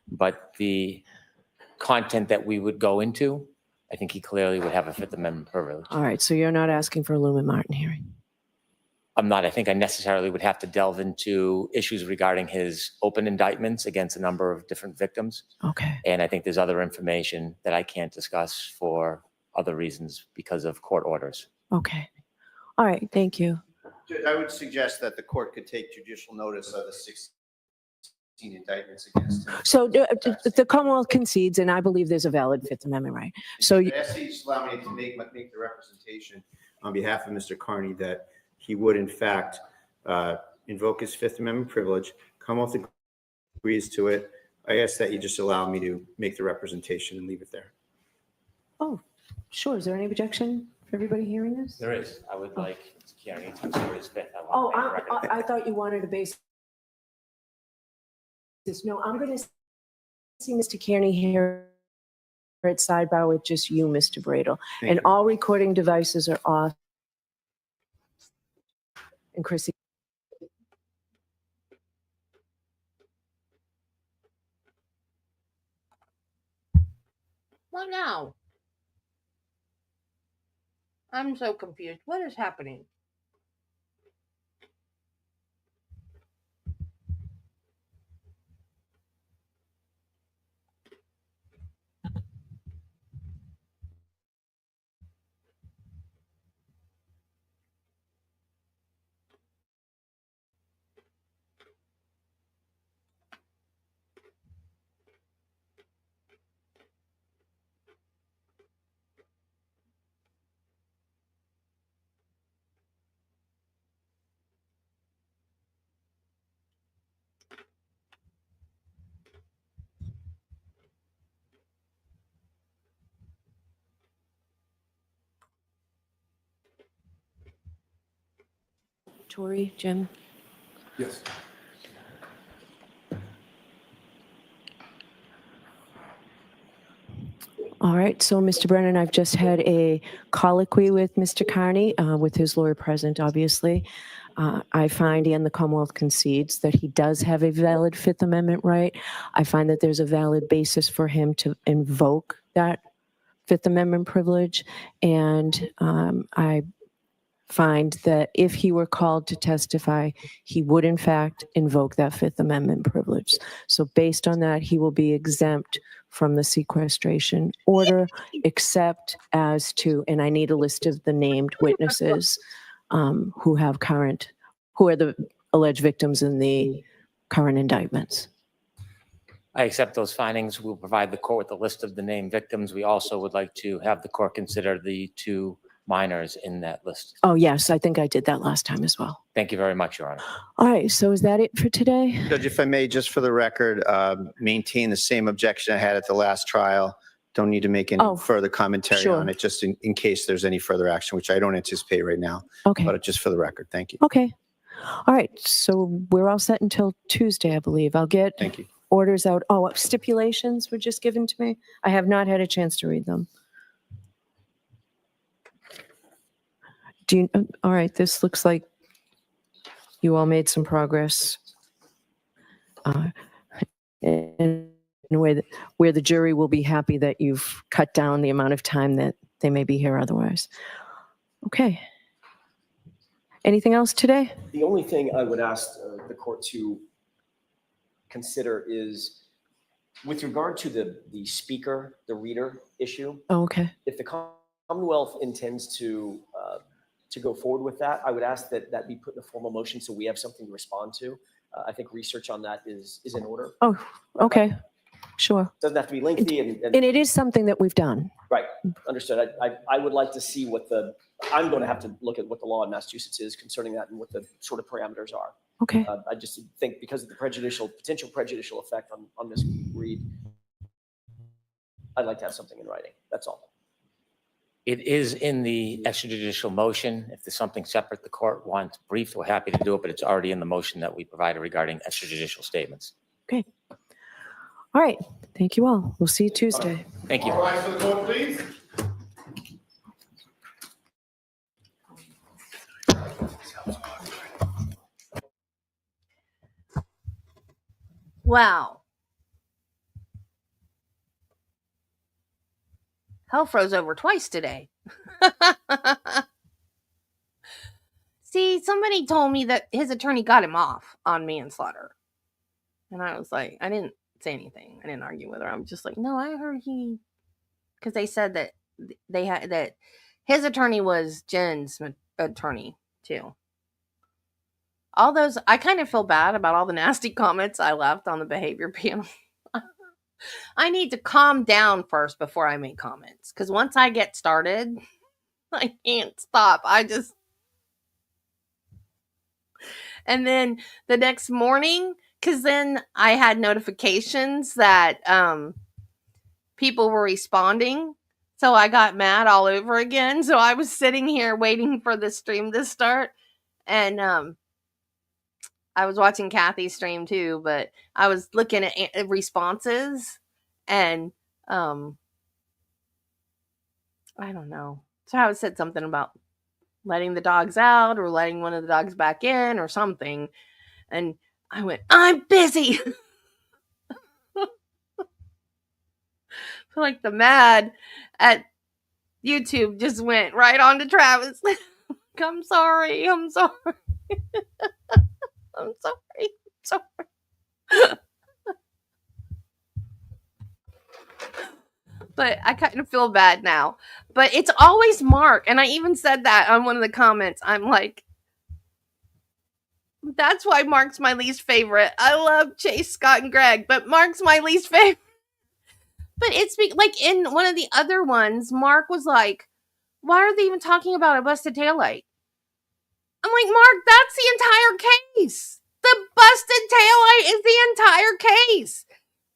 but the content that we would go into, I think he clearly would have a Fifth Amendment privilege. All right, so you're not asking for a Lumen Martin hearing? I'm not. I think I necessarily would have to delve into issues regarding his open indictments against a number of different victims. Okay. And I think there's other information that I can't discuss for other reasons because of court orders. Okay. All right, thank you. Judge, I would suggest that the court could take judicial notice of the 16 indictments against him. So the Commonwealth concedes, and I believe there's a valid Fifth Amendment right. So I ask that you just allow me to make the representation on behalf of Mr. Carney that he would in fact invoke his Fifth Amendment privilege. Commonwealth agrees to it. I ask that you just allow me to make the representation and leave it there. Oh, sure. Is there any objection for everybody hearing this? There is. I would like Mr. Kearney to consider his Fifth. Oh, I thought you wanted to base this. No, I'm going to see Mr. Kearney here at sidebar with just you, Mr. Bradel. Thank And you. all recording devices are off. And Chrissy. What now? I'm so confused. What is happening? Tori, Jim? Yes. All right, so Mr. Brennan, I've just had a colloquy with Mr. Carney, with his lawyer present, obviously. I find, and the Commonwealth concedes, that he does have a valid Fifth Amendment right. I find that there's a valid basis for him to invoke that Fifth Amendment privilege, and I find that if he were called to testify, he would in fact invoke that Fifth Amendment privilege. So based on that, he will be exempt from the sequestration order, except as to, and I need a list of the named witnesses who are the alleged victims in the current indictments. I accept those findings. We'll provide the court with a list of the named victims. We also would like to have the court consider the two minors in that list. Oh, yes, I think I did that last time as well. Thank you very much, Your Honor. All right, so is that it for today? Judge, if I may, just for the record, maintain the same objection I had at the last trial. Don't need to make any further commentary sure. on it, just in case there's any further action, which I don't anticipate right now. Okay. But just for the record, thank you. Okay. All right, so we're all set until Tuesday, I believe. I'll get Thank you. orders out. Oh, stipulations were just given to me. I have not had a chance to read them. All right, this looks like you all made some progress in a way that where the jury will be happy that you've cut down the amount of time that they may be here otherwise. Okay. Anything else today? The only thing I would ask the court to consider is with regard to the speaker, the reader issue. Oh, okay. If the Commonwealth intends to go forward with that, I would ask that that be put in a formal motion so we have something to respond to. I think research on that is in order. Oh, okay. Sure. Doesn't have to be lengthy. And it is something that we've done. Right. Understood. I would like to see I'm going to have to look at what the law in Massachusetts is concerning that and what the sort of parameters are. Okay. I just think because of the potential prejudicial effect on Ms. Reed, I'd like to have something in writing. That's all. It is in the extrajudicial motion. If there's something separate the court wants briefed, we're happy to do it, but it's already in the motion that we provided regarding extrajudicial statements. Okay. All right. Thank you all. We'll see you Tuesday. Thank you. All rise for the vote, please. Wow. Hell froze over twice today. See, somebody told me that his attorney got him off on manslaughter. And I was like, I didn't say anything. I didn't argue with her. I'm just like, no, I heard because they said that they had that his attorney was Jen's attorney too. All those, I kind of feel bad about all the nasty comments I left on the behavior panel. I need to calm down first before I make comments. Because once I get started, I can't stop. And then the next morning, because then I had notifications that people were responding. So I got mad all over again. So I was sitting here waiting for the stream to start. And I was watching Kathy's stream too, but I was looking at responses and I don't know. So I said something about letting the dogs out or letting one of the dogs back in or something. And I went, I'm busy. Like the mad at YouTube just went right on to Travis. I'm sorry. I'm sorry. I'm sorry. Sorry. But I kind of feel bad now. But it's always Mark. And I even said that on one of the comments. I'm like, that's why Mark's my least favorite. I love Chase, Scott, and Greg, but Mark's my least favorite. But it's like in one of the other ones, Mark was like, why are they even talking about a busted taillight? I'm like, Mark, that's the entire case. The busted taillight is the entire case.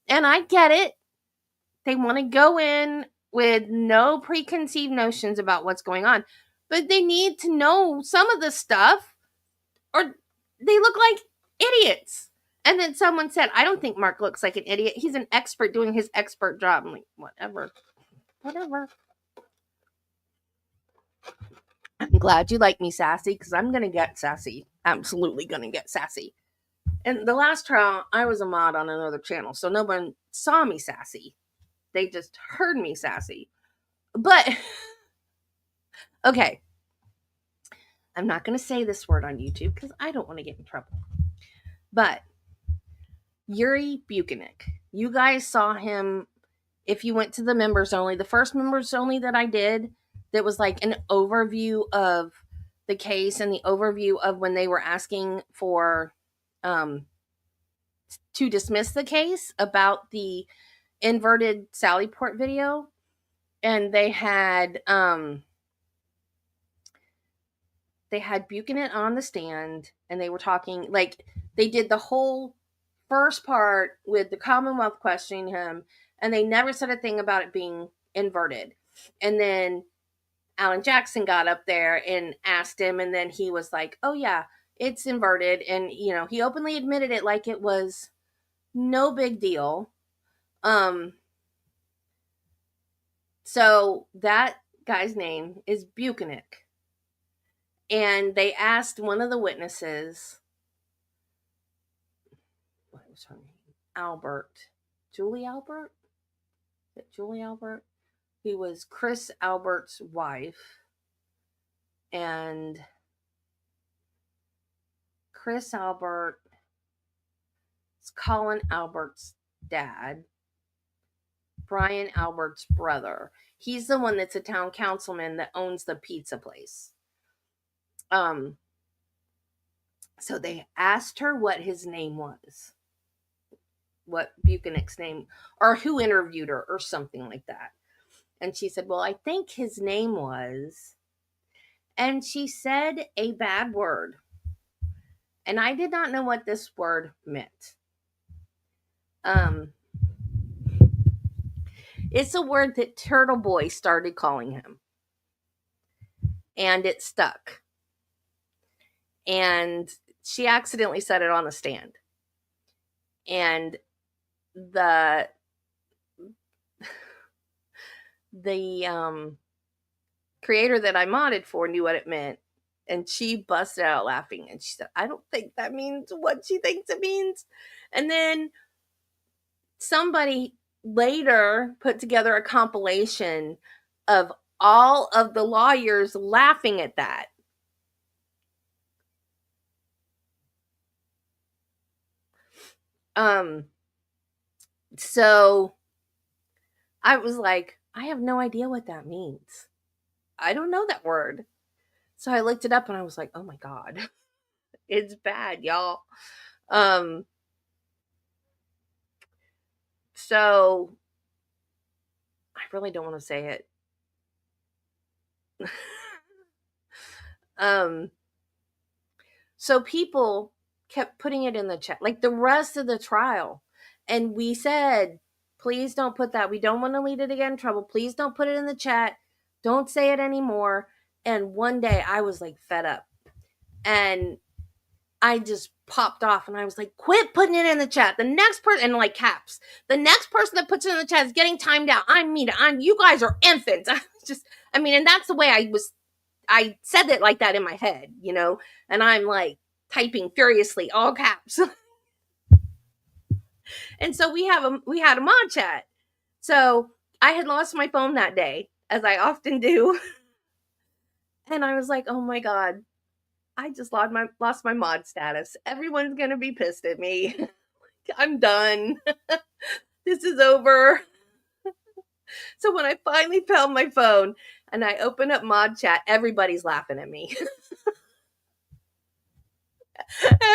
And I get it. They want to go in with no preconceived notions about what's going on. But they need to know some of the stuff or they look like idiots. And then someone said, I don't think Mark looks like an idiot. He's an expert doing his expert job. I'm like, whatever. I'm glad you like me sassy because I'm going to get sassy. Absolutely going to get sassy. And the last trial, I was a mod on another channel, so no one saw me sassy. They just heard me sassy. But, okay. I'm not going to say this word on YouTube because I don't want to get in trouble. But, Yuri Buchanek. You guys saw him if you went to the members only. The first members only that I did, that was like an overview of the case and the overview of when they were asking for to dismiss the case about the inverted Sallyport video. And they had Buchanan on the stand and they were talking, like they did the whole first part with the Commonwealth questioning him and they never said a thing about it being inverted. And then Alan Jackson got up there and asked him, and then he was like, oh yeah, it's inverted. And, you know, he openly admitted it like it was no big deal. So that guy's name is Buchanek. And they asked one of the witnesses, what was her name? Julie Albert? Is it Julie Albert? Who was Chris Albert's wife. And Chris Albert is Colin Albert's dad. Brian Albert's brother. He's the one that's a town councilman that owns the pizza place. So they asked her what his name was. What Buchanek's name, or who interviewed her, or something like that. And she said, well, I think his name was, and she said a bad word. And I did not know what this word meant. It's a word that Turtle Boy started calling him. and it stuck. And she accidentally set it on the stand. And the creator that I modded for knew what it meant. And she busted out laughing and she said, I don't think that means what she thinks it means. And then somebody later put together a compilation of all of the lawyers laughing at that. So I was like, I have no idea what that means. I don't know that word. So I looked it up and I was like, oh my God, it's bad, y'all. So I really don't want to say it. So people kept putting it in the chat, like the rest of the trial. And we said, please don't put that. We don't want to lead it again in trouble. Please don't put it in the chat. Don't say it anymore. And one day I was like fed up. And I just popped off and I was like, quit putting it in the chat. The next person, and like caps, the next person that puts it in the chat is getting timed out. You guys are infants. And that's the way I said it like that in my head, and I'm like typing furiously, all caps. And so we had a mod chat. So I had lost my phone that day, as I often do. And I was like, oh my God, I just lost my mod status. Everyone's going to be pissed at me. I'm done. This is over. So when I finally found my phone and I opened up mod chat, everybody's laughing at me.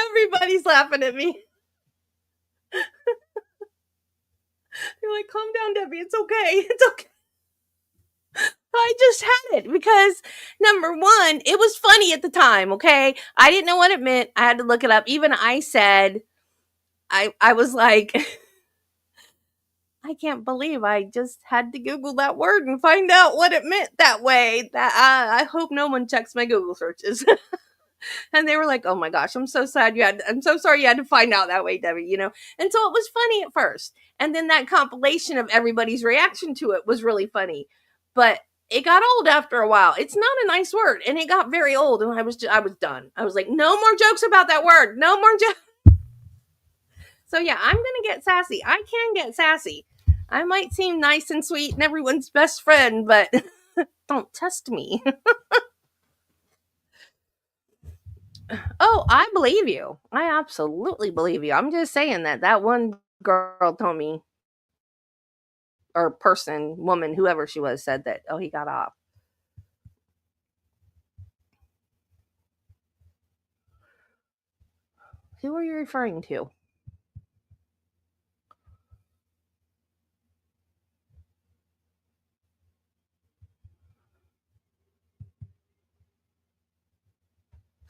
Everybody's laughing at me. They're like, calm down, Debbie. It's okay. It's okay. I just had it because, number one, it was funny at the time, okay? I didn't know what it meant. I had to look it up. Even I said, I was like, I can't believe I just had to Google that word and find out what it meant that way. That I hope no one checks my Google searches. And they were like, oh my gosh, I'm so sorry you had to find out that way, Debbie, And so it was funny at first. And then that compilation of everybody's reaction to it was really funny. But it got old after a while. It's not a nice word. And it got very old. And I was done. I was like, no more jokes about that word. No more jokes. So yeah, I'm going to get sassy. I can get sassy. I might seem nice and sweet and everyone's best friend, but don't test me. Oh, I believe you. I absolutely believe you. I'm just saying that one girl told me, or person, woman, whoever she was, said that, oh, he got off. Who are you referring to?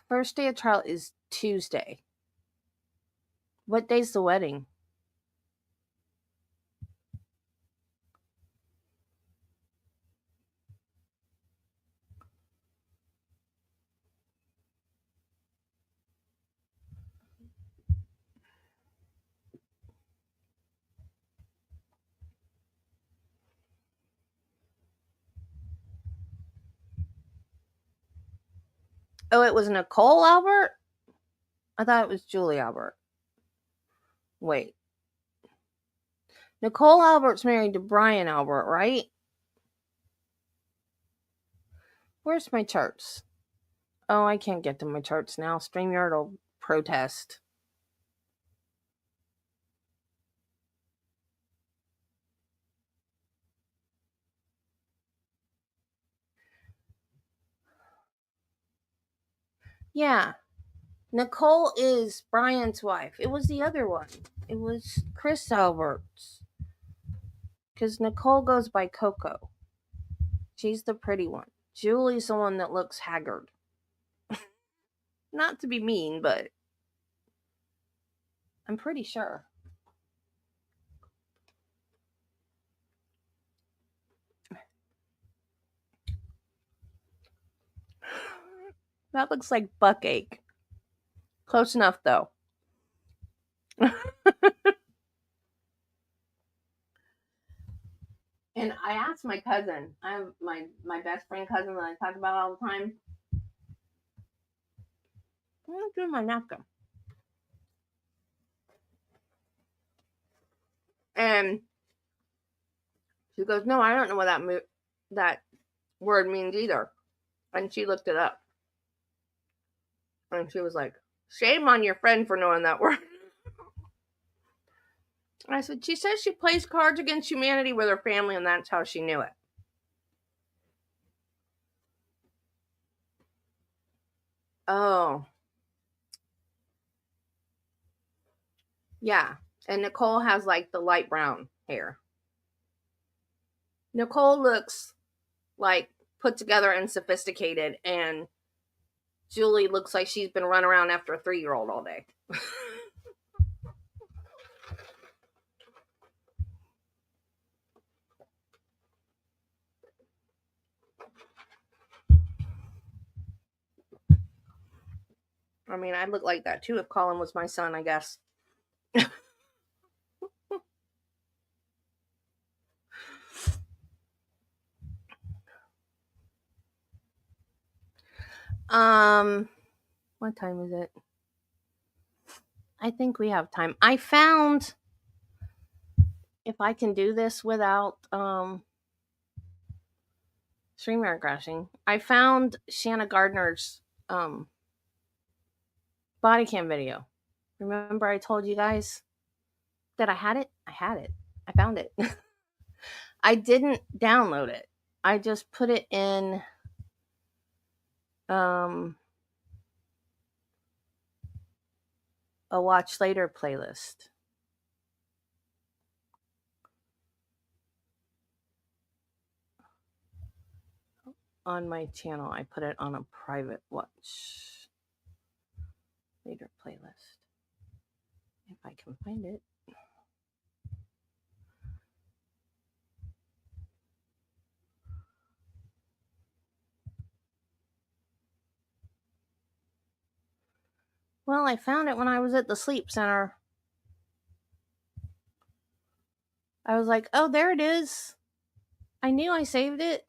First day of trial is Tuesday. What day's the wedding? Oh, it was Nicole Albert? I thought it was Julie Albert. Wait. Nicole Albert's married to Brian Albert, right? Where's my charts? Oh, I can't get to my charts now. StreamYard will protest. Yeah. Nicole is Brian's wife. It was the other one. It was Chris Alberts. Because Nicole goes by Coco. She's the pretty one. Julie's the one that looks haggard. Not to be mean, but I'm pretty sure. That looks like buckache. Close enough, though. And I asked my cousin, I'm my best friend cousin that I talk about all the time. I'm not doing my napkin. And she goes, "No, I don't know what that word means either." And she looked it up. And she was like, "Shame on your friend for knowing that word." I said, "She says she plays Cards Against Humanity with her family, and that's how she knew it." Oh. Yeah. And Nicole has like the light brown hair. Nicole looks like put together and sophisticated, and Julie looks like she's been running around after a 3-year-old all day. I mean, I'd look like that too if Colin was my son, I guess. What time is it? I think we have time. I found, if I can do this without StreamYard crashing, I found Shanna Gardner's body cam video. Remember I told you guys that I had it? I had it. I found it. I didn't download it. I just put it in a watch later playlist. On my channel, I put it on a private watch later playlist. If I can find it. Well, I found it when I was at the sleep center. I was like, oh, there it is. I knew I saved it.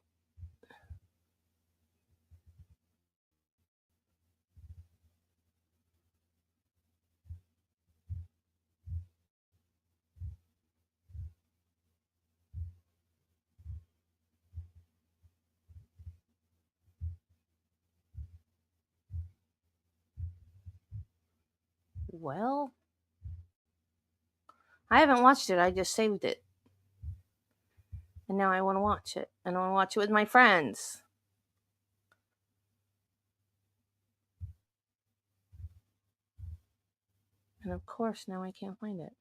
Well, I haven't watched it. I just saved it. And now I want to watch it. And I want to watch it with my friends. And of course, now I can't find it.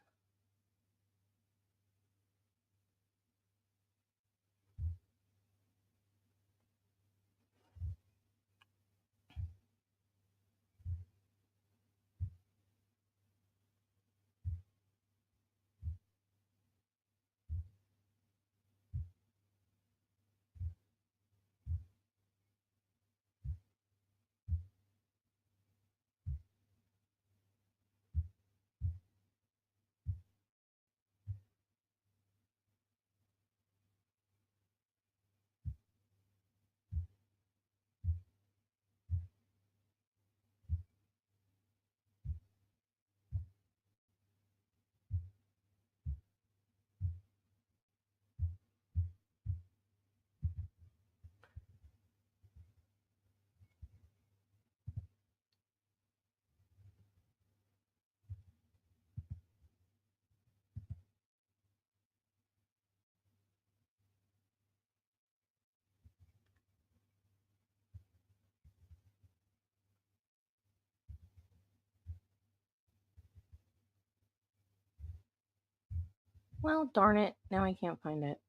Well, darn it. Now I can't find it.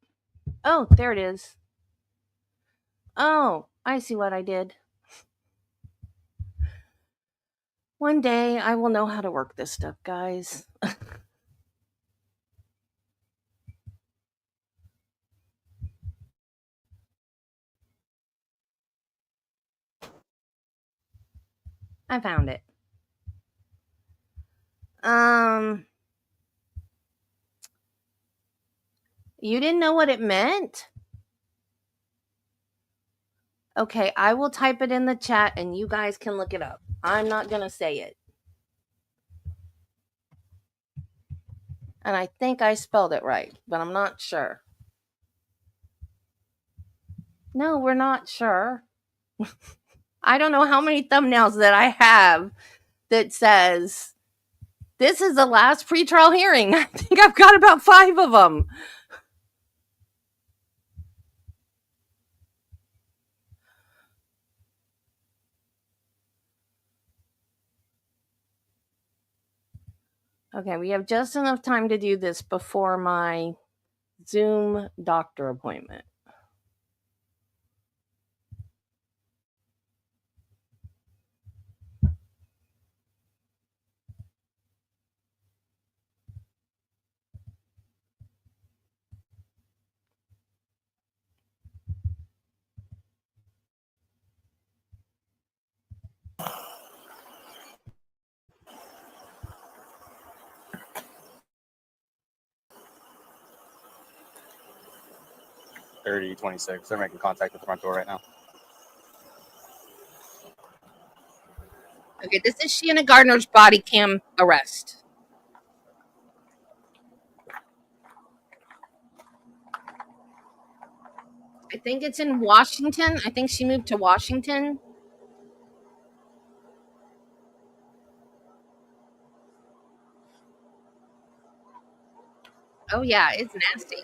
Oh, there it is. Oh, I see what I did. One day I will know how to work this stuff, guys. I found it. You didn't know what it meant? Okay, I will type it in the chat and you guys can look it up. I'm not going to say it. And I think I spelled it right, but I'm not sure. No, we're not sure. I don't know how many thumbnails that I have that says, this is the last pretrial hearing. I think I've got about 5 of them. Okay, we have just enough time to do this before my Zoom doctor appointment. They're making contact with the front door right now. Okay, this is Shanna Gardner's body cam arrest. I think it's in Washington. I think she moved to Washington. Oh, yeah, it's nasty.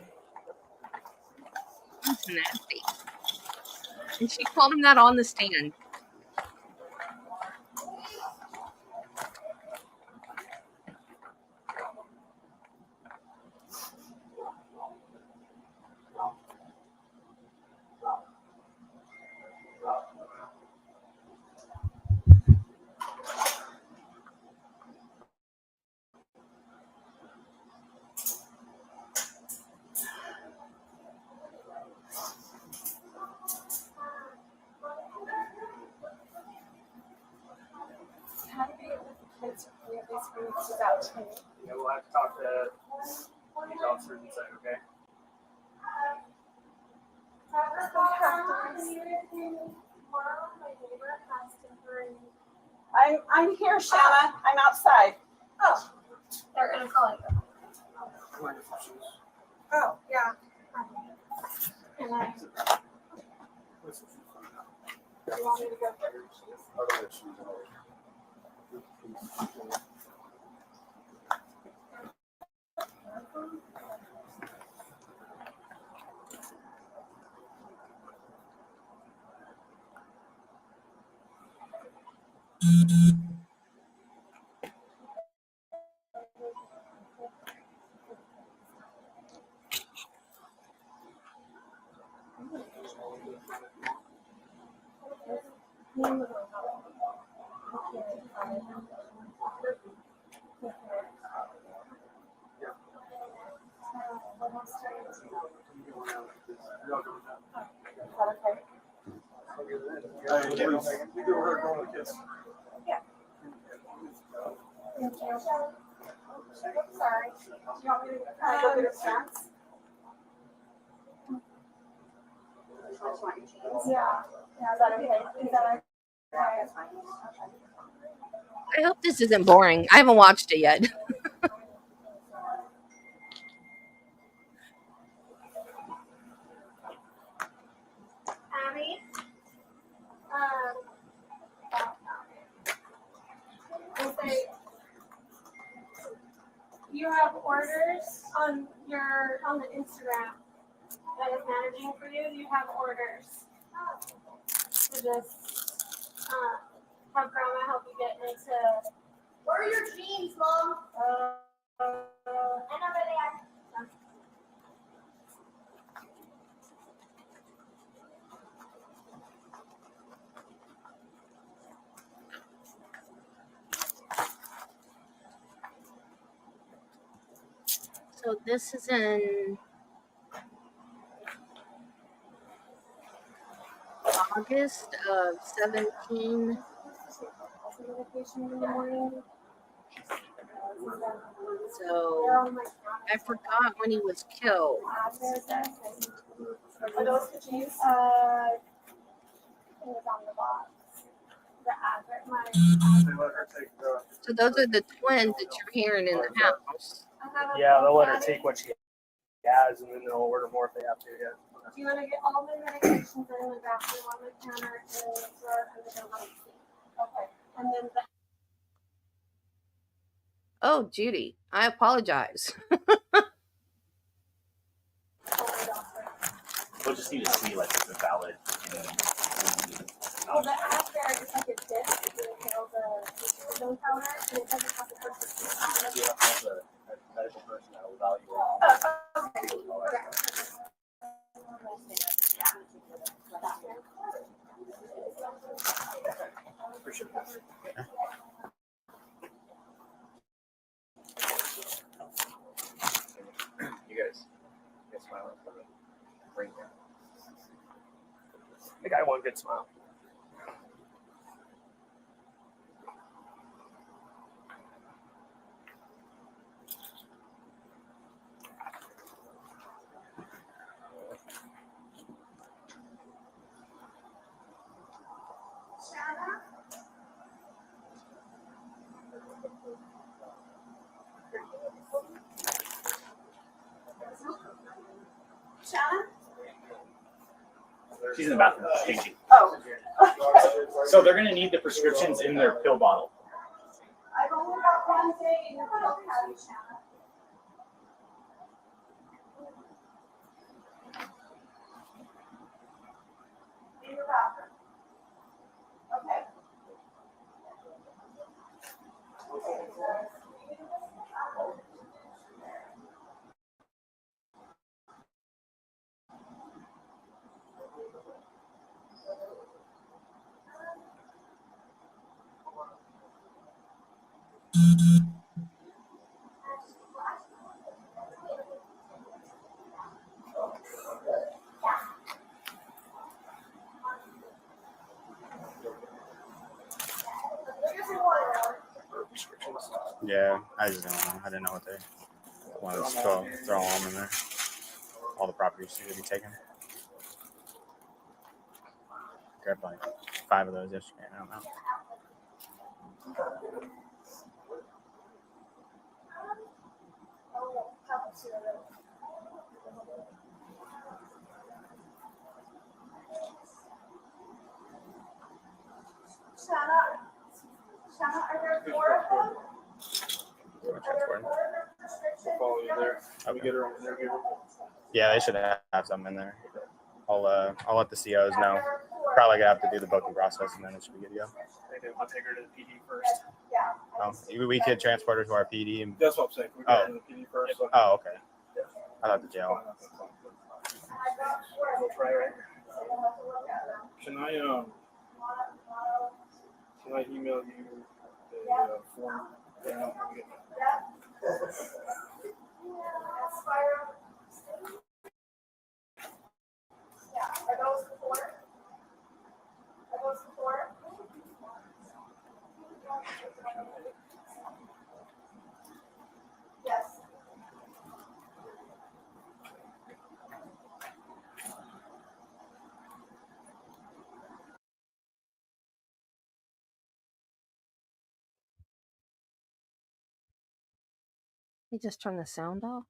It's nasty. And she called him that on the stand. Yeah, we'll have to talk to these officers and say, okay. I'm here, Shanna. I'm outside. Oh, they're gonna call you. Oh, yeah. And I. You want me to go get her shoes? Yeah. Thank you. Sorry. Do you want me to go get her snacks? Yeah. Yeah, is that okay? Is that okay? I hope this isn't boring. I haven't watched it yet. Abby? You have orders on the Instagram that is managing for you. You have orders to just have grandma help you get into. Where are your jeans, Mom? I know where they are. So this is in August of 17. some medications in the morning. So I forgot when he was killed. Are those the cheese? It was on the box. The address, my. So those are the twins that you're hearing in the house. Yeah, they'll let her take what she has, and then they'll order more if they have to. Yeah. Do you want to get all the medications in the bathroom on the counter and the drawer and the door? Okay. And then the. Oh, Judy, I apologize. We'll just need to see like if it's valid. Oh, the app there is like a disc that you inhale the ozone powder, and it doesn't have the person. Yeah, that's a medical person that will value for sure. You guys smile for the ring there. The guy one good smile. Shannon? She's in the bathroom changing. Oh. So they're gonna need the prescriptions in their pill bottle. I've only got one day in your pill caddy, Shannon. In your bathroom. Okay. Yeah, I just don't know. I didn't know what they wanted to throw them in there. All the properties to be taken. Grabbed like 5 of those yesterday. I don't know. Shanna, are there 4 of them? We'll follow you there. We get her over there. Yeah, they should have some in there. I'll let the COs know. Probably gonna have to do the booking process, and then it should be good to go. I'll take her to the PD first. We could transport her to our PD. And, That's what I'm saying. We go to the PD first. Oh, okay. I thought the jail. We'll try right. Can I email you the form? Yeah. Are those the 4? Are those the 4? Yes. You just turn the sound off.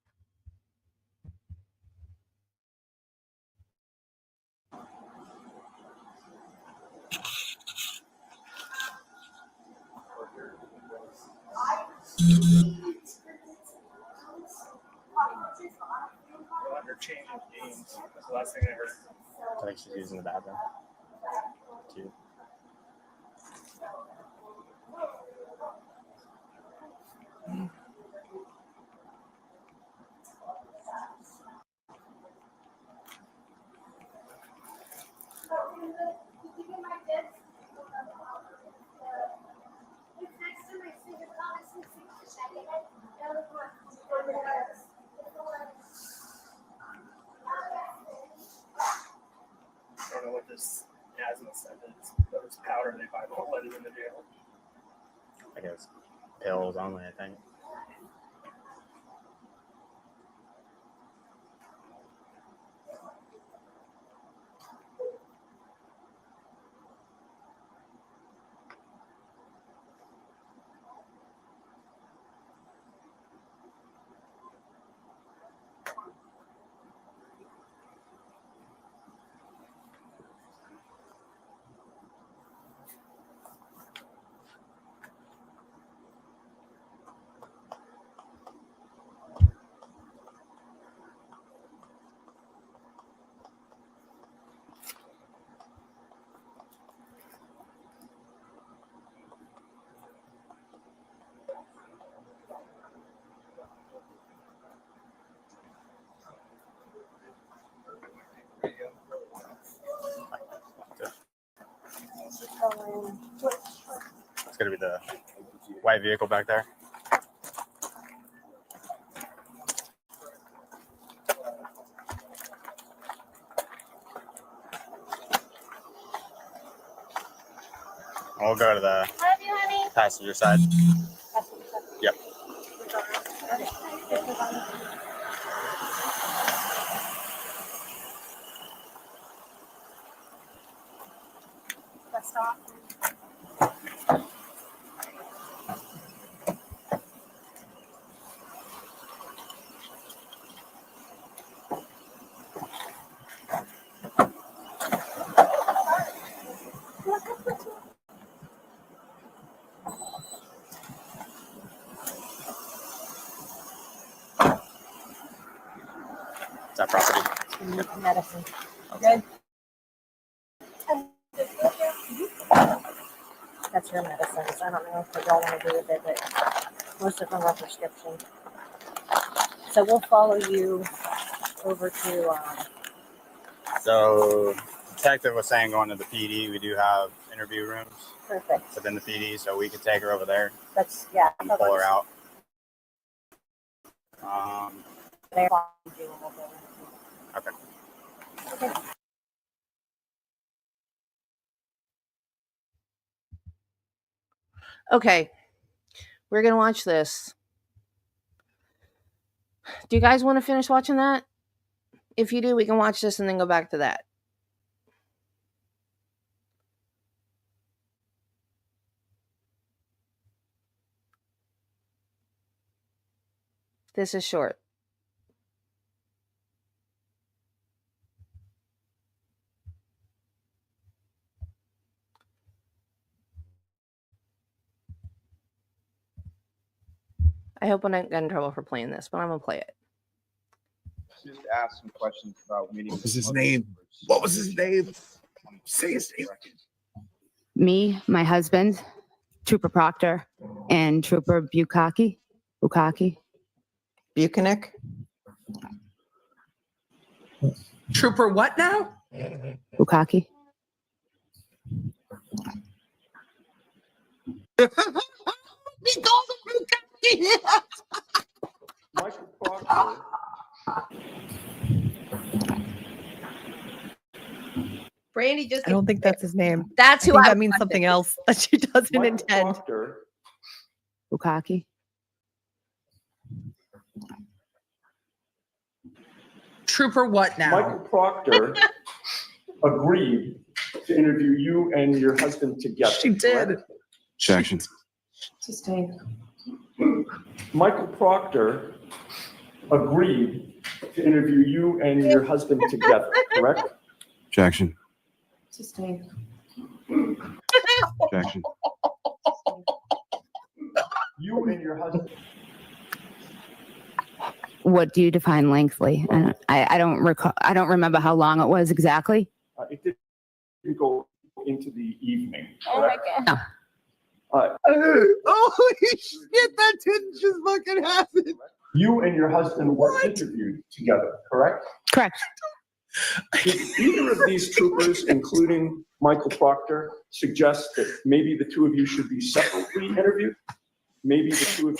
They're changing games. That's the last thing I heard. I think she's using the bathroom. Cute. I don't know what this asthma stuff is, but it's powder they buy, won't let it in the jail. I guess pills only, I think. It's gonna be the white vehicle back there. We'll go to the passenger side. Yep. Stop. Is that property? Medicine. Good. That's your medicines. I don't know if they all want to do with it, but most of them are prescription. So we'll follow you over to. So, detective was saying going to the PD. We do have interview rooms. Perfect. Within the PD, so we could take her over there. That's yeah. And pull her out. Okay. Okay. Okay, we're gonna watch this. Do you guys want to finish watching that? If you do, we can watch this and then go back to that. This is short. I hope I don't get in trouble for playing this, but I'm gonna play it. Just ask some questions about meeting. What was his name? What was his name? Say his name. Me, my husband, Trooper Proctor, and Trooper Bukaki. Buchanan? Trooper what now? Bukaki. He calls him Bukaki. Michael Proctor. Brandy just. I don't think that's his name. That's who I think I that means something else that she doesn't Michael intend. Proctor. Bukaki. Trooper what now? Michael Proctor agreed to interview you and your husband together. She did. correct? Objection. Sustain. Michael Proctor agreed to interview you and your husband together, correct? Objection. Sustain. Objection. You and your husband. What do you define lengthily? I don't recall. I don't remember how long it was exactly. It didn't go into the evening. Oh my God. Holy shit, that didn't just fucking happen. You and your husband were interviewed together, correct? Correct. Did either of these troopers, including Michael Proctor, suggest that maybe the two of you should be separately interviewed? Maybe the two of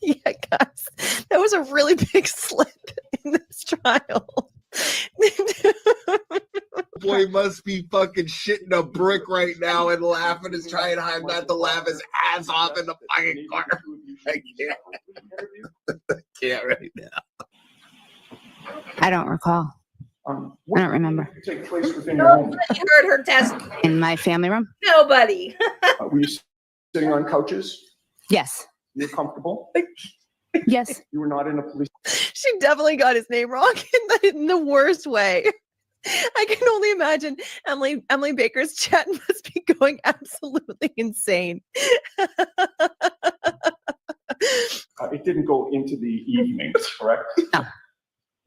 Yeah, guys, that was a really big slip in this trial. boy must be fucking shitting a brick right now and laughing and trying hard not to laugh his ass off in the fucking car. I can't right now. I don't recall. I don't remember. Take place within your home. Nobody heard her testimony. In my family room? Nobody. Were you sitting on couches? Yes. You were comfortable? Yes. You were not in a police. She definitely got his name wrong in the worst way. I can only imagine Emily Baker's chat must be going absolutely insane. It didn't go into the evening, correct? No.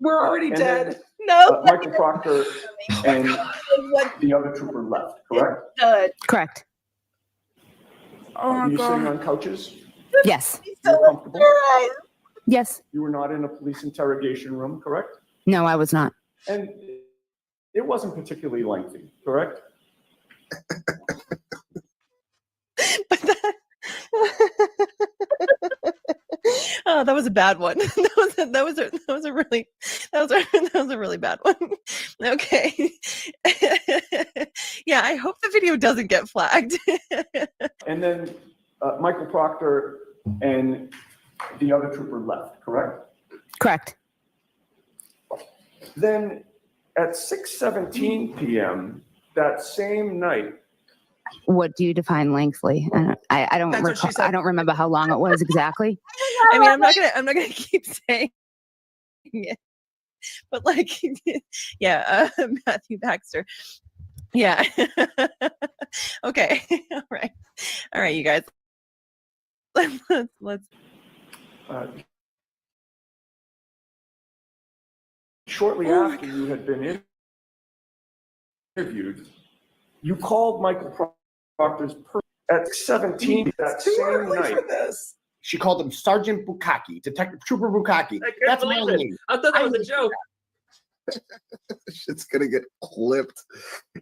We're already And dead. then, No. Michael Proctor and the other trooper left, correct? Good. Correct. Were you sitting on couches? Yes. You were comfortable? Yes. You were not in a police interrogation room, correct? No, I was not. And it wasn't particularly lengthy, correct? Oh, that was a bad one. That was a really bad one. Okay. Yeah, I hope the video doesn't get flagged. And then Michael Proctor and the other trooper left, correct? Correct. Then at 6:17 p.m. that same night. What do you define lengthily? I don't That's what she recall. said. I don't remember how long it was exactly. I mean, I'm not gonna keep saying it, but like, yeah, Matthew Baxter. Yeah. Okay. All right, you guys. Let's. Shortly after you had been interviewed, you called Michael Proctor's at 17 that same night. She called him Sergeant Bukaki, Detective Trooper Bukaki. That's my name. I thought that was a joke. Shit's gonna get clipped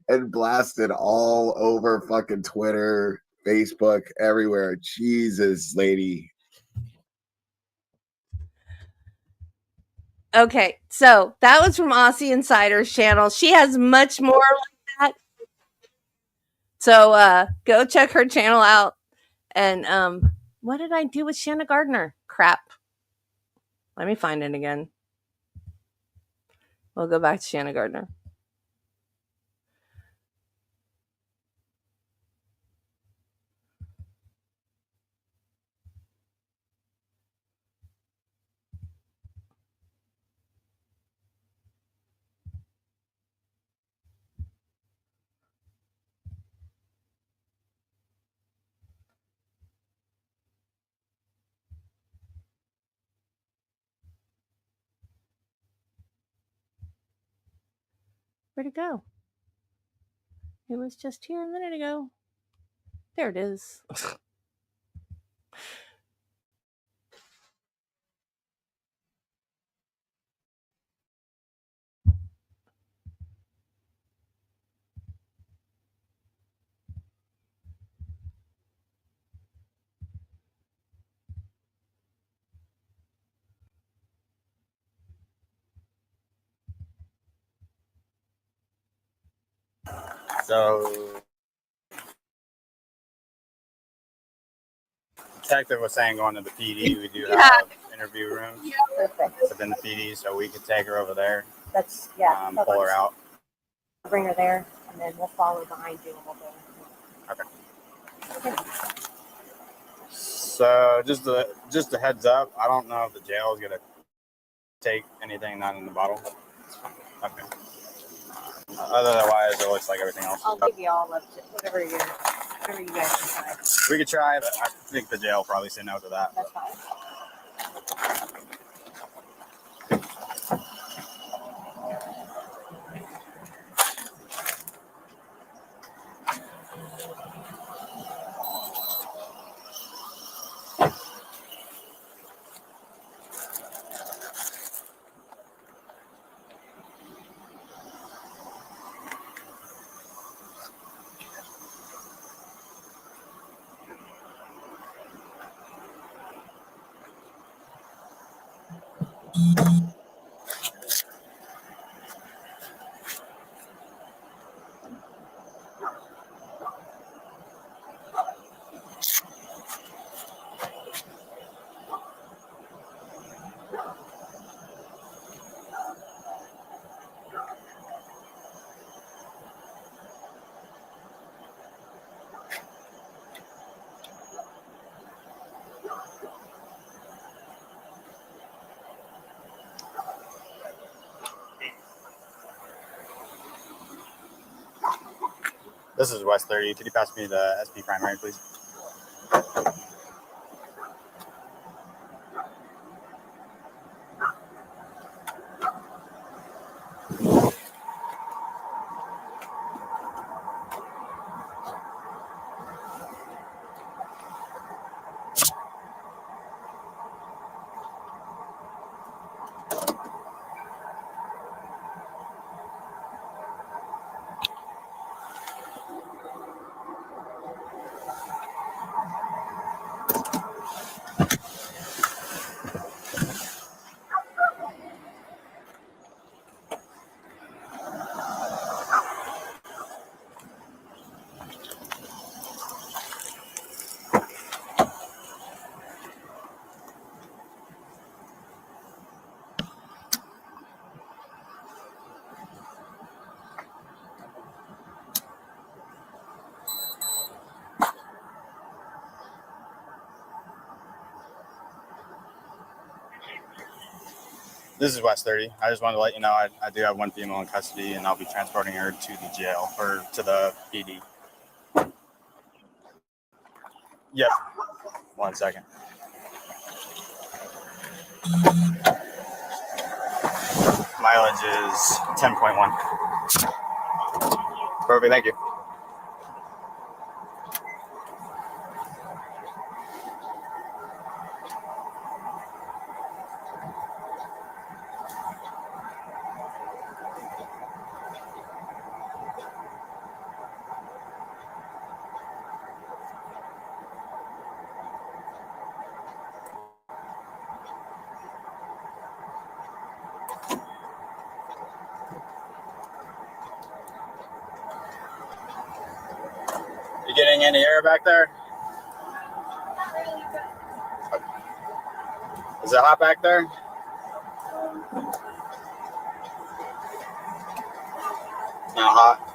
and blasted all over fucking Twitter, Facebook, everywhere. Jesus, lady. Okay, so that was from Aussie Insider's channel. She has much more like that. So go check her channel out. And what did I do with Shanna Gardner? Crap. Let me find it again. We'll go back to Shanna Gardner. Where'd it go? It was just here a minute ago. There it is. So, detective was saying going to the PD, we do have interview rooms Perfect. within the PD, so we could take her over there, That's pull her out. Bring her there, and then we'll follow behind you, and we'll go. Okay. So just a heads up, I don't know if the jail is gonna take anything not in the bottle. Okay. Otherwise, it looks like everything else. I'll give you all up to whatever you guys decide. We could try, but I think the jail will probably say no to that. That's fine. This is West 30. Could you pass me the SP primary, please? This is West 30. I just wanted to let you know I do have one female in custody, and I'll be transporting her to the jail or to the PD. Yep. 1 second. Mileage is 10.1. Perfect. Thank you. You getting any air back there? Is it hot back there? Not hot.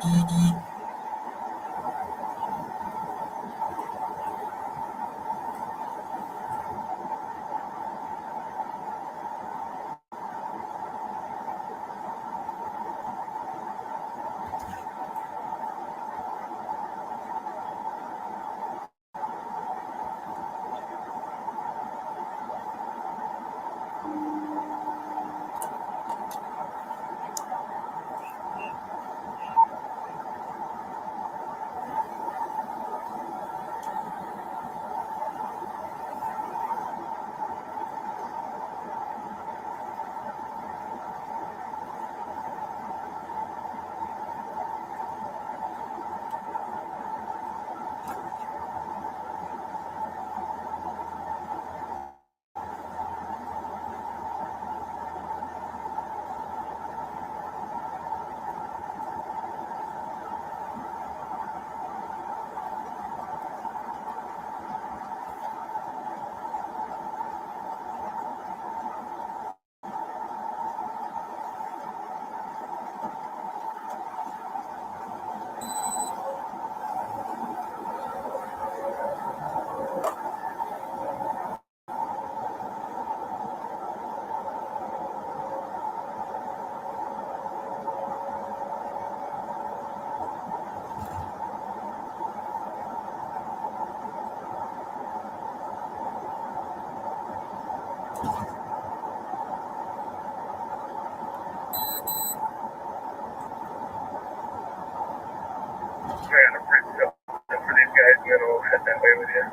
For these guys, and then I'll head that way with you.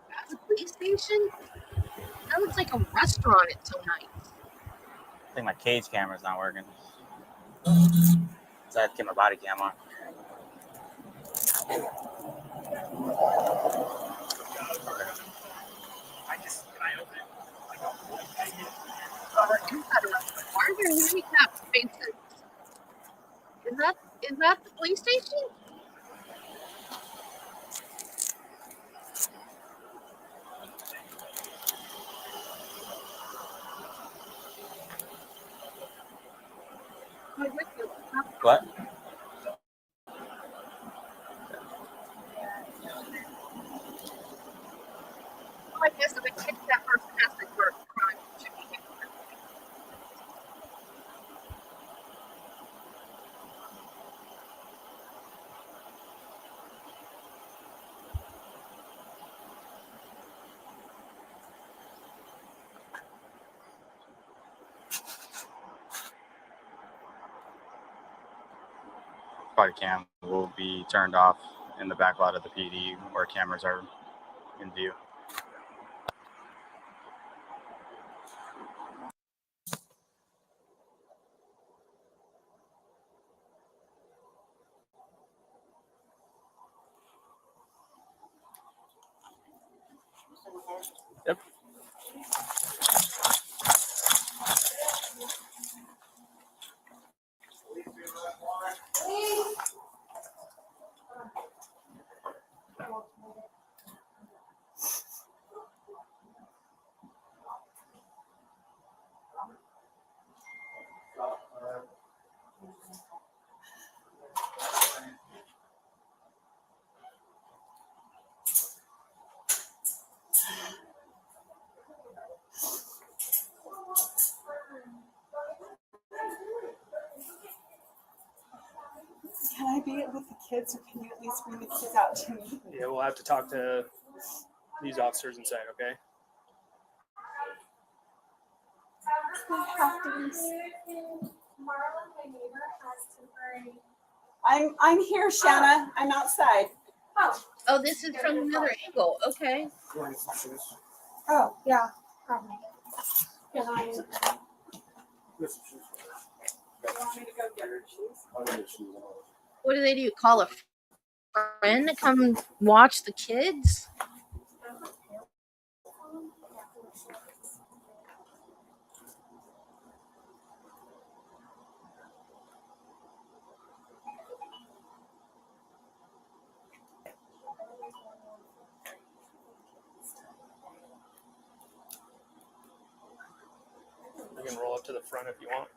That's a police station? That looks like a restaurant at some night. I think my cage camera's not working. So I have to get my body cam on. Why are there handicap spaces? Is that the police station? What? I guess if it hits that person has to work crime should be hit. body cam will be turned off in the back lot of the PD where cameras are in view. Yep. Can I be with the kids, or can you at least bring the kids out to me? Yeah, we'll have to talk to these officers inside, okay? I have to be. Marlon, my neighbor, has temporary. I'm here, Shanna. I'm outside. Oh, this is from another angle. Okay. Oh, yeah, probably. Can I? You want me to go get her shoes? What do they do? Call a friend to come watch the kids? You can roll up to the front if you want.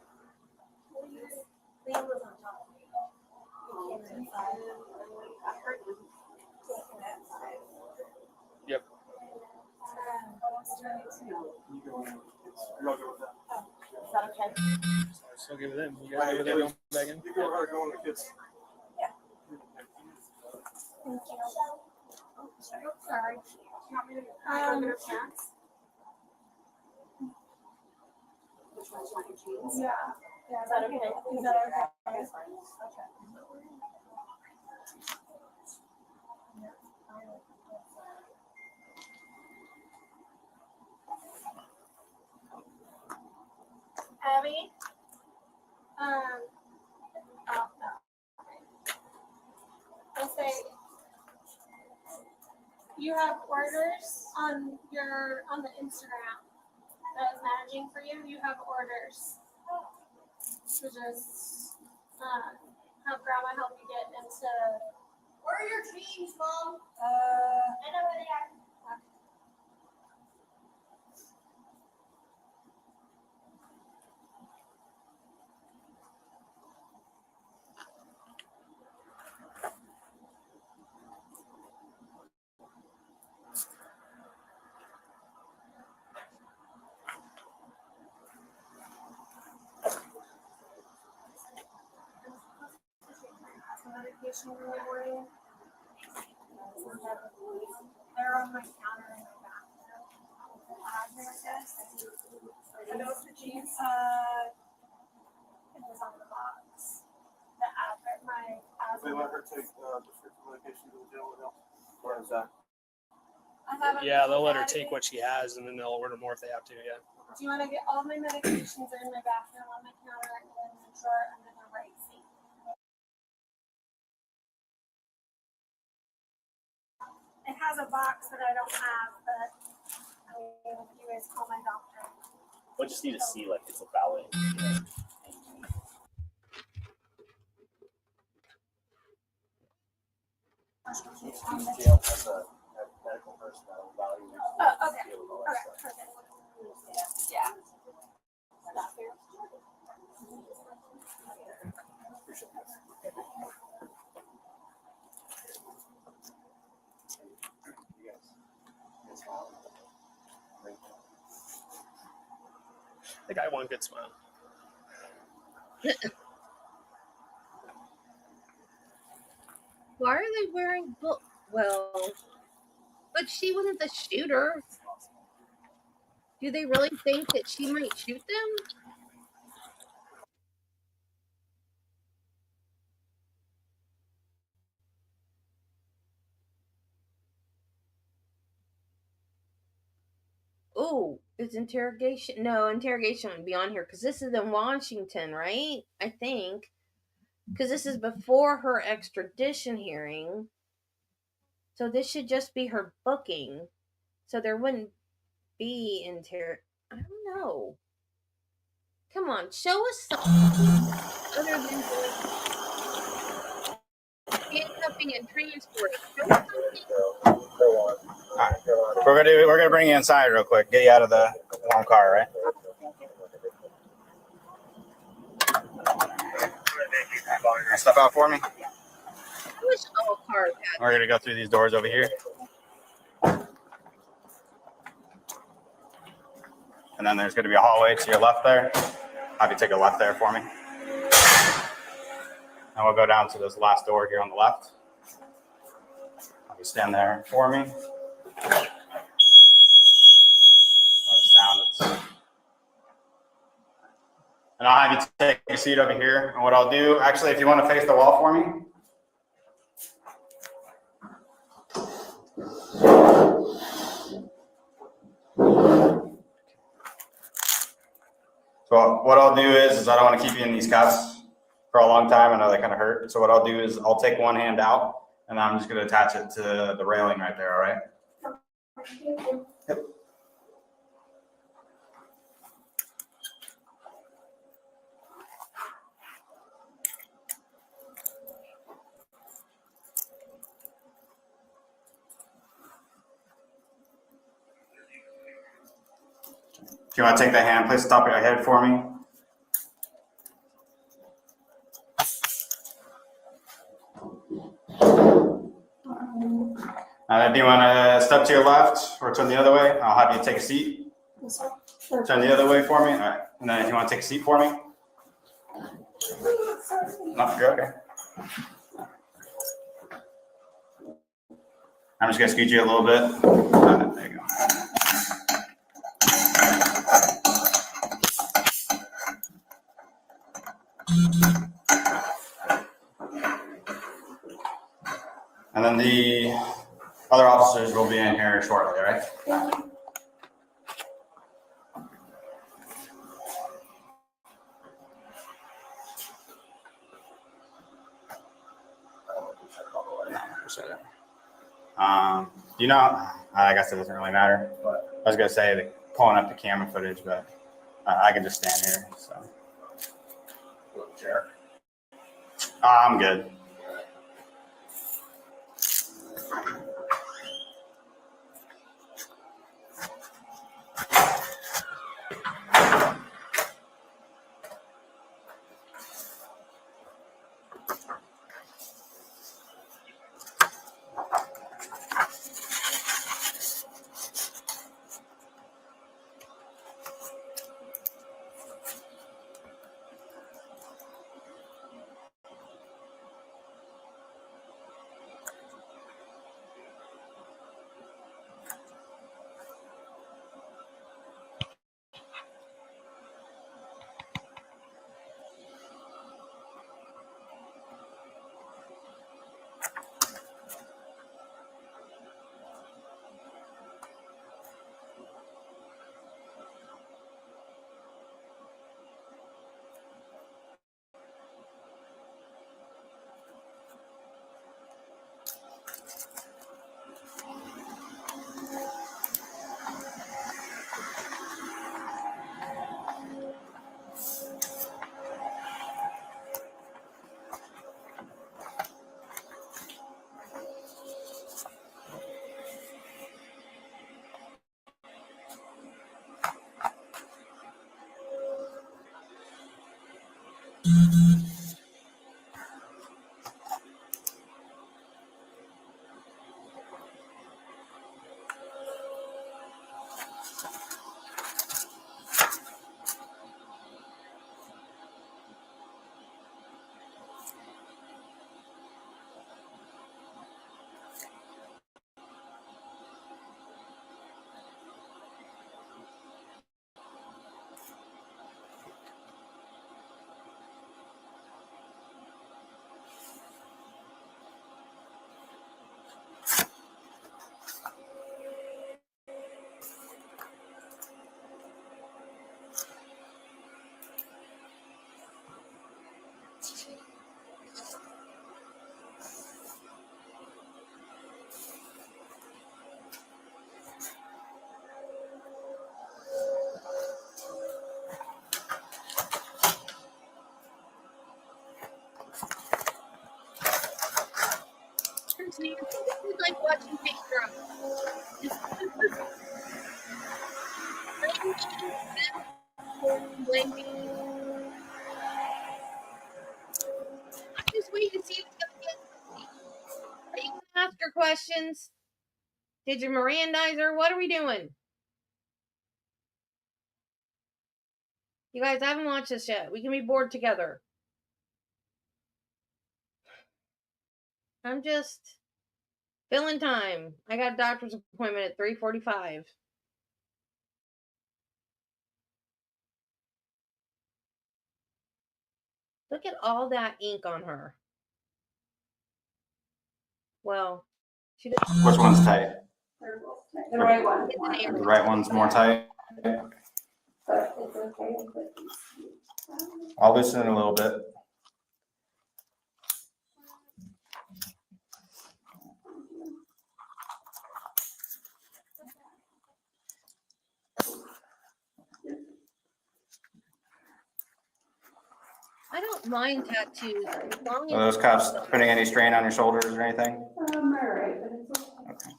Yep. Is that okay? Still give it them. You guys over there going back in? You go ahead, go on the kids. Thank you. Oh, sorry. You want me to go get her pants? Which one's my jeans? Yeah. Is that okay? Is that okay? Okay. Abby? Oh, no. I say, you have orders on the Instagram that is managing for you. You have orders to just have grandma help you get into. Where are your jeans, Mom? I know where they are. Medication in the morning. They're on my counter in the bathroom. Are those the jeans? It was on the box. The address, my They let her take prescription medication to the jail. What else? Where is that? Yeah, they'll let her take what she has, and then they'll order more if they have to. Yeah. Do you want to get all my medications are in my bathroom on my counter and then in the drawer under the right seat? It has a box that I don't have, but I mean, you guys call my doctor. We'll just need to see like it's a valid. Jail has a medical personnel value. Oh, okay. Okay, perfect. Yeah. The guy one good smile. Why are they wearing well, but she wasn't the shooter. Do they really think that she might shoot them? Oh, is interrogation? No, interrogation would be on here because this is in Washington, right? I think. Because this is before her extradition hearing. So this should just be her booking. So there wouldn't be I don't know. Come on, show us something other than handcuffing and transporting. Show us something. We're gonna bring you inside real quick. Get you out of the warm car, right? Step out for me. I wish all cars had. We're gonna go through these doors over here. And then there's gonna be a hallway to your left there. Have you take a left there for me. And we'll go down to this last door here on the left. Have you stand there for me. And I'll have you take a seat over here. And what I'll do, actually, if you want to face the wall for me. So what I'll do is I don't want to keep you in these cuffs for a long time. I know they kind of hurt. So what I'll do is I'll take one hand out and I'm just going to attach it to the railing right there. All right. Yep. If you want to take the hand, place the top of your head for me. If you want to step to your left or turn the other way, I'll have you take a seat. Turn the other way for me. All right. And then if you want to take a seat for me. No, you're okay. I'm just going to scoot you a little bit. There you go. And then the other officers will be in here shortly, right? You know, I guess it doesn't really matter, but I was going to say pulling up the camera footage, but I can just stand here. So. I'm good. Blaming. I'm just waiting to see what's gonna get. Are you gonna ask her questions? Did you Mirandize her? What are we doing? You guys haven't watched this yet. We can be bored together. I'm just filling time. I got a doctor's appointment at 3:45. Look at all that ink on her. Well, she doesn't. Which one's tight? The right one. The right one's more tight. But it's okay. I'll loosen it a little bit. I don't mind tattoos as long Are as those cuffs putting any strain on your shoulders or anything? All right, but it's okay.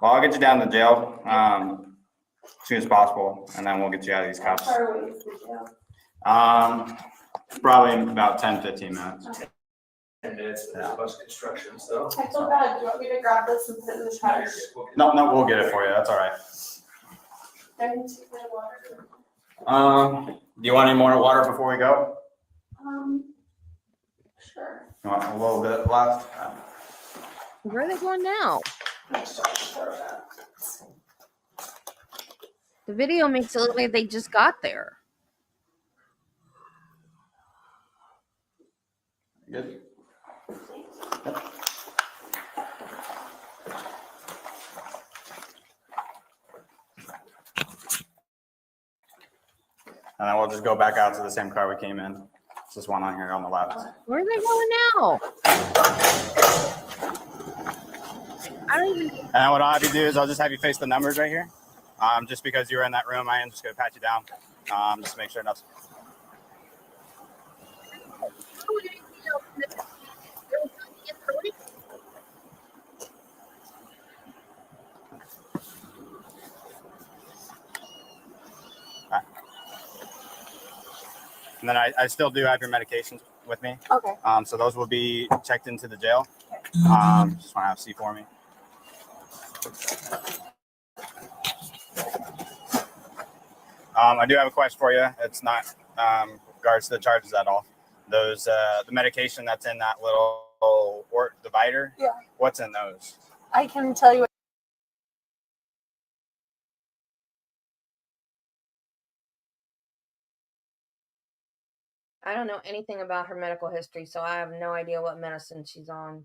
Well, I'll get you down to jail as soon as possible, and then we'll get you out of these cuffs. How far away is the jail? Probably in about 10, 15 minutes. 10 minutes, there's a bunch of construction, so. I feel bad. Do you want me to grab this and put it in the trash? No, we'll get it for you. That's all right. Do I need to get water? Do you want any more water before we go? Sure. You want a little bit left? where are they going now? The video makes it look like they just got there. Good. And then we'll just go back out to the same car we came in. It's this one on here on the left. Where are they going now? I don't even. And what I'll have you do is I'll just have you face the numbers right here. Just because you were in that room, I am just going to pat you down. Just to make sure nothing. And then I still do have your medications with me. Okay. So those will be checked into the jail. Just want to have C for me. I do have a question for you. It's not regards to the charges at all. Those the medication that's in that little divider. Yeah. What's in those? I can tell you what. I don't know anything about her medical history, so I have no idea what medicine she's on.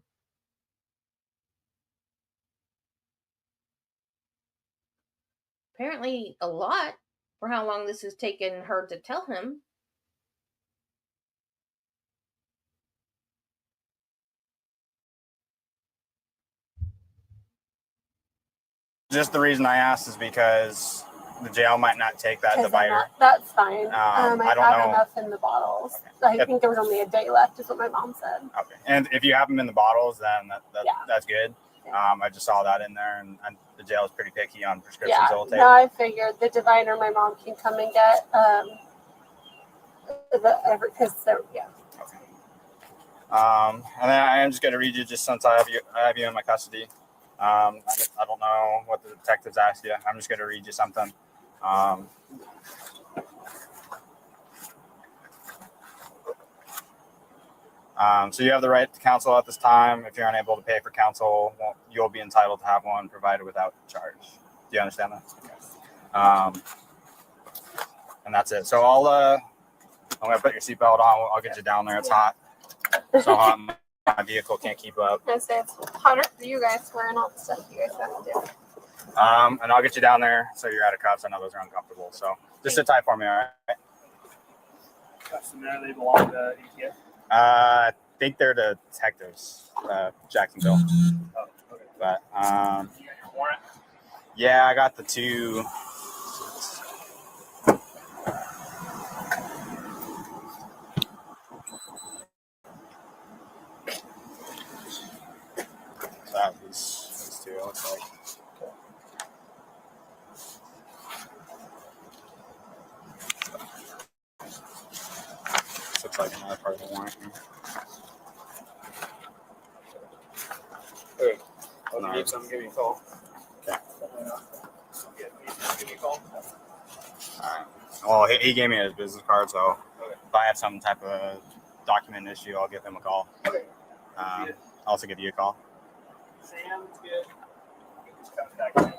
Apparently a lot for how long this has taken her to tell him. Just the reason I asked is because the jail might not take that divider. That's fine. I don't have know. enough in the bottles. I think there was only a day left, is what my mom said. Okay. And if you have them in the bottles, then that's good. I just saw that in there, and the jail is pretty picky on prescriptions. Yeah. No, I figured the divider my mom can come and get. Because yeah. And then I am just going to read you, just since I have you in my custody. I don't know what the detectives asked you. I'm just going to read you something. So you have the right to counsel at this time. If you're unable to pay for counsel, you'll be entitled to have one provided without charge. Do you understand that? Okay. And that's it. So I'm going to put your seatbelt on. I'll get you down there. It's hot. So hot. My vehicle can't keep up. I say it's hotter for you guys wearing all the stuff you guys have to do. And I'll get you down there so you're out of cuffs. I know those are uncomfortable. So just sit tight for me, all right? They belong to ETF? I think they're the detectives, Jacksonville. Oh, okay. But Warrant? yeah, I got the two. That these two, it looks like. like another part of the warrant. Okay. If No. you need something, give me a call. Okay. Give me a call. All right. Well, he gave me his business card, so if I have some type of document issue, I'll give him a call. Okay. I'll also give you a call. Sounds good. Just come back in.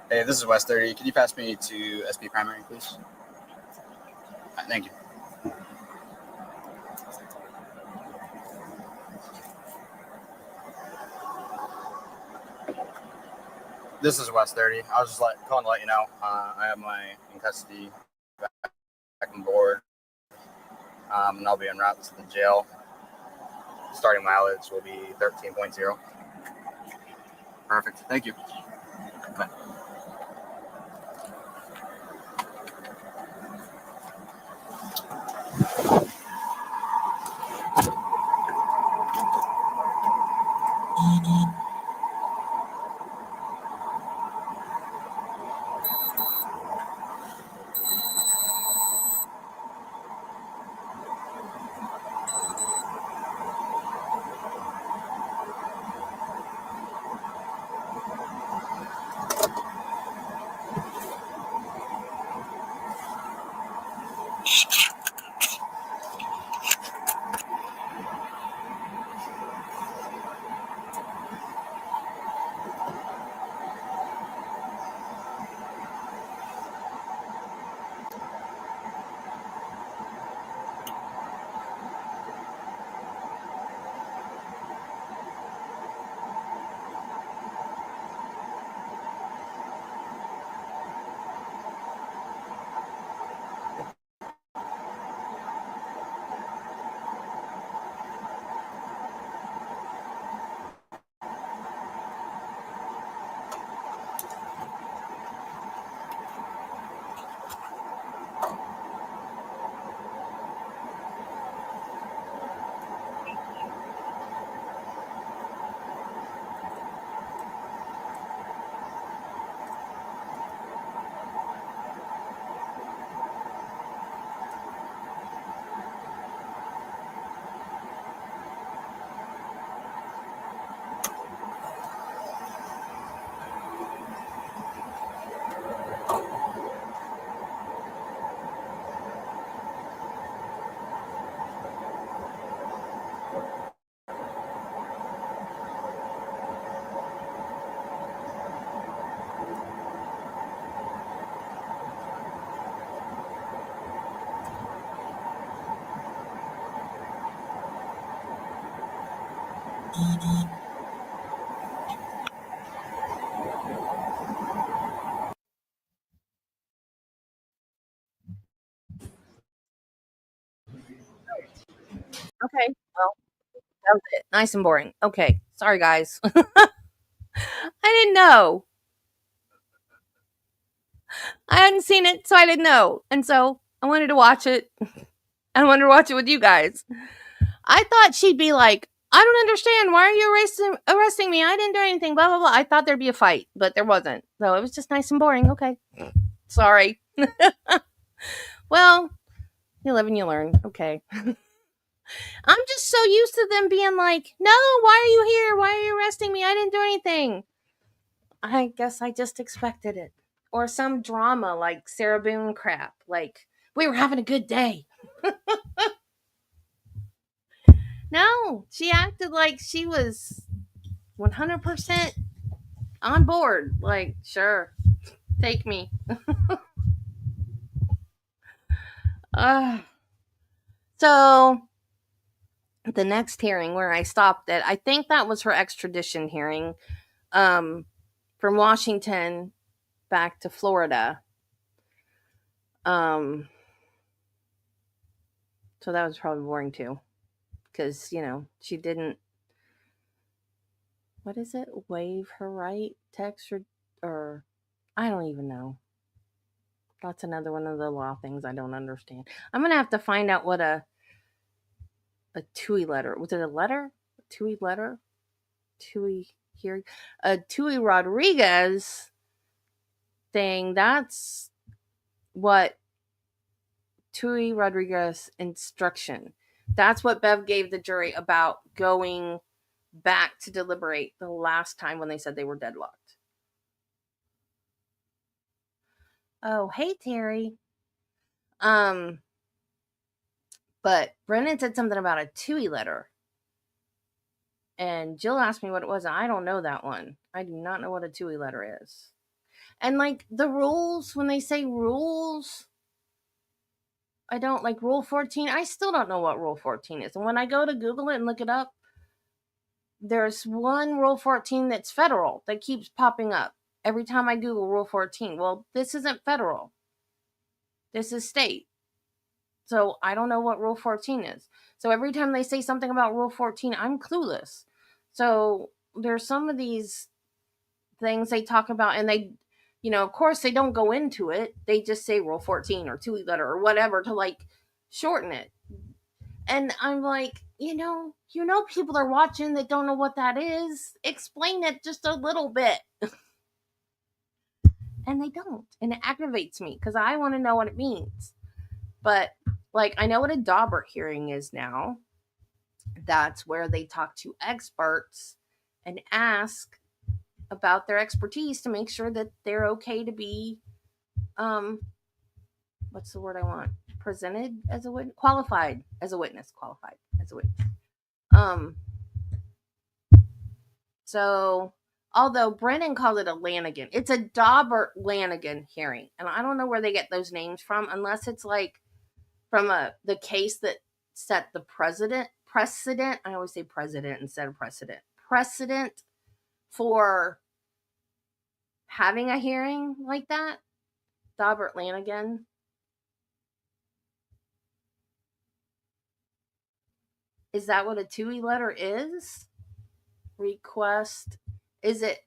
Hey, this is West 30. Can you pass me to SP Primary, please? Thank you. This is West 30. I was just calling to let you know I have my in custody back on board, and I'll be en route to the jail. Starting mileage will be 13.0. Perfect. Thank you. Bye. Okay, well, that was it. Nice and boring. Okay, sorry guys. I didn't know. I hadn't seen it, so I didn't know. And so I wanted to watch it. I wanted to watch it with you guys. I thought she'd be like, I don't understand. Why are you arresting me? I didn't do anything. Blah, blah, blah. I thought there'd be a fight, but there wasn't. So it was just nice and boring. Okay. Sorry. Well, you live and you learn. Okay. I'm just so used to them being like, no, why are you here? Why are you arresting me? I didn't do anything. I guess I just expected it. Or some drama like Sarah Boone crap. Like, we were having a good day. No, she acted like she was 100% on board. Like, sure, take me. So, the next hearing where I stopped it, I think that was her extradition hearing from Washington back to Florida. So So that was probably boring too. Because, she didn't, what is it? Waive her right? Text or I don't even know. That's another one of the law things I don't understand. I'm going to have to find out what a TUI letter, was it a letter? A TUI letter? TUI hearing? A TUI Rodriguez thing, that's what TUI Rodriguez instruction. That's what Bev gave the jury about going back to deliberate the last time when they said they were deadlocked. Oh, hey, Terry. But Brennan said something about a TUI letter. And Jill asked me what it was. I don't know that one. I do not know what a TUI letter is. And like the rules, when they say rules, I don't like Rule 14. I still don't know what Rule 14 is. And when I go to Google it and look it up, there's one Rule 14 that's federal that keeps popping up every time I Google Rule 14. Well, this isn't federal. This is state. So I don't know what Rule 14 is. So every time they say something about Rule 14, I'm clueless. So there's some of these things they talk about, and they, of course they don't go into it. They just say Rule 14 or TUI letter or whatever to like shorten it. And I'm like, people are watching that don't know what that is. Explain it just a little bit. And they don't. And it aggravates me because I want to know what it means. But like, I know what a Daubert hearing is now. That's where they talk to experts and ask about their expertise to make sure that they're okay to be, what's the word I want? Presented as a witness? Qualified as a witness. So, although Brennan called it a Lanigan, it's a Daubert Lanigan hearing. And I don't know where they get those names from, unless it's like from the case that set the precedent. I always say president instead of precedent. Precedent for having a hearing like that. Daubert Lanigan. Is that what a TUI letter is? Request. Is it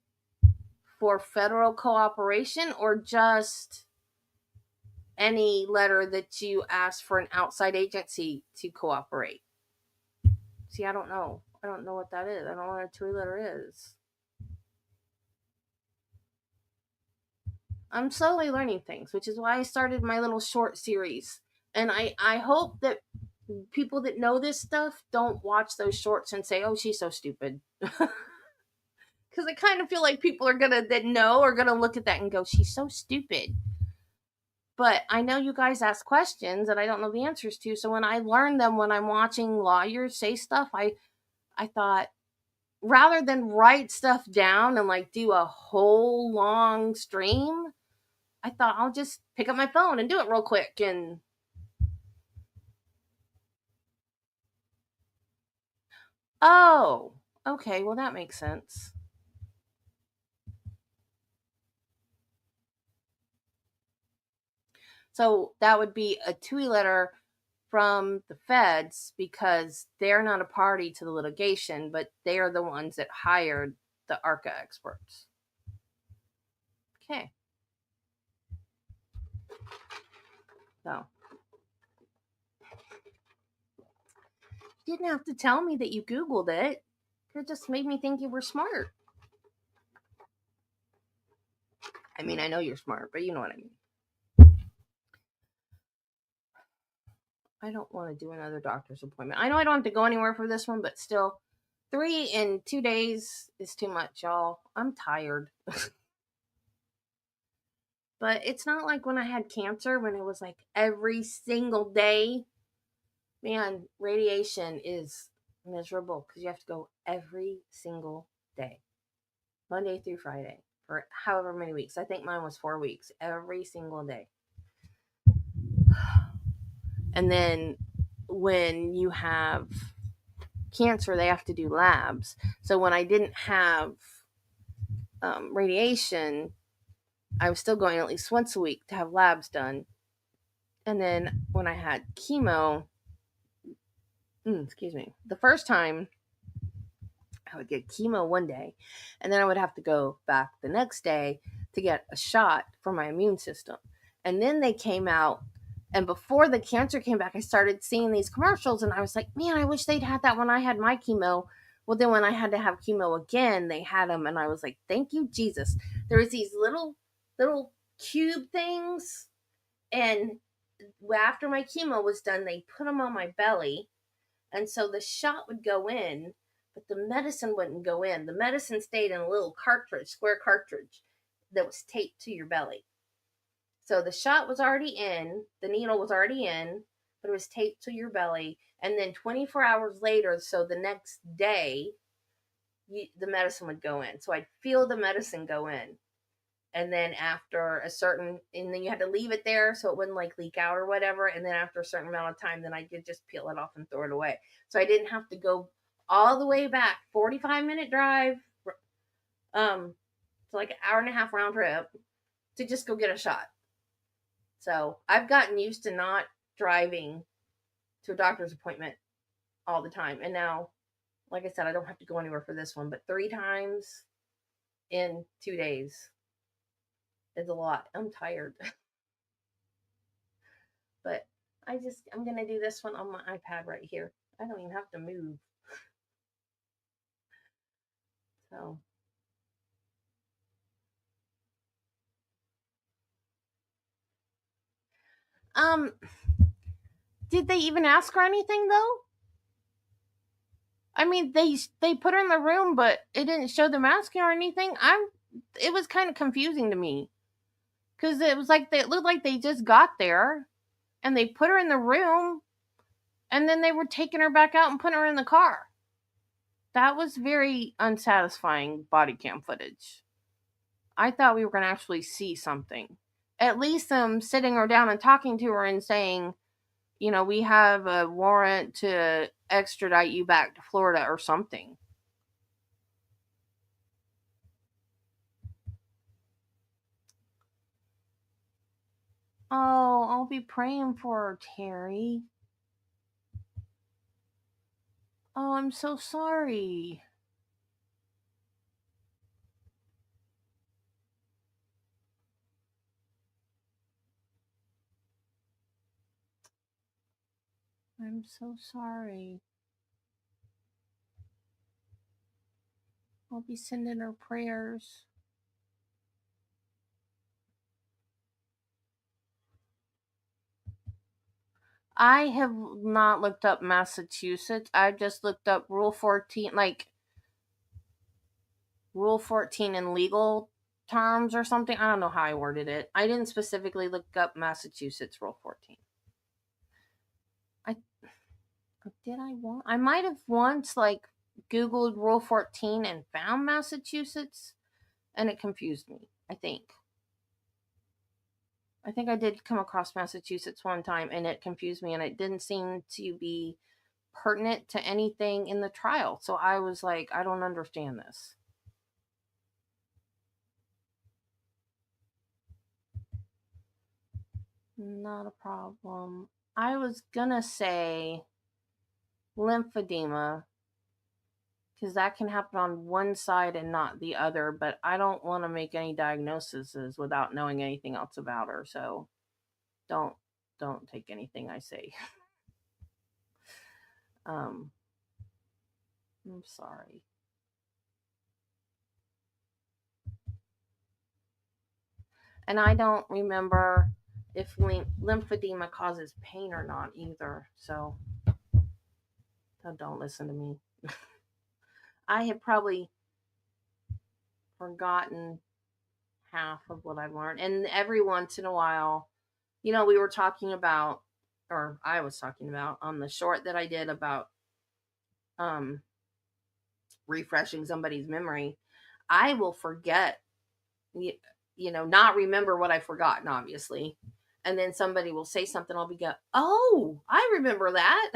for federal cooperation or just any letter that you ask for an outside agency to cooperate? See, I don't know. I don't know what that is. I don't know what a TUI letter is. I'm slowly learning things, which is why I started my little short series. And I hope that people that know this stuff don't watch those shorts and say, oh, she's so stupid. Because I kind of feel like people are that know are gonna look at that and go, she's so stupid. But I know you guys ask questions that I don't know the answers to. So when I learn them, when I'm watching lawyers say stuff, I thought, rather than write stuff down and like do a whole long stream, I thought I'll just pick up my phone and do it real quick. And oh, okay, well that makes sense. So that would be a TUI letter from the feds because they're not a party to the litigation, but they are the ones that hired the ARCA experts. Okay. So you didn't have to tell me that you Googled it. It just made me think you were smart. I mean, I know you're smart, but you know what I mean. I don't want to do another doctor's appointment. I know I don't have to go anywhere for this one, but still, 3 in 2 days is too much, y'all. I'm tired. But it's not like when I had cancer, when it was like every single day. Man, radiation is miserable because you have to go every single day, Monday through Friday, for however many weeks. I think mine was 4 weeks, every single day. And then when you have cancer, they have to do labs. So when I didn't have radiation, I was still going at least once a week to have labs done. And then when I had chemo, excuse me, the first time I would get chemo one day, and then I would have to go back the next day to get a shot for my immune system. And then they came out, and before the cancer came back, I started seeing these commercials, and I was like, man, I wish they'd had that when I had my chemo. Well, then when I had to have chemo again, they had them, and I was like, thank you, Jesus. There was these little cube things, and after my chemo was done, they put them on my belly, and so the shot would go in, but the medicine wouldn't go in. The medicine stayed in a little cartridge, square cartridge that was taped to your belly. So the shot was already in, the needle was already in, but it was taped to your belly. And then 24 hours later, so the next day, the medicine would go in. So I'd feel the medicine go in. And then after a certain, and then you had to leave it there so it wouldn't like leak out or whatever. And then after a certain amount of time, then I could just peel it off and throw it away. So I didn't have to go all the way back, 45-minute drive, so like an hour and a half round trip to just go get a shot. So I've gotten used to not driving to a doctor's appointment all the time. And now, like I said, I don't have to go anywhere for this one, but 3 times in 2 days is a lot. I'm tired. But I'm going to do this one on my iPad right here. I don't even have to move. So. Did they even ask her anything though? I mean, they put her in the room, but it didn't show them asking or anything. It was kind of confusing to me. Because it was like it looked like they just got there and they put her in the room and then they were taking her back out and putting her in the car. That was very unsatisfying body cam footage. I thought we were going to actually see something. At least them sitting her down and talking to her and saying, you know, we have a warrant to extradite you back to Florida or something. Oh, I'll be praying for her, Terry. Oh, I'm so sorry. I'm so sorry. I'll be sending her prayers. I have not looked up Massachusetts. I've just looked up Rule 14, like Rule 14 in legal terms or something. I don't know how I worded it. I didn't specifically look up Massachusetts Rule 14. I might have once like Googled Rule 14 and found Massachusetts and it confused me, I think. I did come across Massachusetts one time and it confused me and it didn't seem to be pertinent to anything in the trial. So I was like, I don't understand this. Not a problem. I was gonna say lymphedema because that can happen on one side and not the other, but I don't want to make any diagnoses without knowing anything else about her. So don't take anything I say. I'm sorry. And I don't remember if lymphedema causes pain or not either. So don't listen to me. I have probably forgotten half of what I've learned. And every once in a while, you know, we were talking about, or I was talking about on the short that I did about refreshing somebody's memory. I will forget, not remember what I've forgotten, obviously. And then somebody will say something, I'll be go, oh, I remember that.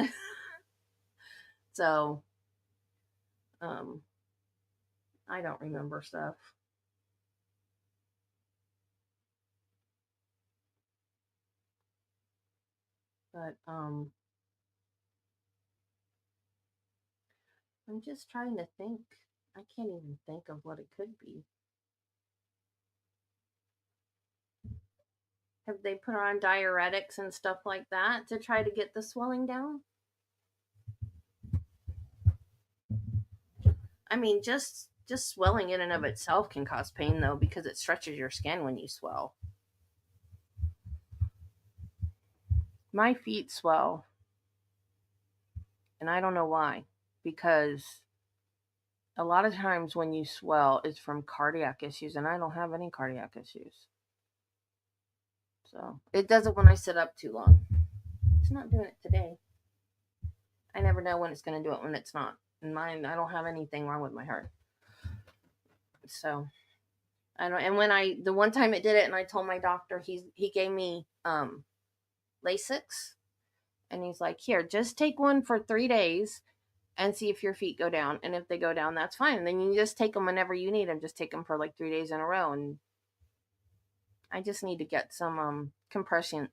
So, I don't remember stuff. But, I'm just trying to think. I can't even think of what it could be. Have they put on diuretics and stuff like that to try to get the swelling down? I mean, just swelling in and of itself can cause pain though, because it stretches your skin when you swell. My feet swell, and I don't know why, because a lot of times when you swell, it's from cardiac issues, and I don't have any cardiac issues. So it does it when I sit up too long. It's not doing it today. I never know when it's going to do it when it's not. In mine, I don't have anything wrong with my heart. So I don't. And when the one time it did it, and I told my doctor, he gave me Lasix, and he's like, here, just take one for 3 days and see if your feet go down. And if they go down, that's fine. And then you just take them whenever you need them. Just take them for like 3 days in a row. And I just need to get some compression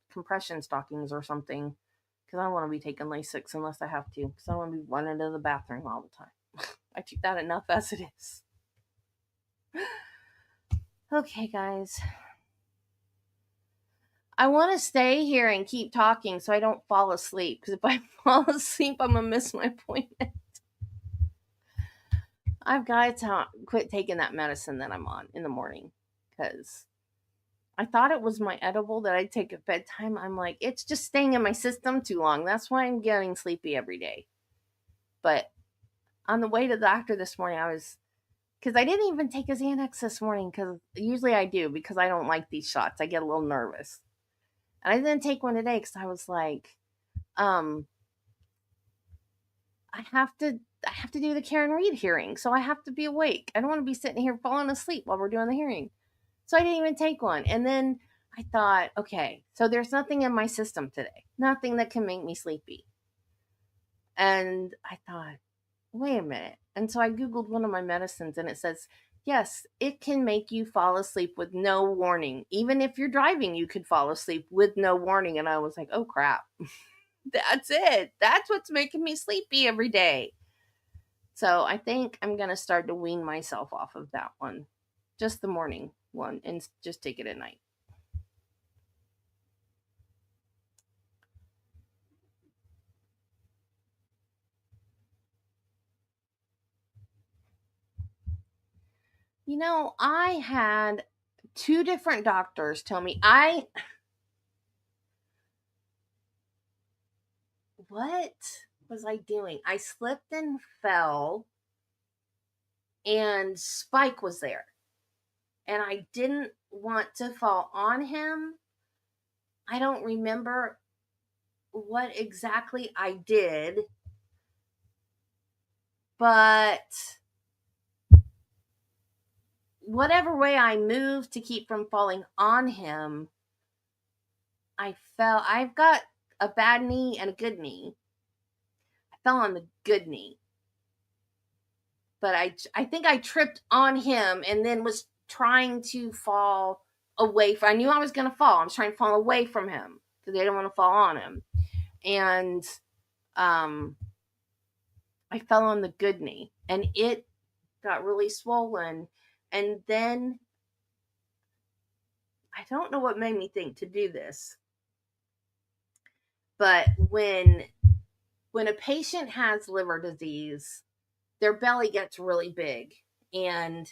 stockings or something, because I don't want to be taking Lasix unless I have to, because I don't want to be running to the bathroom all the time. I do that enough as it is. Okay, guys. I want to stay here and keep talking so I don't fall asleep, because if I fall asleep, I'm going to miss my appointment. I've got to quit taking that medicine that I'm on in the morning, because I thought it was my edible that I take at bedtime. I'm like, it's just staying in my system too long. That's why I'm getting sleepy every day. But on the way to the doctor this morning, because I didn't even take his Xanax this morning, because usually I do, because I don't like these shots. I get a little nervous. And I didn't take one today because I was like, I have to do the Karen Reed hearing, so I have to be awake. I don't want to be sitting here falling asleep while we're doing the hearing. So I didn't even take one. And then I thought, okay, so there's nothing in my system today, nothing that can make me sleepy. And I thought, wait a minute. And so I Googled one of my medicines, and it says, yes, it can make you fall asleep with no warning. Even if you're driving, you could fall asleep with no warning. And I was like, oh crap, that's it. That's what's making me sleepy every day. So I think I'm going to start to wean myself off of that one, just the morning one, and just take it at night. You know, I had 2 different doctors tell me what was I doing? I slipped and fell, and Spike was there. And I didn't want to fall on him. I don't remember what exactly I did, but whatever way I moved to keep from falling on him, I fell. I've got a bad knee and a good knee. I fell on the good knee. But I think I tripped on him and then was trying to fall away from, I knew I was going to fall. I was trying to fall away from him because I didn't want to fall on him. And I fell on the good knee, and it got really swollen. And then I don't know what made me think to do this, but when a patient has liver disease, their belly gets really big and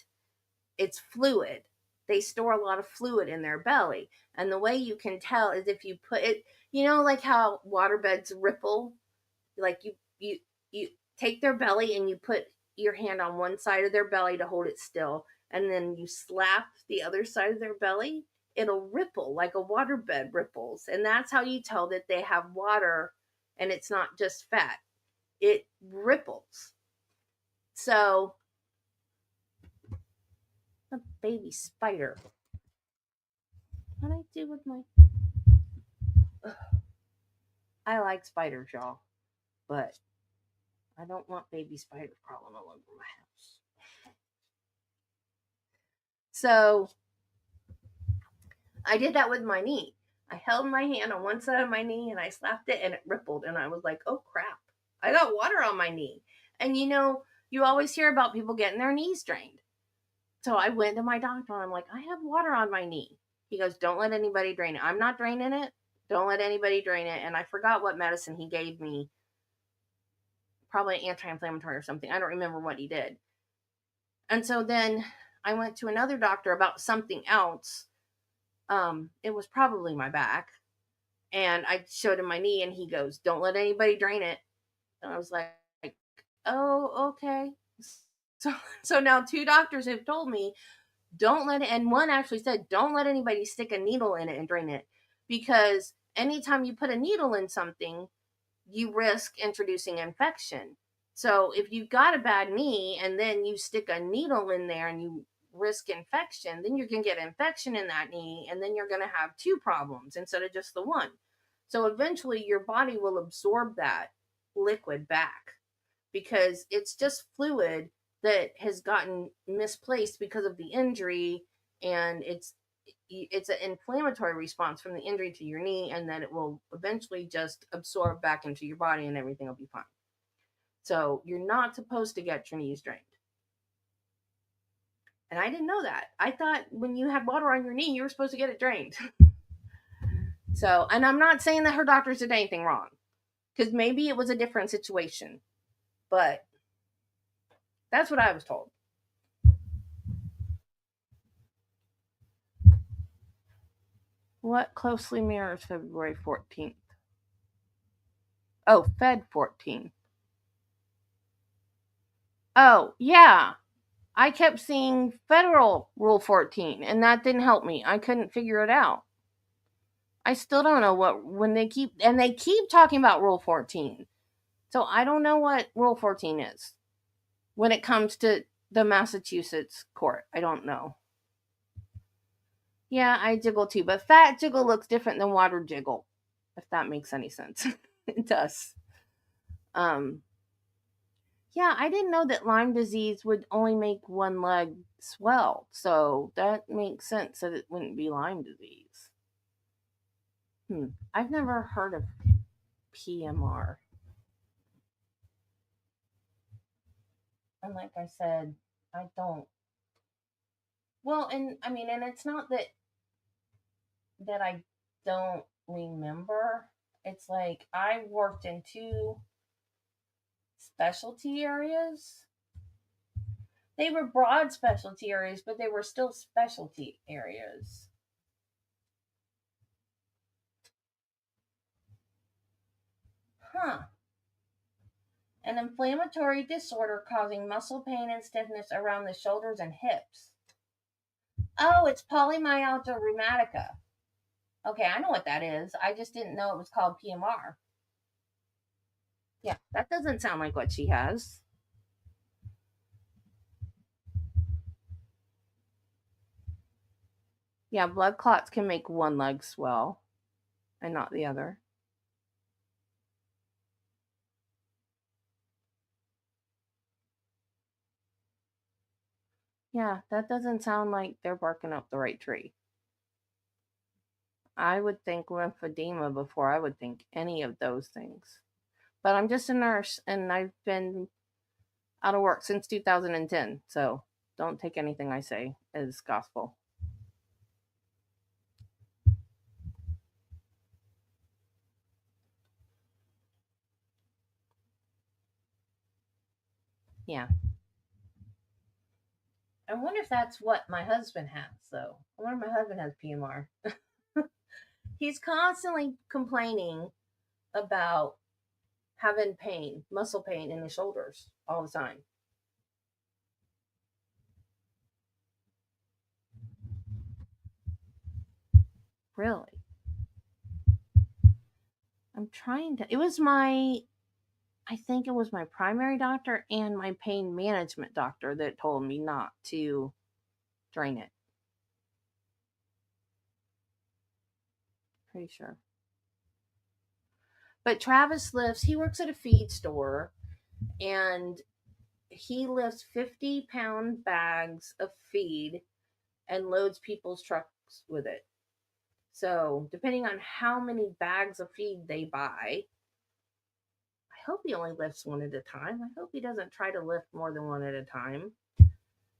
it's fluid. They store a lot of fluid in their belly. And the way you can tell is if you put it, like how waterbeds ripple, like you take their belly and you put your hand on one side of their belly to hold it still, and then you slap the other side of their belly, it'll ripple like a waterbed ripples. And that's how you tell that they have water and it's not just fat. It ripples. So, a baby spider. What do I do with my... Ugh. I like spiders, y'all, but I don't want baby spiders crawling all over my house. So I did that with my knee. I held my hand on one side of my knee and I slapped it and it rippled. And I was like, oh crap, I got water on my knee. And you always hear about people getting their knees drained. So I went to my doctor and I'm like, I have water on my knee. He goes, don't let anybody drain it. I'm not draining it. Don't let anybody drain it. And I forgot what medicine he gave me. Probably anti-inflammatory or something. I don't remember what he did. And so then I went to another doctor about something else. It was probably my back. And I showed him my knee and he goes, don't let anybody drain it. And I was like, oh, okay. So now 2 doctors have told me, don't let it, and one actually said, don't let anybody stick a needle in it and drain it. Because anytime you put a needle in something, you risk introducing infection. So if you've got a bad knee and then you stick a needle in there and you risk infection, then you're going to get infection in that knee and then you're going to have 2 problems instead of just the one. So eventually your body will absorb that liquid back because it's just fluid that has gotten misplaced because of the injury, and it's an inflammatory response from the injury to your knee, and then it will eventually just absorb back into your body and everything will be fine. So you're not supposed to get your knees drained. And I didn't know that. I thought when you had water on your knee, you were supposed to get it drained. So, and I'm not saying that her doctors did anything wrong, because maybe it was a different situation, but that's what I was told. What closely mirrors February 14th? Oh, Fed 14. Oh, yeah. I kept seeing federal Rule 14, and that didn't help me. I couldn't figure it out. I still don't know when they keep talking about Rule 14. So I don't know what Rule 14 is when it comes to the Massachusetts court. I don't know. Yeah, I jiggle too, but fat jiggle looks different than water jiggle, if that makes any sense. It does. Yeah, I didn't know that Lyme disease would only make one leg swell, so that makes sense that it wouldn't be Lyme disease. I've never heard of PMR. And like I said, I don't. Well, and I mean, and it's not that I don't remember. It's like I worked in 2 specialty areas. They were broad specialty areas, but they were still specialty areas. Huh. An inflammatory disorder causing muscle pain and stiffness around the shoulders and hips. Oh, it's polymyalgia rheumatica. Okay, I know what that is. I just didn't know it was called PMR. Yeah, that doesn't sound like what she has. Yeah, blood clots can make one leg swell and not the other. Yeah, that doesn't sound like they're barking up the right tree. I would think lymphedema before I would think any of those things. But I'm just a nurse and I've been out of work since 2010, so don't take anything I say as gospel. Yeah. I wonder if that's what my husband has, though. I wonder if my husband has PMR. He's constantly complaining about having pain, muscle pain in his shoulders all the time. Really? I'm trying to. I think it was my primary doctor and my pain management doctor that told me not to drain it. Pretty sure. But Travis he works at a feed store, and he lifts 50-pound bags of feed and loads people's trucks with it. So, depending on how many bags of feed they buy, I hope he only lifts one at a time. I hope he doesn't try to lift more than one at a time.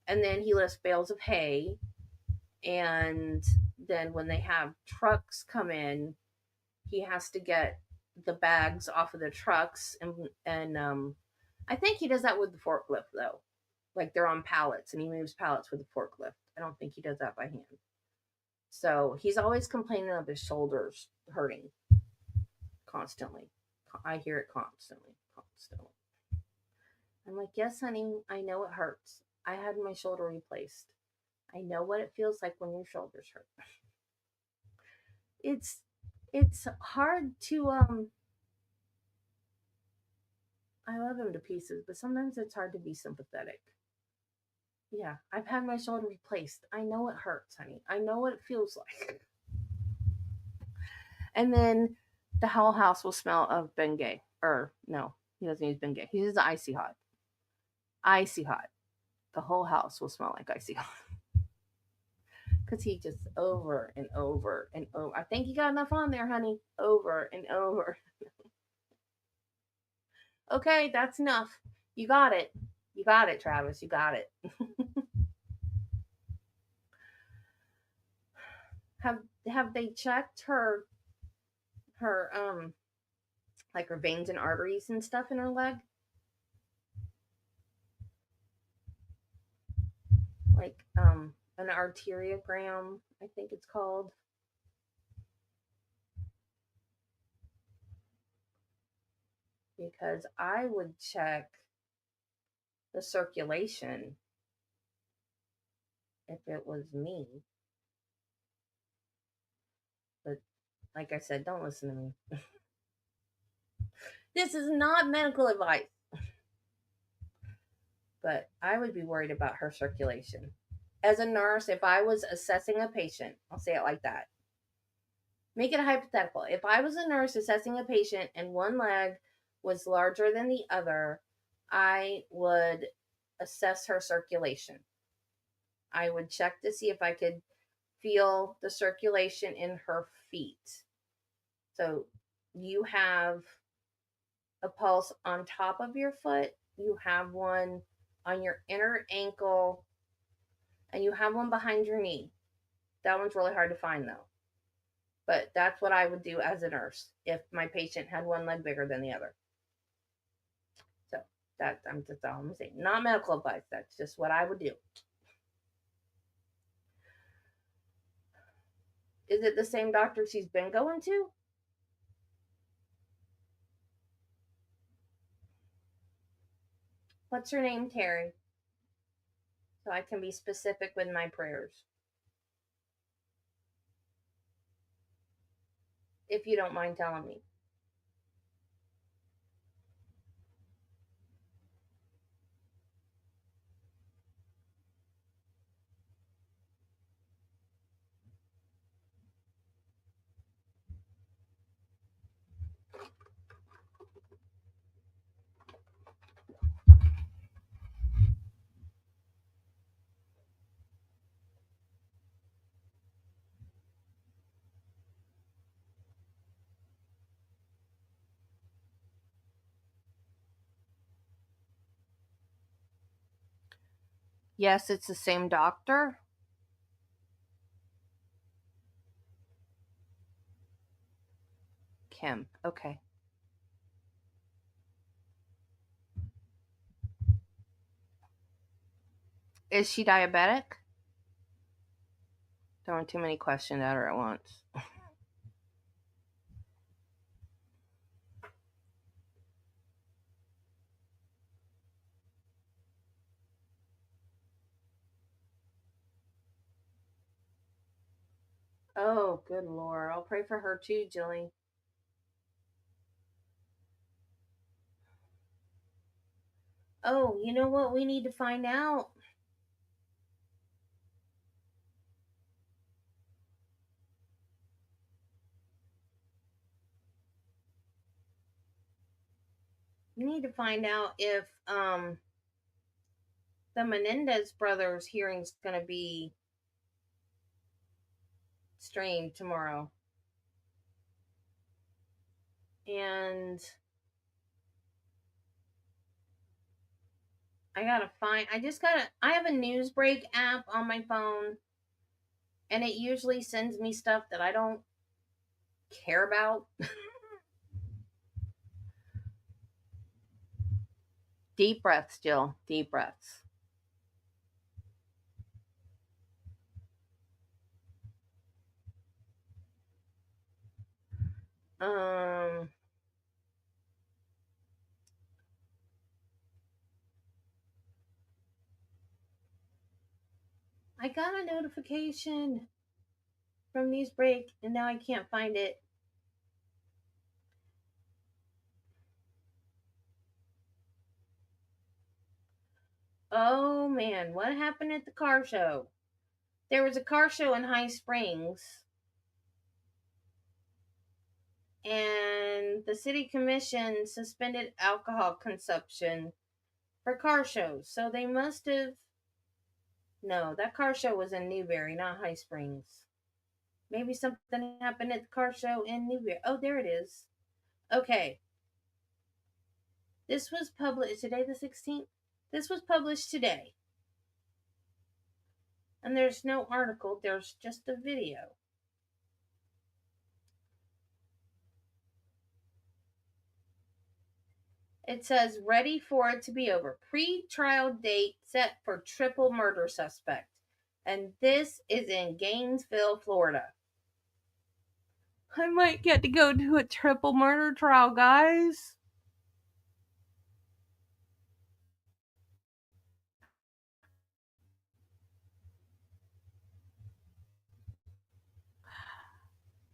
And then he lifts bales of hay. And then when they have trucks come in, he has to get the bags off of the trucks. And I think he does that with the forklift, though. Like they're on pallets and he moves pallets with a forklift. I don't think he does that by hand. So he's always complaining of his shoulders hurting constantly. I hear it constantly. I'm like, yes, honey, I know it hurts. I had my shoulder replaced. I know what it feels like when your shoulders hurt. It's hard to I love him to pieces, but sometimes it's hard to be sympathetic. Yeah, I've had my shoulder replaced. I know it hurts, honey. I know what it feels like. And then the whole house will smell of Bengay. Or no, he doesn't use Bengay. He uses Icy Hot. Icy Hot. The whole house will smell like Icy Hot. Because he just over and over and over. I think you got enough on there, honey. Over and over. Okay, that's enough. You got it. You got it, Travis. You got it. Have they checked her like her veins and arteries and stuff in her leg? Like an arteriogram, I think it's called. Because I would check the circulation if it was me. But like I said, don't listen to me. This is not medical advice. But I would be worried about her circulation. As a nurse, if I was assessing a patient, I'll say it like that. Make it a hypothetical. If I was a nurse assessing a patient and one leg was larger than the other, I would assess her circulation. I would check to see if I could feel the circulation in her feet. So you have a pulse on top of your foot, you have one on your inner ankle, and you have one behind your knee. That one's really hard to find though. But that's what I would do as a nurse if my patient had one leg bigger than the other. So that's all I'm saying. Not medical advice. That's just what I would do. Is it the same doctor she's been going to? What's her name, Terry? So I can be specific with my prayers. If you don't mind telling me. Yes, it's the same doctor. Kim. Okay. Is she diabetic? Throwing too many questions at her at once. Oh, good Lord. I'll pray for her too, Jilly. Oh, you know what we need to find out? We need to find out if the Menendez brothers hearing's going to be streamed tomorrow. And I have a news break app on my phone, and it usually sends me stuff that I don't care about. Deep breaths, Jill. Deep breaths. I got a notification from Newsbreak, and now I can't find it. Oh man, what happened at the car show? There was a car show in High Springs, and the city commission suspended alcohol consumption for car shows. So they must have. No, that car show was in Newberry, not High Springs. Maybe something happened at the car show in Newberry. Oh, there it is. Okay. This was published today, the 16th. This was published today. And there's no article, there's just a video. It says, ready for it to be over. Pre-trial date set for triple murder suspect. And this is in Gainesville, Florida. I might get to go to a triple murder trial, guys.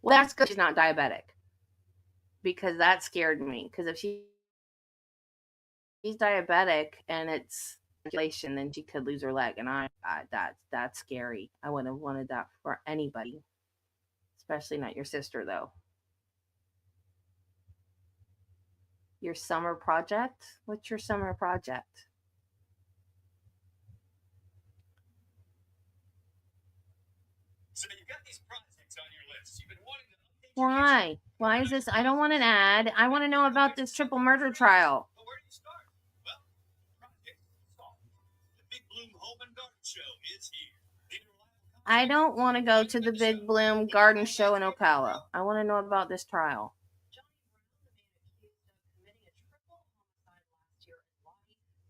Well, that's good she's not diabetic. Because that scared me. Because if she's diabetic and it's inflation, then she could lose her leg. And that's scary. I wouldn't have wanted that for anybody. Especially not your sister, though. Your summer project? What's your summer project? So you've got these projects on your list. You've been wanting to update. Why? Why is this? I don't want an ad. I want to know about this triple murder trial. But where do you start? Well, project solved. The Big Bloom Home and Garden Show is here. I don't want to go to the Big Bloom Garden Show in Ocala. I want to know about this trial.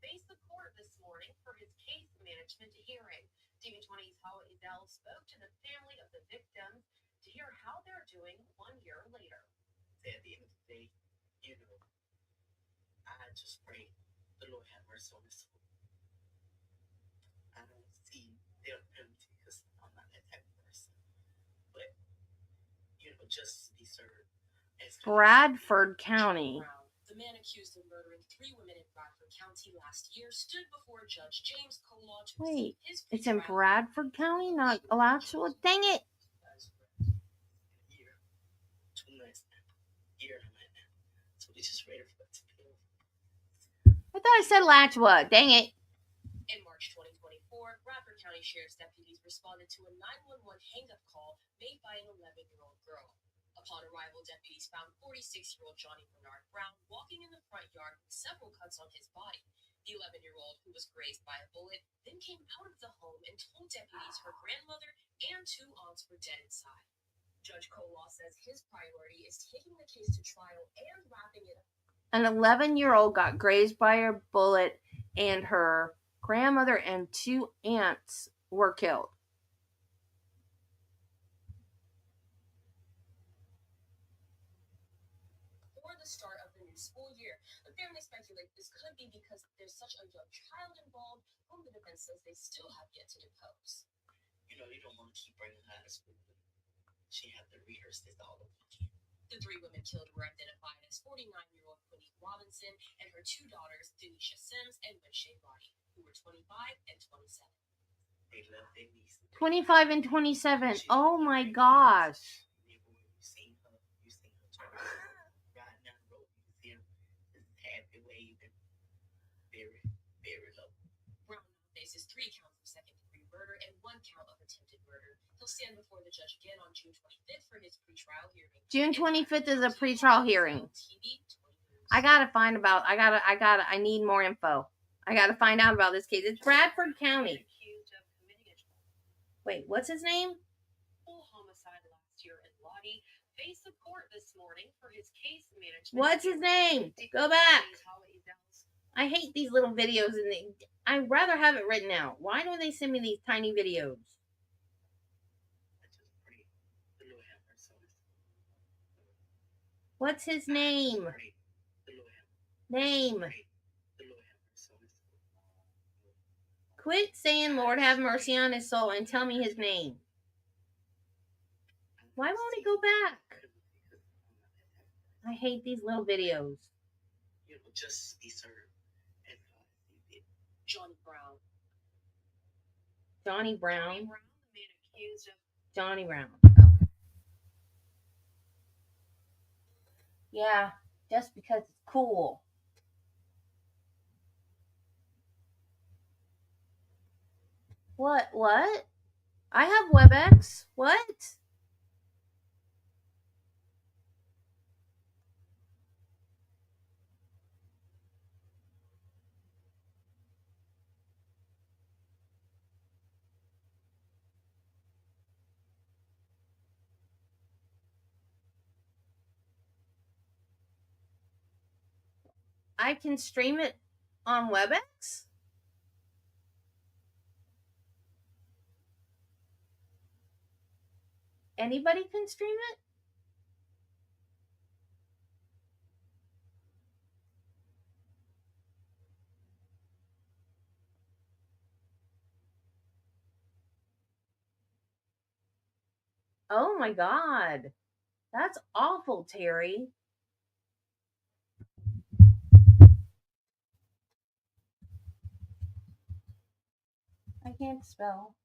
Faced the court this morning for his case management hearing. TV20's Holly Dell spoke to the family of the victims to hear how they're doing 1 year later. At the end of the day, I just pray the Lord have mercy on this soul. I don't see their penalty because I'm not that type of person. But, justice be served. Bradford County. The man accused of murdering 3 women in Bradford County last year stood before Judge James Colaw to Wait, receive his it's in pre-trial. Bradford County, not Alachua? Dang it! 2 months now. Year and a half now. So we just ready for it to be over. I thought I said Alachua. Dang it. In March 2024, Bradford County Sheriff's deputies responded to a 911 hang-up call made by an 11-year-old girl. Upon arrival, deputies found 46-year-old Johnny Bernard Brown walking in the front yard with several cuts on his body. The 11-year-old, who was grazed by a bullet, then came out of the home and told deputies her grandmother and 2 aunts were dead inside. Judge Colaw says his priority is taking the case to trial and wrapping it up. An 11-year-old got grazed by a bullet, and her grandmother and 2 aunts were killed. Before the start of the new school year, the family speculate this could be because there's such a young child involved, whom the defense says they still have yet to depose. You don't want to keep bringing her out of school. She had to rehearse this all over again. The 3 women killed were identified as 49-year-old Quinnie Robinson and her 2 daughters, Denisha Sims and Winshay Roddy, who were 25 and 27. They left their niece. 25 and 27. Oh my gosh. You seen her riding down the road. You see her just happy waving. Very, very low. Brown faces 3 counts of second-degree murder and 1 count of attempted murder. He'll stand before the judge again on June 25th for his pretrial hearing. June 25th is a pretrial hearing. I need more info. I got to find out about this case. It's Bradford County. Wait, what's his name? Homicide last year in Lottie faced support this morning for his case management. What's his name? Go back. I hate these little videos, and I'd rather have it written out. Why do they send me these tiny videos? What's his name? Name. Quit saying Lord have mercy on his soul and tell me his name. Why won't it go back? I hate these little videos. You know, just be served. Johnny Brown. Johnny Brown. Johnny Brown, the man accused of. Johnny Brown. Okay. Yeah, just because it's cool. What? I have WebEx. What? I can stream it on WebEx? Anybody can stream it? Oh my God. That's awful, Terry. I can't spell.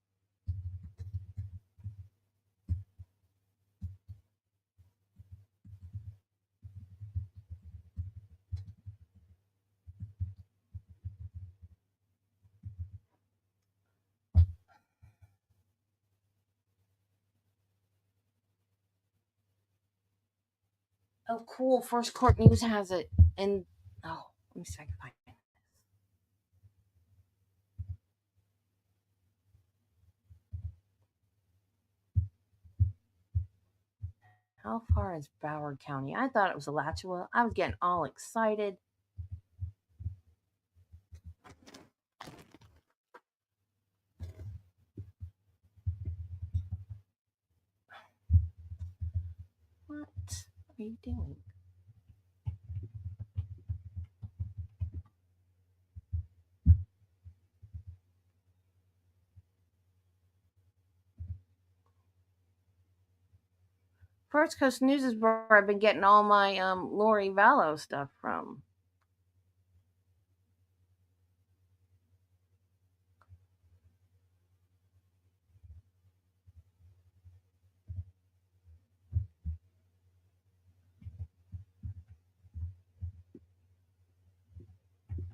Oh, cool. First Court News has it. And, oh, let me see if I can find it. How far is Broward County? I thought it was Alachua. I was getting all excited. What are you doing? First Coast News is where I've been getting all my Lori Vallow stuff from.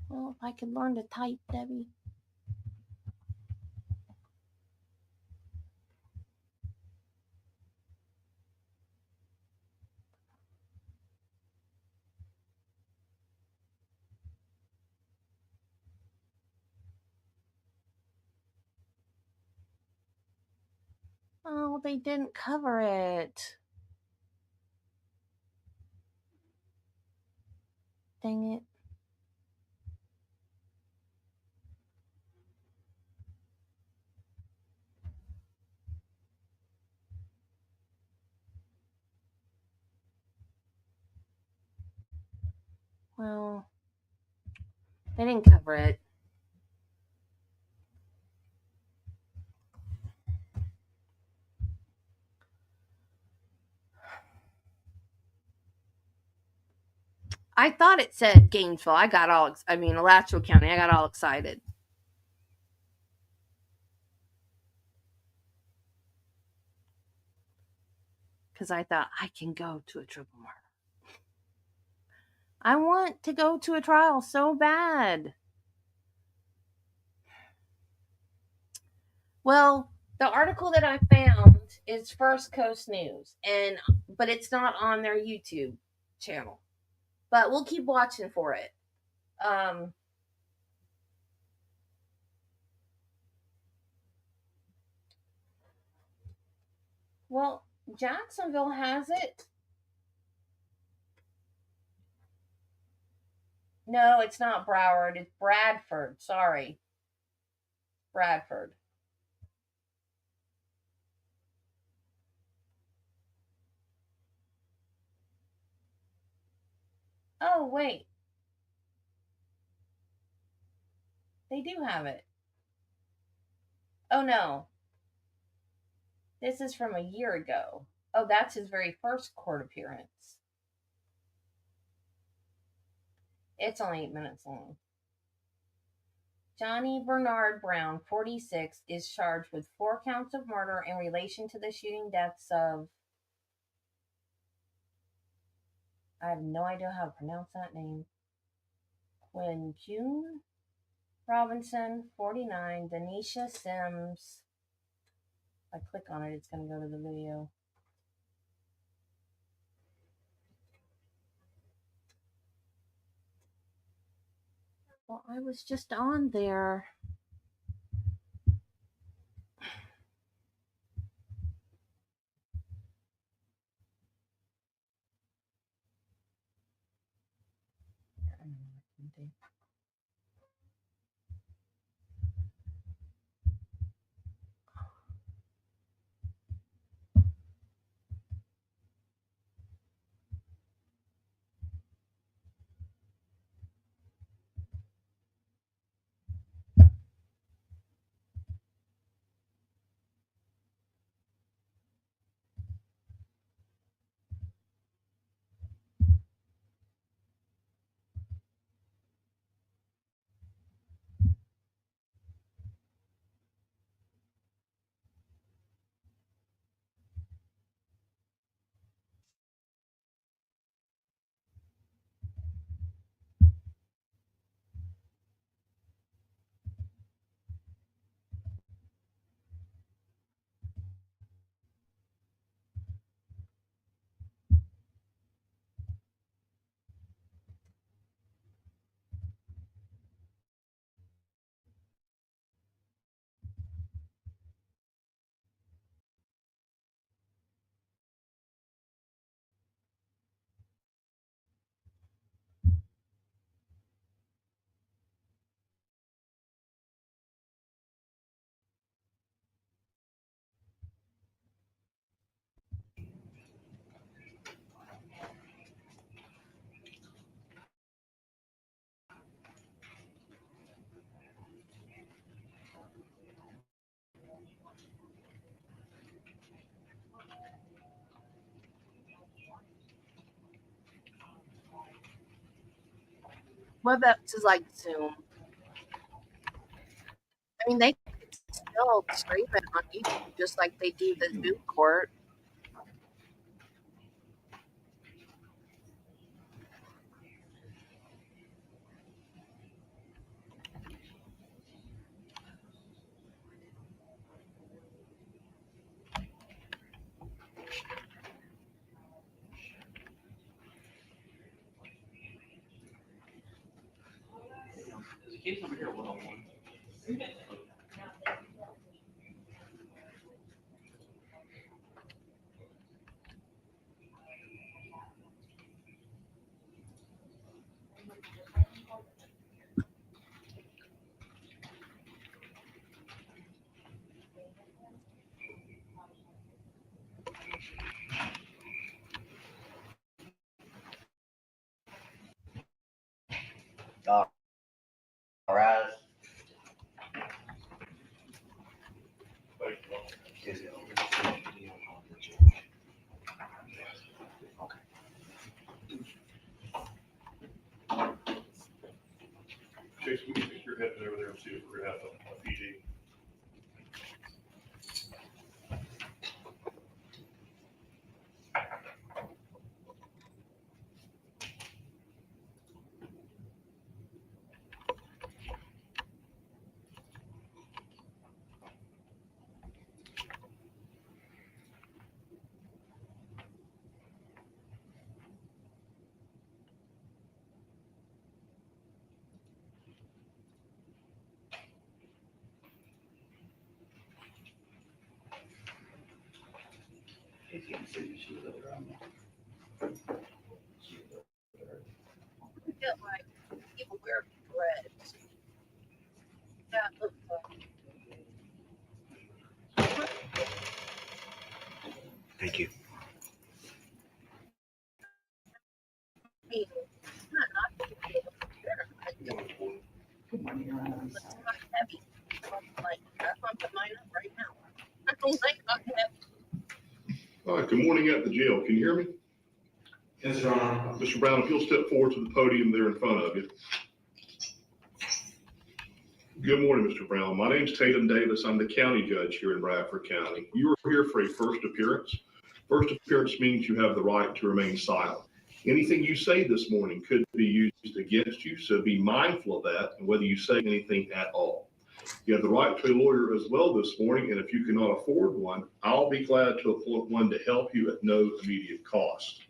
Well, if I could learn to type, Debbie. Oh, they didn't cover it. Dang it. Well, they didn't cover it. I thought it said Gainesville. Alachua County. I got all excited. Because I thought I can go to a triple murder. I want to go to a trial so bad. Well, the article that I found is First Coast News, but it's not on their YouTube channel. But we'll keep watching for it. Well, Jacksonville has it. No, it's not Broward. It's Bradford. Sorry. Bradford. Oh, wait. They do have it. Oh, no. This is from a year ago. Oh, that's his very first court appearance. It's only 8 minutes long. Johnny Bernard Brown, 46, is charged with 4 counts of murder in relation to the shooting deaths of. I have no idea how to pronounce that name. Quinjune Robinson, 49, Denisha Sims. If I click on it, it's going to go to the video. Well, I was just on there. WebEx is like Zoom. I mean, they could still stream it on YouTube just like they do the Zoom court. There's a case over here, 101. All right. Jason, we can take your head over there and see if we're gonna have a PD. Get like people wear bread. That looks Thank you. like not heavy. Like that's why I'm putting mine up right now. I don't like hot heavy. All right, good morning at the jail. Can you hear me? Yes, Your Honor. Mr. Brown, if you'll step forward to the podium there in front of you. Good morning, Mr. Brown. My name's Tatum Davis. I'm the county judge here in Bradford County. You are here for a first appearance. First appearance means you have the right to remain silent. Anything you say this morning could be used against you, so be mindful of that and whether you say anything at all. You have the right to a lawyer as well this morning, and if you cannot afford one, I'll be glad to appoint one to help you at no immediate cost.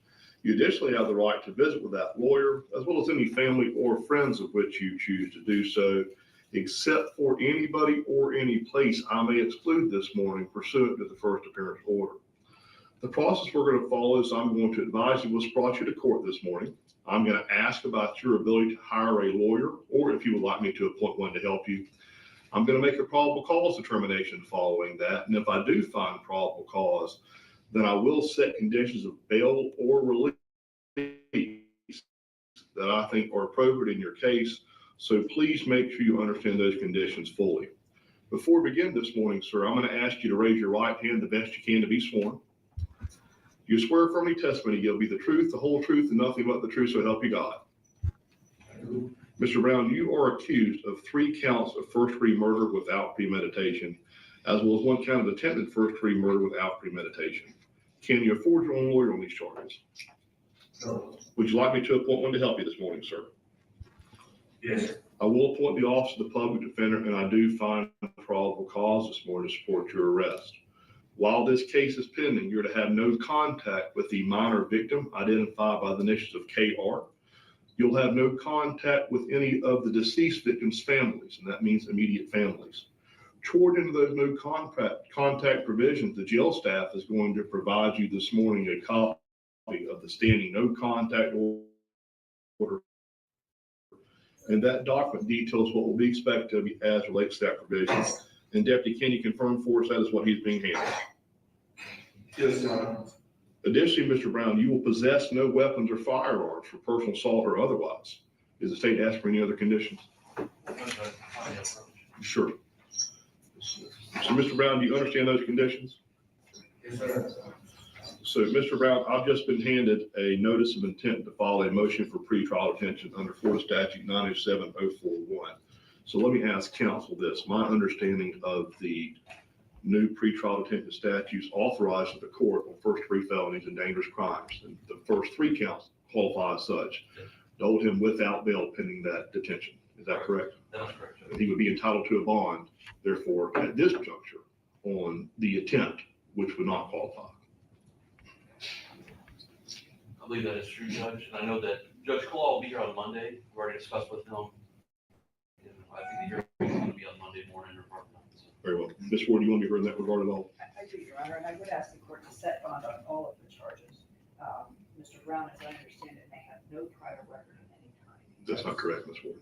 You additionally have the right to visit with that lawyer, as well as any family or friends of which you choose to do so, except for anybody or any place I may exclude this morning pursuant to the first appearance order. The process we're going to follow is I'm going to advise you what's brought you to court this morning. I'm going to ask about your ability to hire a lawyer, or if you would like me to appoint one to help you. I'm going to make a probable cause determination following that. And if I do find probable cause, then I will set conditions of bail or release that I think are appropriate in your case. So please make sure you understand those conditions fully. Before we begin this morning, sir, I'm going to ask you to raise your right hand the best you can to be sworn. You swear from any testimony you'll be the truth, the whole truth, and nothing but the truth, so help you God. Mr. Brown, you are accused of 3 counts of first-degree murder without premeditation, as well as 1 count of attempted first-degree murder without premeditation. Can you afford your own lawyer on these charges? No. Would you like me to appoint one to help you this morning, sir? Yes. I will appoint the office of the public defender, and I do find probable cause this morning to support your arrest. While this case is pending, you're to have no contact with the minor victim identified by the initials of KR. You'll have no contact with any of the deceased victims' families, and that means immediate families. Toward into those no contact provisions, the jail staff is going to provide you this morning a copy of the standing no contact order. And that document details what will be expected of you as relates to that provision. And Deputy, can you confirm for us that is what he's being handled? Yes, Your Honor. Additionally, Mr. Brown, you will possess no weapons or firearms for personal assault or otherwise. Is the state asked for any other conditions? Sure. So, Mr. Brown, do you understand those conditions? Yes, sir. So, Mr. Brown, I've just been handed a notice of intent to file a motion for pretrial detention under Florida Statute 907-041. So let me ask counsel this. My understanding of the new pretrial detention statutes authorizes the court on first-degree felonies and dangerous crimes. And the first 3 counts qualify as such. To hold him without bail pending that detention. Is that correct? That's correct. And he would be entitled to a bond, therefore, at this juncture on the attempt, which would not qualify. I believe that is true, Judge. And I know that Judge Claw will be here on Monday. We've already discussed with him. And I think the hearing is going to be on Monday morning or part of that. Very well. Ms. Ward, do you want to be heard in that regard at all? I do, Your Honor, and I would ask the court to set bond on all of the charges. Mr. Brown, as I understand it, may have no prior record of any kind. That's not correct, Ms. Ward.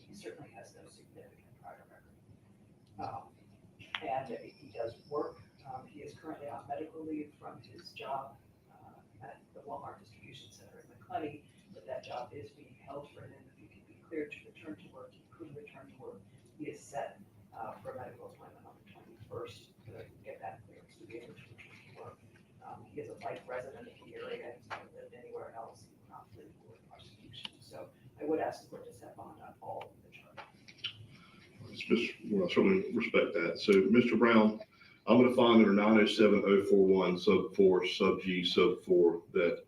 He certainly has no significant prior record. And he does work. He is currently on medical leave from his job at the Walmart Distribution Center in McClenny, but that job is being held for him. If he can be cleared to return to work, he could return to work. He is set for a medical appointment on the 21st to get that clearance to be able to return to work. He is a life resident of the area. He's never lived anywhere else. He will not live for prosecution. So I would ask the court to set bond on all of the charges. Well, I certainly respect that. So, Mr. Brown, I'm going to find under 907-041 sub 4 sub G sub 4 that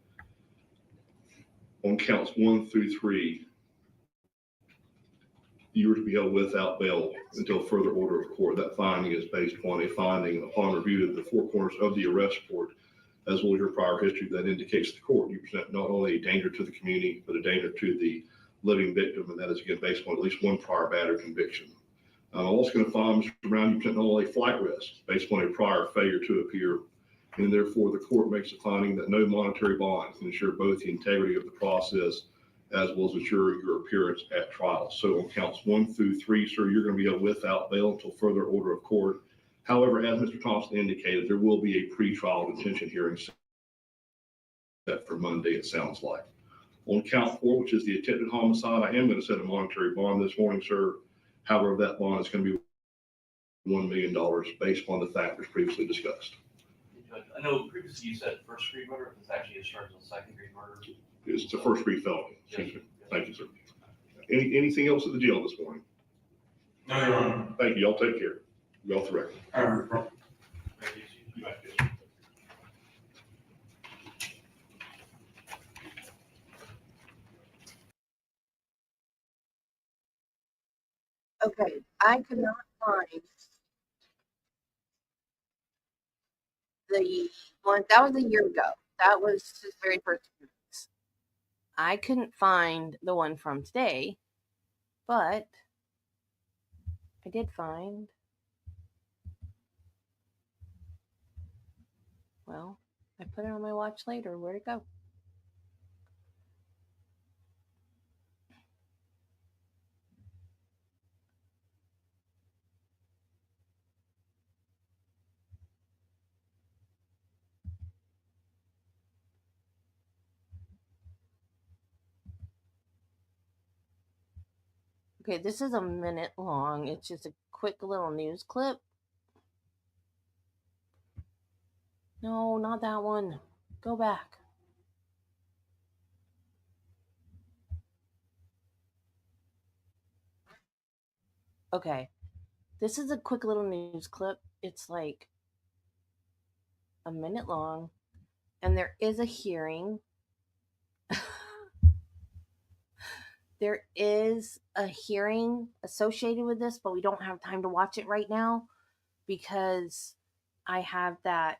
on counts 1 through 3, you are to be held without bail until further order of court. That finding is based upon a finding upon review of the 4 corners of the arrest report, as well as your prior history that indicates to the court you present not only a danger to the community, but a danger to the living victim, and that is again based on at least 1 prior battery conviction. I'm also going to find, Mr. Brown, you present not only flight risk based upon a prior failure to appear and therefore the court makes a finding that no monetary bond can ensure both the integrity of the process as well as ensure your appearance at trial. So on counts 1 through 3, sir, you're going to be without bail until further order of court. However, as Mr. Thompson indicated, there will be a pre-trial detention hearing set for Monday, it sounds like. On count 4, which is the attempted homicide, I am going to set a monetary bond this morning, sir. However, that bond is going to be $1 million based on the factors previously discussed. Judge, I know previously you said first degree murder, it's actually a charge of second degree murder. It's a first degree felony. Excuse me. Thank you, sir. Anything else at the jail this morning? No, Your Honor. Thank you. Y'all take care. You off the record. All right. You back there. Okay, I could not find the one that was a year ago. That was his very first appearance. I couldn't find the one from today, but I did find. Well, I put it on my watch later. Where'd it go? Okay, this is a minute long. It's just a quick little news clip. No, not that one. Go back. Okay, this is a quick little news clip. It's like a minute long, and there is a hearing. There is a hearing associated with this, but we don't have time to watch it right now because I have that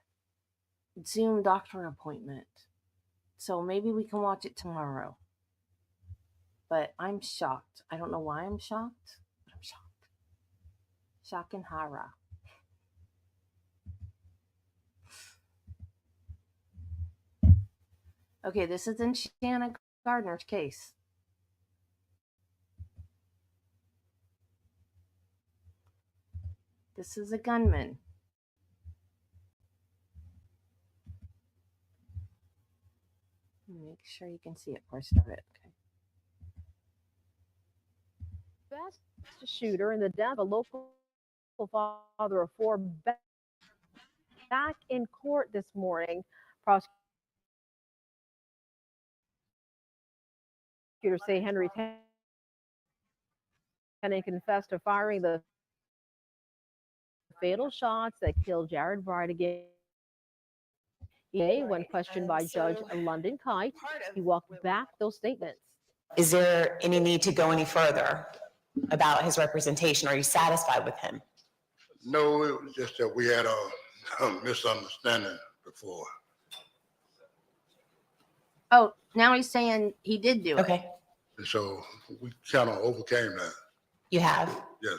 Zoom doctor appointment. So maybe we can watch it tomorrow. But I'm shocked. I don't know why I'm shocked, but I'm shocked. Shock and horror. Okay, this is in Shanna Gardner's case. This is a gunman. Make sure you can see it before I start it. Okay. Best shooter in the death of a local father of 4 back in court this morning. Prosecutors say Henry Tennant confessed to firing the fatal shots that killed Jared Bridegan. When questioned by Judge London Kite, he walked back those statements. Is there any need to go any further about his representation? Are you satisfied with him? No, it was just that we had a misunderstanding before. Oh, now he's saying he did do it. Okay. And so we kind of overcame that. You have? Yes.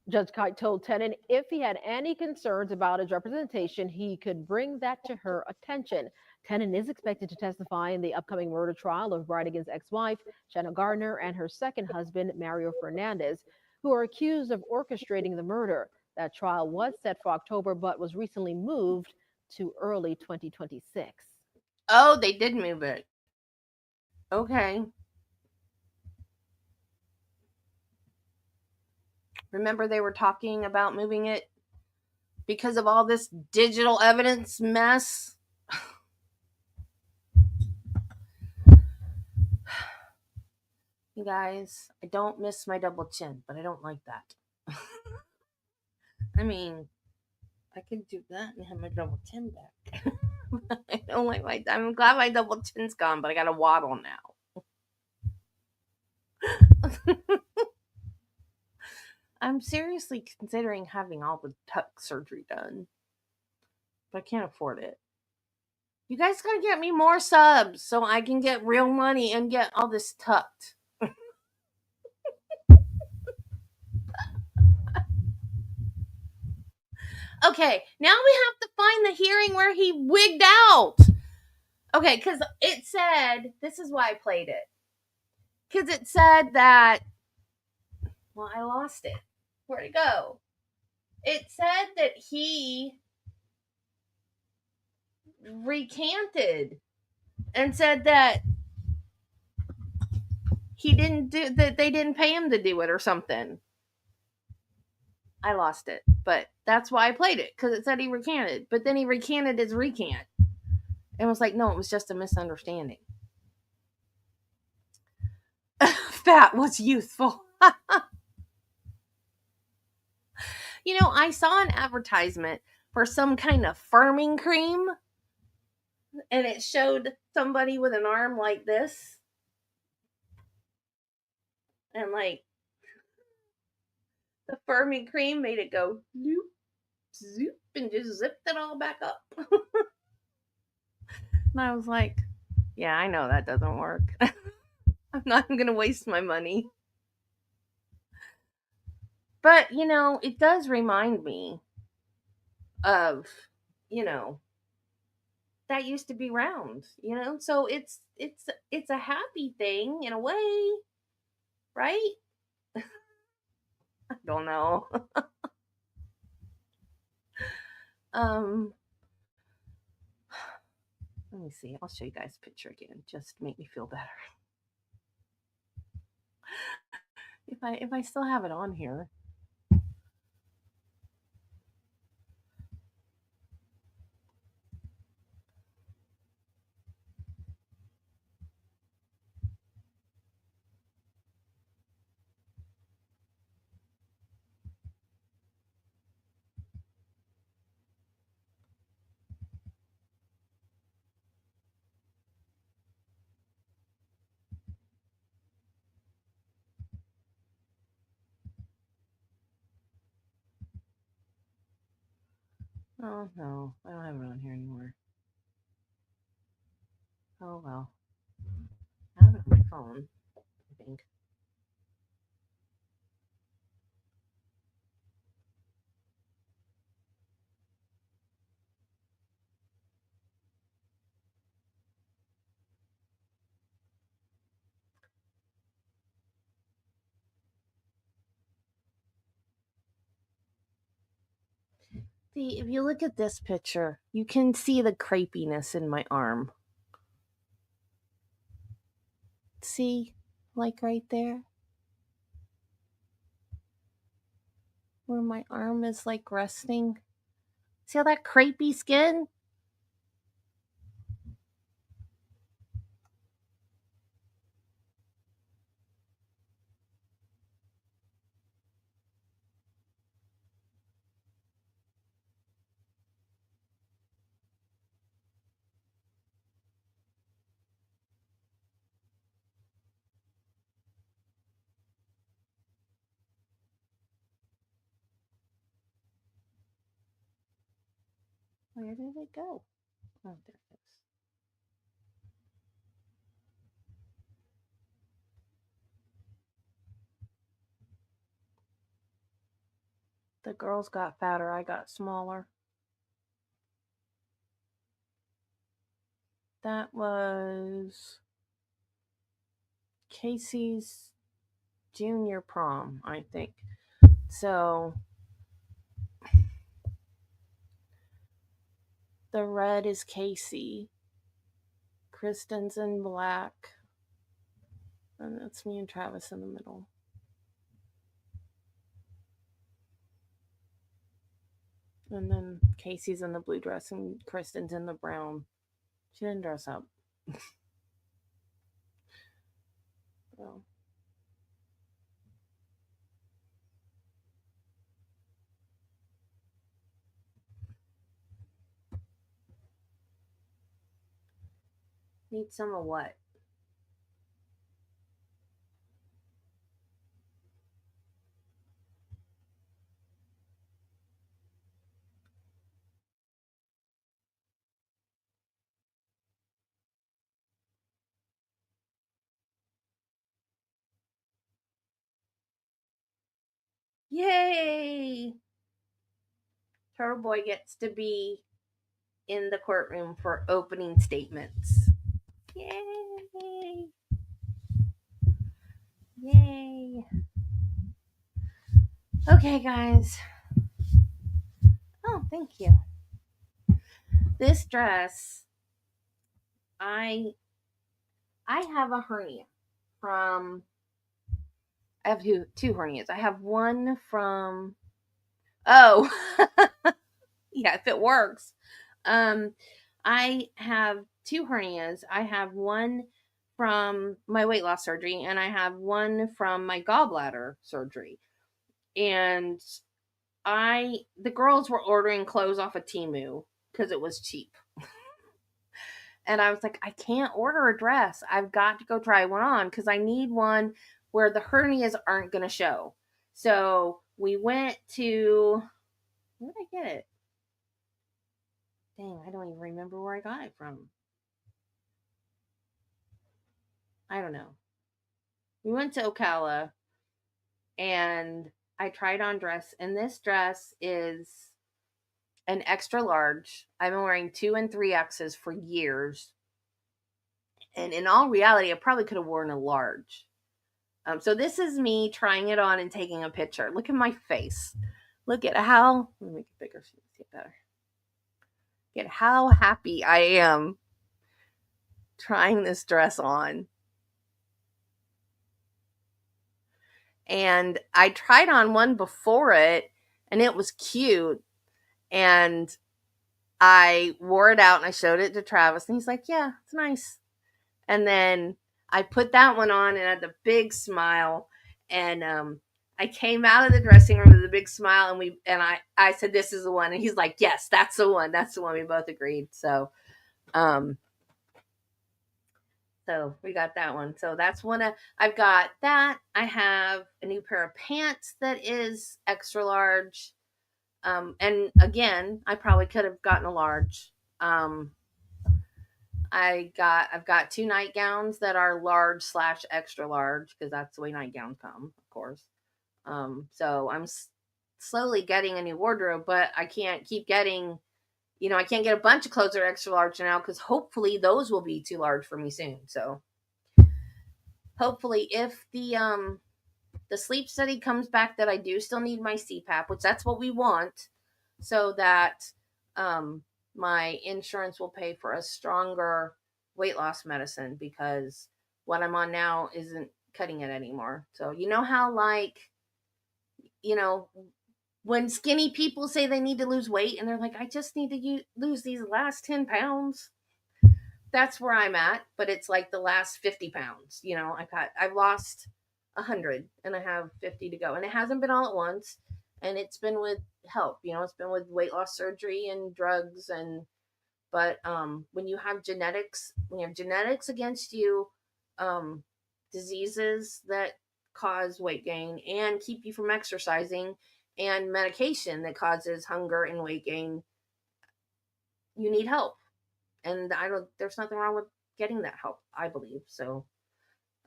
Judge Kite told Tennant if he had any concerns about his representation, he could bring that to her attention. Tennant is expected to testify in the upcoming murder trial of Bridegan's ex-wife, Shanna Gardner, and her second husband, Mario Fernandez, who are accused of orchestrating the murder. That trial was set for October, but was recently moved to early 2026. Oh, they did move it. Okay. Remember they were talking about moving it because of all this digital evidence mess? You guys, I don't miss my double chin, but I don't like that. I mean, I could do that and have my double chin back. I don't like I'm glad my double chin's gone, but I got a waddle now. I'm seriously considering having all the tuck surgery done, but I can't afford it. You guys gotta get me more subs so I can get real money and get all this tucked. Okay, now we have to find the hearing where he wigged out. Okay, because it said, this is why I played it. Because it said that, well, I lost it. Where'd it go? It said that he recanted and said that he didn't do that, they didn't pay him to do it or something. I lost it, but that's why I played it, because it said he recanted, but then he recanted his recant and was like, no, it was just a misunderstanding. That was youthful. You know, I saw an advertisement for some kind of firming cream, and it showed somebody with an arm like this, and like the firming cream made it go loop, zoop, and just zipped it all back up. And I was like, yeah, I know that doesn't work. I'm not going to waste my money. But, you know, it does remind me of, you know, that used to be round, you know? So it's a happy thing in a way, right? I don't know. um Let me see. I'll show you guys a picture again just to make me feel better. If I still have it on here. Oh no, I don't have it on here anymore. Oh well. I have it on my phone, I think. See, if you look at this picture, you can see the crepiness in my arm. See? Like right there? Where my arm is like resting. See all that crepey skin? Where did it go? Oh, there it is. The girls got fatter, I got smaller. That was Casey's junior prom, I think. So the red is Casey. Kristen's in black. And that's me and Travis in the middle. And then Casey's in the blue dress and Kristen's in the brown. She didn't dress up. So. Need some of what? Yay! Turtle Boy gets to be in the courtroom for opening statements. Yay! Yay! Okay, guys. Oh, thank you. This dress, I have a hernia from. I have two hernias. I have one from. Oh, yeah, if it works. I have two hernias. I have one from my weight loss surgery, and I have one from my gallbladder surgery. And the girls were ordering clothes off of Temu because it was cheap. And I was like, I can't order a dress. I've got to go try one on because I need one where the hernias aren't going to show. So we went to, where did I get it? Dang, I don't even remember where I got it from. I don't know. We went to Ocala and I tried on dress, and this dress is an extra large. I've been wearing 2 and 3X's for years. And in all reality, I probably could have worn a large. So this is me trying it on and taking a picture. Look at my face. Look at how, let me make it bigger so you can see it better. Look at how happy I am trying this dress on. And I tried on one before it, and it was cute. And I wore it out and I showed it to Travis, and he's like, yeah, it's nice. And then I put that one on and had the big smile. And I came out of the dressing room with a big smile, and I said, this is the one. And he's like, yes, that's the one. That's the one. We both agreed. So we got that one. So that's one. I've got that. I have a new pair of pants that is extra large. And again, I probably could have gotten a large. I've got 2 nightgowns that are large / extra large because that's the way nightgowns come, of course. So I'm slowly getting a new wardrobe, but I can't keep getting, I can't get a bunch of clothes that are extra large now because hopefully those will be too large for me soon. So hopefully if the sleep study comes back that I do still need my CPAP, which that's what we want, so that my insurance will pay for a stronger weight loss medicine because what I'm on now isn't cutting it anymore. So you know how when skinny people say they need to lose weight and they're like, I just need to lose these last 10 pounds. That's where I'm at, but it's like the last 50 pounds. I've lost 100 and I have 50 to go, and it hasn't been all at once, and it's been with help. It's been with weight loss surgery and drugs, but when you have genetics against you, diseases that cause weight gain and keep you from exercising, and medication that causes hunger and weight gain, you need help. And there's nothing wrong with getting that help, I believe. So,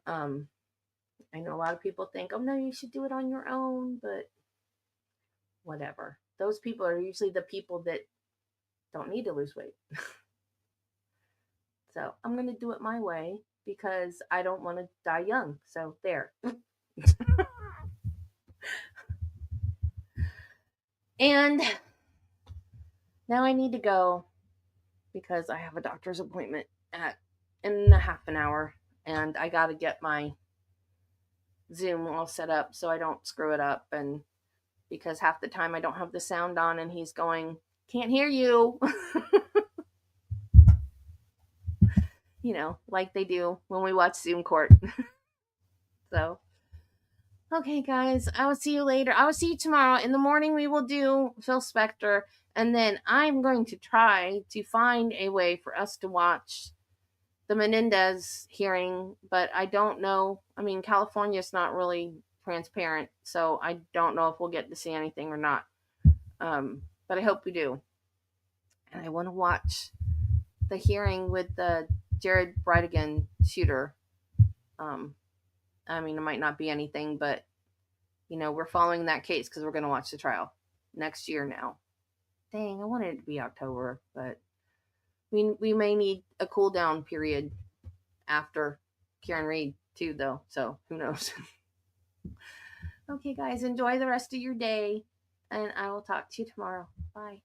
I know a lot of people think, oh no, you should do it on your own, but whatever. Those people are usually the people that don't need to lose weight. So I'm going to do it my way because I don't want to die young. So there. And now I need to go because I have a doctor's appointment in a half an hour, and I got to get my Zoom all set up so I don't screw it up, and because half the time I don't have the sound on and he's going, can't hear you. Like they do when we watch Zoom court. So, okay, guys, I will see you later. I will see you tomorrow. In the morning, we will do Phil Spector, and then I'm going to try to find a way for us to watch the Menendez hearing, but I don't know. I mean, California is not really transparent, so I don't know if we'll get to see anything or not. But I hope we do. And I want to watch the hearing with the Jared Bridegan shooter. I mean, it might not be anything, but we're following that case because we're going to watch the trial next year now. Dang, I wanted it to be October, but we may need a cool down period after Karen Reed too, though. So who knows? Okay, guys, enjoy the rest of your day, and I will talk to you tomorrow. Bye.